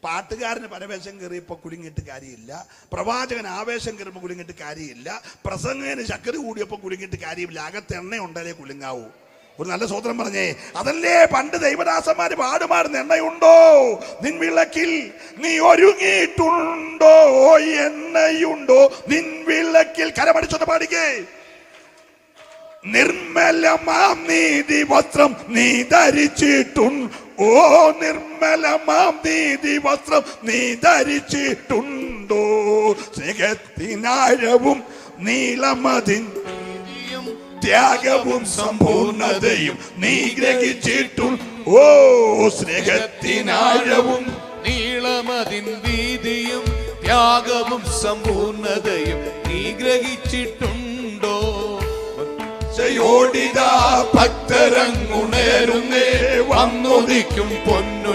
S1: പാട്ടുകാരന് പരവേശം കയറിയപ്പോൾ കുലുങ്ങിയിട്ട് കാര്യമില്ല, പ്രവാചകൻ ആവേശം കയറുമ്പോൾ കുലുങ്ങിയിട്ട് കാര്യമില്ല, പ്രസംഗന് ശക്തി കൂടിയപ്പോൾ കുലുങ്ങിയിട്ട് കാര്യമില്ല. അകത്ത് എണ്ണ ഉണ്ടാലേ കുലുങ്ങാവൂ. ഒരു നല്ല സ്വതന്ത്രം പറഞ്ഞേ. അതല്ലേ പണ്ട് ദൈവദാസന്മാര് പാടുമാറുന്ന, എണ്ണയുണ്ടോ നിൻ വിളക്കിൽ, നീ ഒരുങ്ങിയിട്ടുണ്ടോ, എണ്ണയുണ്ടോ നിൻ വിളക്കിൽ. കരമടിച്ചൊന്ന് പാടിക്കേ. നിർമ്മലമാം നീതി വസ്ത്രം നീ ധരിച്ചിട്ടുണ്ട്, ഓ നിർമ്മലമാം നീതി വസ്ത്രം നീ ധരിച്ചിട്ടുണ്ടോ, സ്നേഹത്തിനാഴവും നീളമതിൻ ത്യാഗവും സമ്പൂർണതയും നീ ഗ്രഹിച്ചിട്ടും, ഓ സ്നേഹത്തിനാഴവും
S3: നീളമതിൻ വീതിയും ത്യാഗവും സമ്പൂർണതയും നീ ഗ്രഹിച്ചിട്ടുണ്ടോ. ഓടിതാ ഭക്തരങ്ങുണരുന്നേ, വന്നുദിക്കും പൊന്നു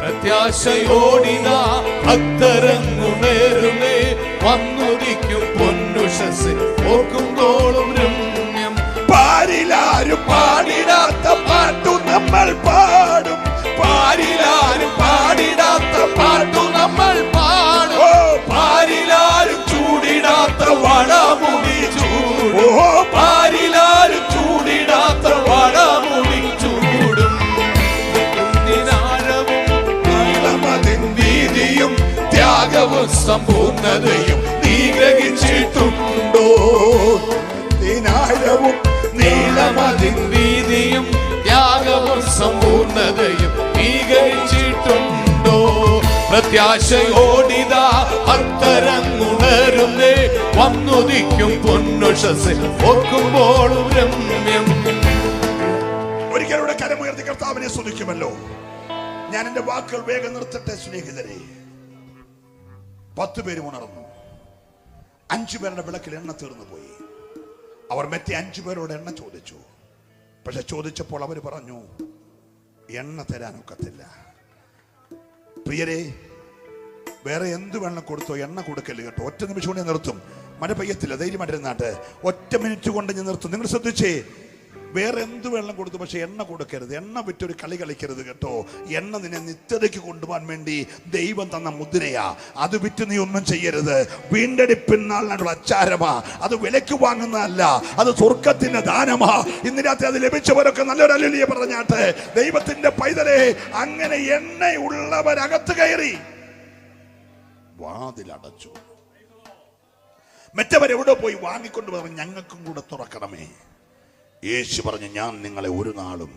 S3: പ്രത്യാശയോടിതാ ഭക്തരങ്ങുണരുന്നേ, വന്നുദിക്കും പൊന്നുഷസ് ഓർക്കുമ്പോളും രമ്യം.
S1: പാരിലാരും പാടിടാത്ത പാട്ടു നമ്മൾ പാടും,
S3: പാരിലാരും പാടിടാത്ത പാട്ടു നമ്മൾ പാടും, പാരിലാരും ചൂടിടാത്ത വടമുടി ചൂടും, പാരിലാരും ചൂടിടാത്ത വടമുടി ചൂടും. നീളമതിൻ വീതിയും ത്യാഗവും സമ്പൂർണതയും നീ ഗ്രഹിച്ചിട്ടുണ്ടോ. നീളമതിൻ വീതിയും ത്യാഗവും സമ്പൂർണതയും നീ ഗ്രഹിച്ചിട്ടുണ്ടോ. പ്രത്യാശയോടിതാ ഭക്തരങ്ങുണരുന്നേ, വന്നുദിക്കും പൊന്നുഷസ് ഓർക്കുമ്പോഴും രമ്യം.
S1: ഒരിക്കലൂടെ കരമുയർത്തി കർത്താവിനെ സ്തുതിക്കുമല്ലോ. ഞാൻ എന്റെ വാക്കുകൾ വേഗം നിർത്തട്ടെ സ്നേഹിതരെ. 10 പേരും ഉണർന്നു. 5 പേരുടെ വിളക്കിൽ എണ്ണ തീർന്നു പോയി. അവർ മറ്റേ 5 പേരോട് എണ്ണ ചോദിച്ചു. പക്ഷെ ചോദിച്ചപ്പോൾ അവർ പറഞ്ഞു, എണ്ണ തരാനൊക്കത്തില്ല. പ്രിയരെ, വേറെ എന്ത് വെള്ളം കൊടുത്തോ എണ്ണ കൊടുക്കല് കേട്ടോ. ഒറ്റ നിമിഷം കൊണ്ട് ഞാൻ നിർത്തും. മഴ പെയ്യത്തില്ല, ധൈര്യമായിട്ടിരുന്നാട്ടെ. ഒറ്റ മിനിറ്റ് കൊണ്ട് ഞാൻ നിർത്തും. നിങ്ങൾ ശ്രദ്ധിച്ചേ, വേറെ എന്ത് വെള്ളം കൊടുത്തു, പക്ഷെ എണ്ണ കൊടുക്കരുത്. എണ്ണ വിറ്റൊരു കളി കളിക്കരുത് കേട്ടോ. എണ്ണ നിന്നെ നിത്യതയ്ക്ക് കൊണ്ടുപോകാൻ വേണ്ടി ദൈവം തന്ന മുദ്രയാ. അത് വിറ്റ് നീ ഒന്നും ചെയ്യരുത്. വീണ്ടെടുപ്പിനാളിനുള്ള അച്ചാരമാ. അത് വിലക്ക് വാങ്ങുന്നതല്ല, അത് സ്വർഗത്തിന്റെ ദാനമാ. ഇന്ന് രാത്രി അത് ലഭിച്ചവരൊക്കെ നല്ലൊരു ഹല്ലേലൂയ പറഞ്ഞാട്ടെ. ദൈവത്തിന്റെ പൈതലേ, അങ്ങനെ എണ്ണയുള്ളവരകത്ത് കയറി വാതിലടച്ചു. മറ്റവരെവിടെ പോയി വാങ്ങിക്കൊണ്ട് പറഞ്ഞു, ഞങ്ങൾക്കും കൂടെ തുറക്കണമേ. യേശു പറഞ്ഞു, ഞാൻ നിങ്ങളെ ഒരു നാളും,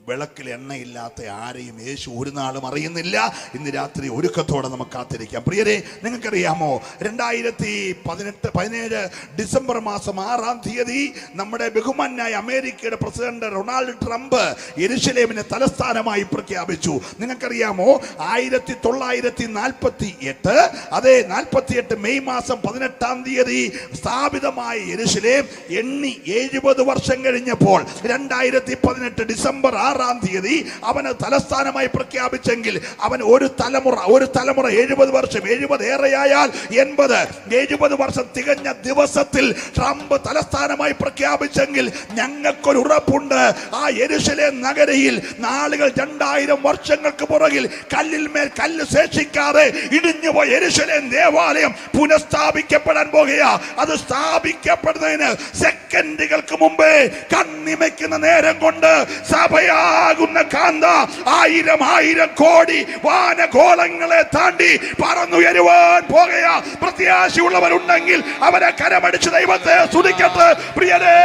S1: വിളക്കിൽ എണ്ണയില്ലാത്ത ആരെയും യേശു ഒരു നാളും അറിയുന്നില്ല. ഇന്ന് രാത്രി ഒരുക്കത്തോടെ നമുക്ക് കാത്തിരിക്കാം. പ്രിയരെ, നിങ്ങൾക്കറിയാമോ, 2017 ഡിസംബർ മാസം 6-ാം തീയതി നമ്മുടെ ബഹുമാന്യായ അമേരിക്കയുടെ പ്രസിഡന്റ് ഡൊണാൾഡ് ട്രംപ് യെരുശലേമിനെ തലസ്ഥാനമായി പ്രഖ്യാപിച്ചു. നിങ്ങൾക്കറിയാമോ, 1948 അതെ 48 മെയ് മാസം 18-ാം തീയതി സ്ഥാപിതമായ യെരുശലേം എണ്ണി 70 വർഷം കഴിഞ്ഞപ്പോൾ 2018 ഡിസംബർ 6-ാം തീയതി അവന് തലസ്ഥാനമായി പ്രഖ്യാപിച്ചെങ്കിൽ അവൻ ഒരു തലമുറ 70 വർഷം, 70 ഏറെയായാൽ 80, 70 വർഷം തികഞ്ഞ ദിവസത്തിൽ ട്രംപ് തലസ്ഥാനമായി പ്രഖ്യാപിച്ചെങ്കിൽ ഞങ്ങൾക്കൊരു ഉറപ്പുണ്ട്, ആ യെരുശലേം നഗരിയിൽ നാളുകൾ 2000 വർഷങ്ങൾക്ക് പുറകിൽ കല്ലിൽ മേൽ കല്ല് ശേഷിക്കാതെ ഇടിഞ്ഞുപോയ യെരുശലേം ദേവാലയം പുനഃസ്ഥാപിക്കപ്പെടാൻ പോകുകയാ. അത് സ്ഥാപിക്കപ്പെടുന്നതിന് സെക്കൻഡുകൾക്ക് മുമ്പേ കണ്ണിമയ്ക്കുന്ന നേരം കൊണ്ട് സഭയാകുന്ന കാന്ത 1000 കോടി വാനഗോളങ്ങളെ താണ്ടി പറന്നുയരുവാൻ പോകുകയാ. പ്രത്യാശയുള്ളവരുണ്ടെങ്കിൽ അവരെ കരമടിച്ച് ദൈവത്തെ സ്തുതിക്കട്ടെ. പ്രിയരേ,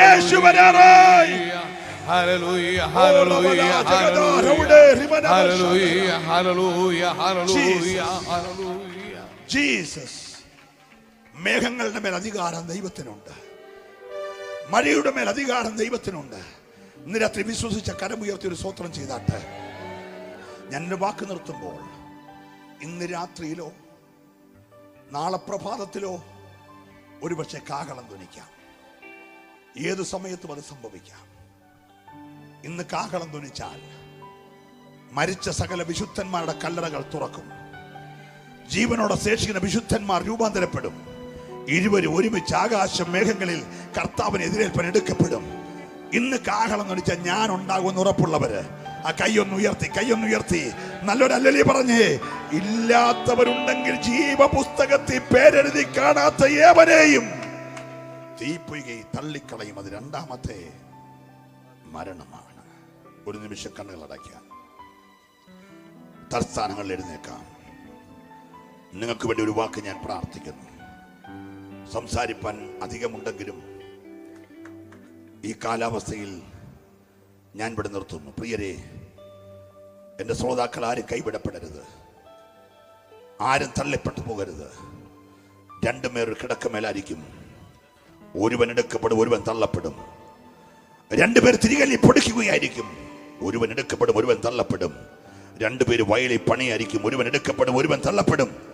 S1: യേശു വരാറായി.
S3: Hallelujah, hallelujah, hallelujah, hallelujah, hallelujah, hallelujah.
S1: Jesus. മേഘങ്ങളുടെ മേൽ അധികാരം ദൈവത്തിനുണ്ട്, മഴയുടെ മേൽ അധികാരം ദൈവത്തിനുണ്ട്. ഇന്ന് രാത്രി വിശ്വസിച്ച കരമുയർത്തി ഒരു സ്തോത്രം ചെയ്താട്ടെ. ഞാൻ എൻ്റെ വാക്ക് നിർത്തുമ്പോൾ ഇന്ന് രാത്രിയിലോ നാളെ പ്രഭാതത്തിലോ ഒരുപക്ഷെ കാഹളം ധ്വനിക്കാം. ഏതു സമയത്തും അത് സംഭവിക്കാം. ഇന്ന് കാഹളം ധ്വനിച്ചാൽ മരിച്ച സകല വിശുദ്ധന്മാരുടെ കല്ലറകൾ തുറക്കും. ജീവനോടെ ശേഷിക്കുന്ന വിശുദ്ധന്മാർ രൂപാന്തരപ്പെടും. ഇരുവരും ഒരുമിച്ച് ആകാശം മേഘങ്ങളിൽ കർത്താവിന് എതിരേൽപ്പൻ എടുക്കപ്പെടും. ഇന്ന് കാഹളം നടിച്ച ഞാൻ ഉണ്ടാകുമെന്ന് ഉറപ്പുള്ളവര് ആ കൈയൊന്നുയർത്തി നല്ലൊരു അല്ലലി പറഞ്ഞേ. ഇല്ലാത്തവരുണ്ടെങ്കിൽ ജീവപുസ്തകത്തിൽ പേരെഴുതി കാണാത്ത ഏവനെയും തീപ്പൊയ്കയിൽ തള്ളിക്കളയും. അത് രണ്ടാമത്തെ മരണമാണ്. ഒരു നിമിഷം കണ്ണുകൾ അടയ്ക്കാം, തൽസ്ഥാനങ്ങളിൽ എഴുന്നേക്കാം. നിങ്ങൾക്ക് വേണ്ടി ഒരു വാക്ക് ഞാൻ പ്രാർത്ഥിക്കുന്നു. സംസാരിപ്പാൻ അധികമുണ്ടെങ്കിലും ഈ കാലാവസ്ഥയിൽ ഞാൻ ഇവിടെ നിർത്തുന്നു. പ്രിയരെ, എൻ്റെ ശ്രോതാക്കൾ ആരും കൈവിടപ്പെടരുത്, ആരും തള്ളപ്പെട്ടു പോകരുത്. രണ്ടുപേർ കിടക്കമേലായിരിക്കും. ഒരുവൻ എടുക്കപ്പെടും, ഒരുവൻ തള്ളപ്പെടും. രണ്ടുപേർ തിരികല്ലി പൊടിക്കുകയായിരിക്കും. ഒരുവൻ എടുക്കപ്പെടും, ഒരുവൻ തള്ളപ്പെടും. രണ്ടുപേര് വയലിൽ പണിയായിരിക്കും. ഒരുവൻ എടുക്കപ്പെടും, ഒരുവൻ തള്ളപ്പെടും.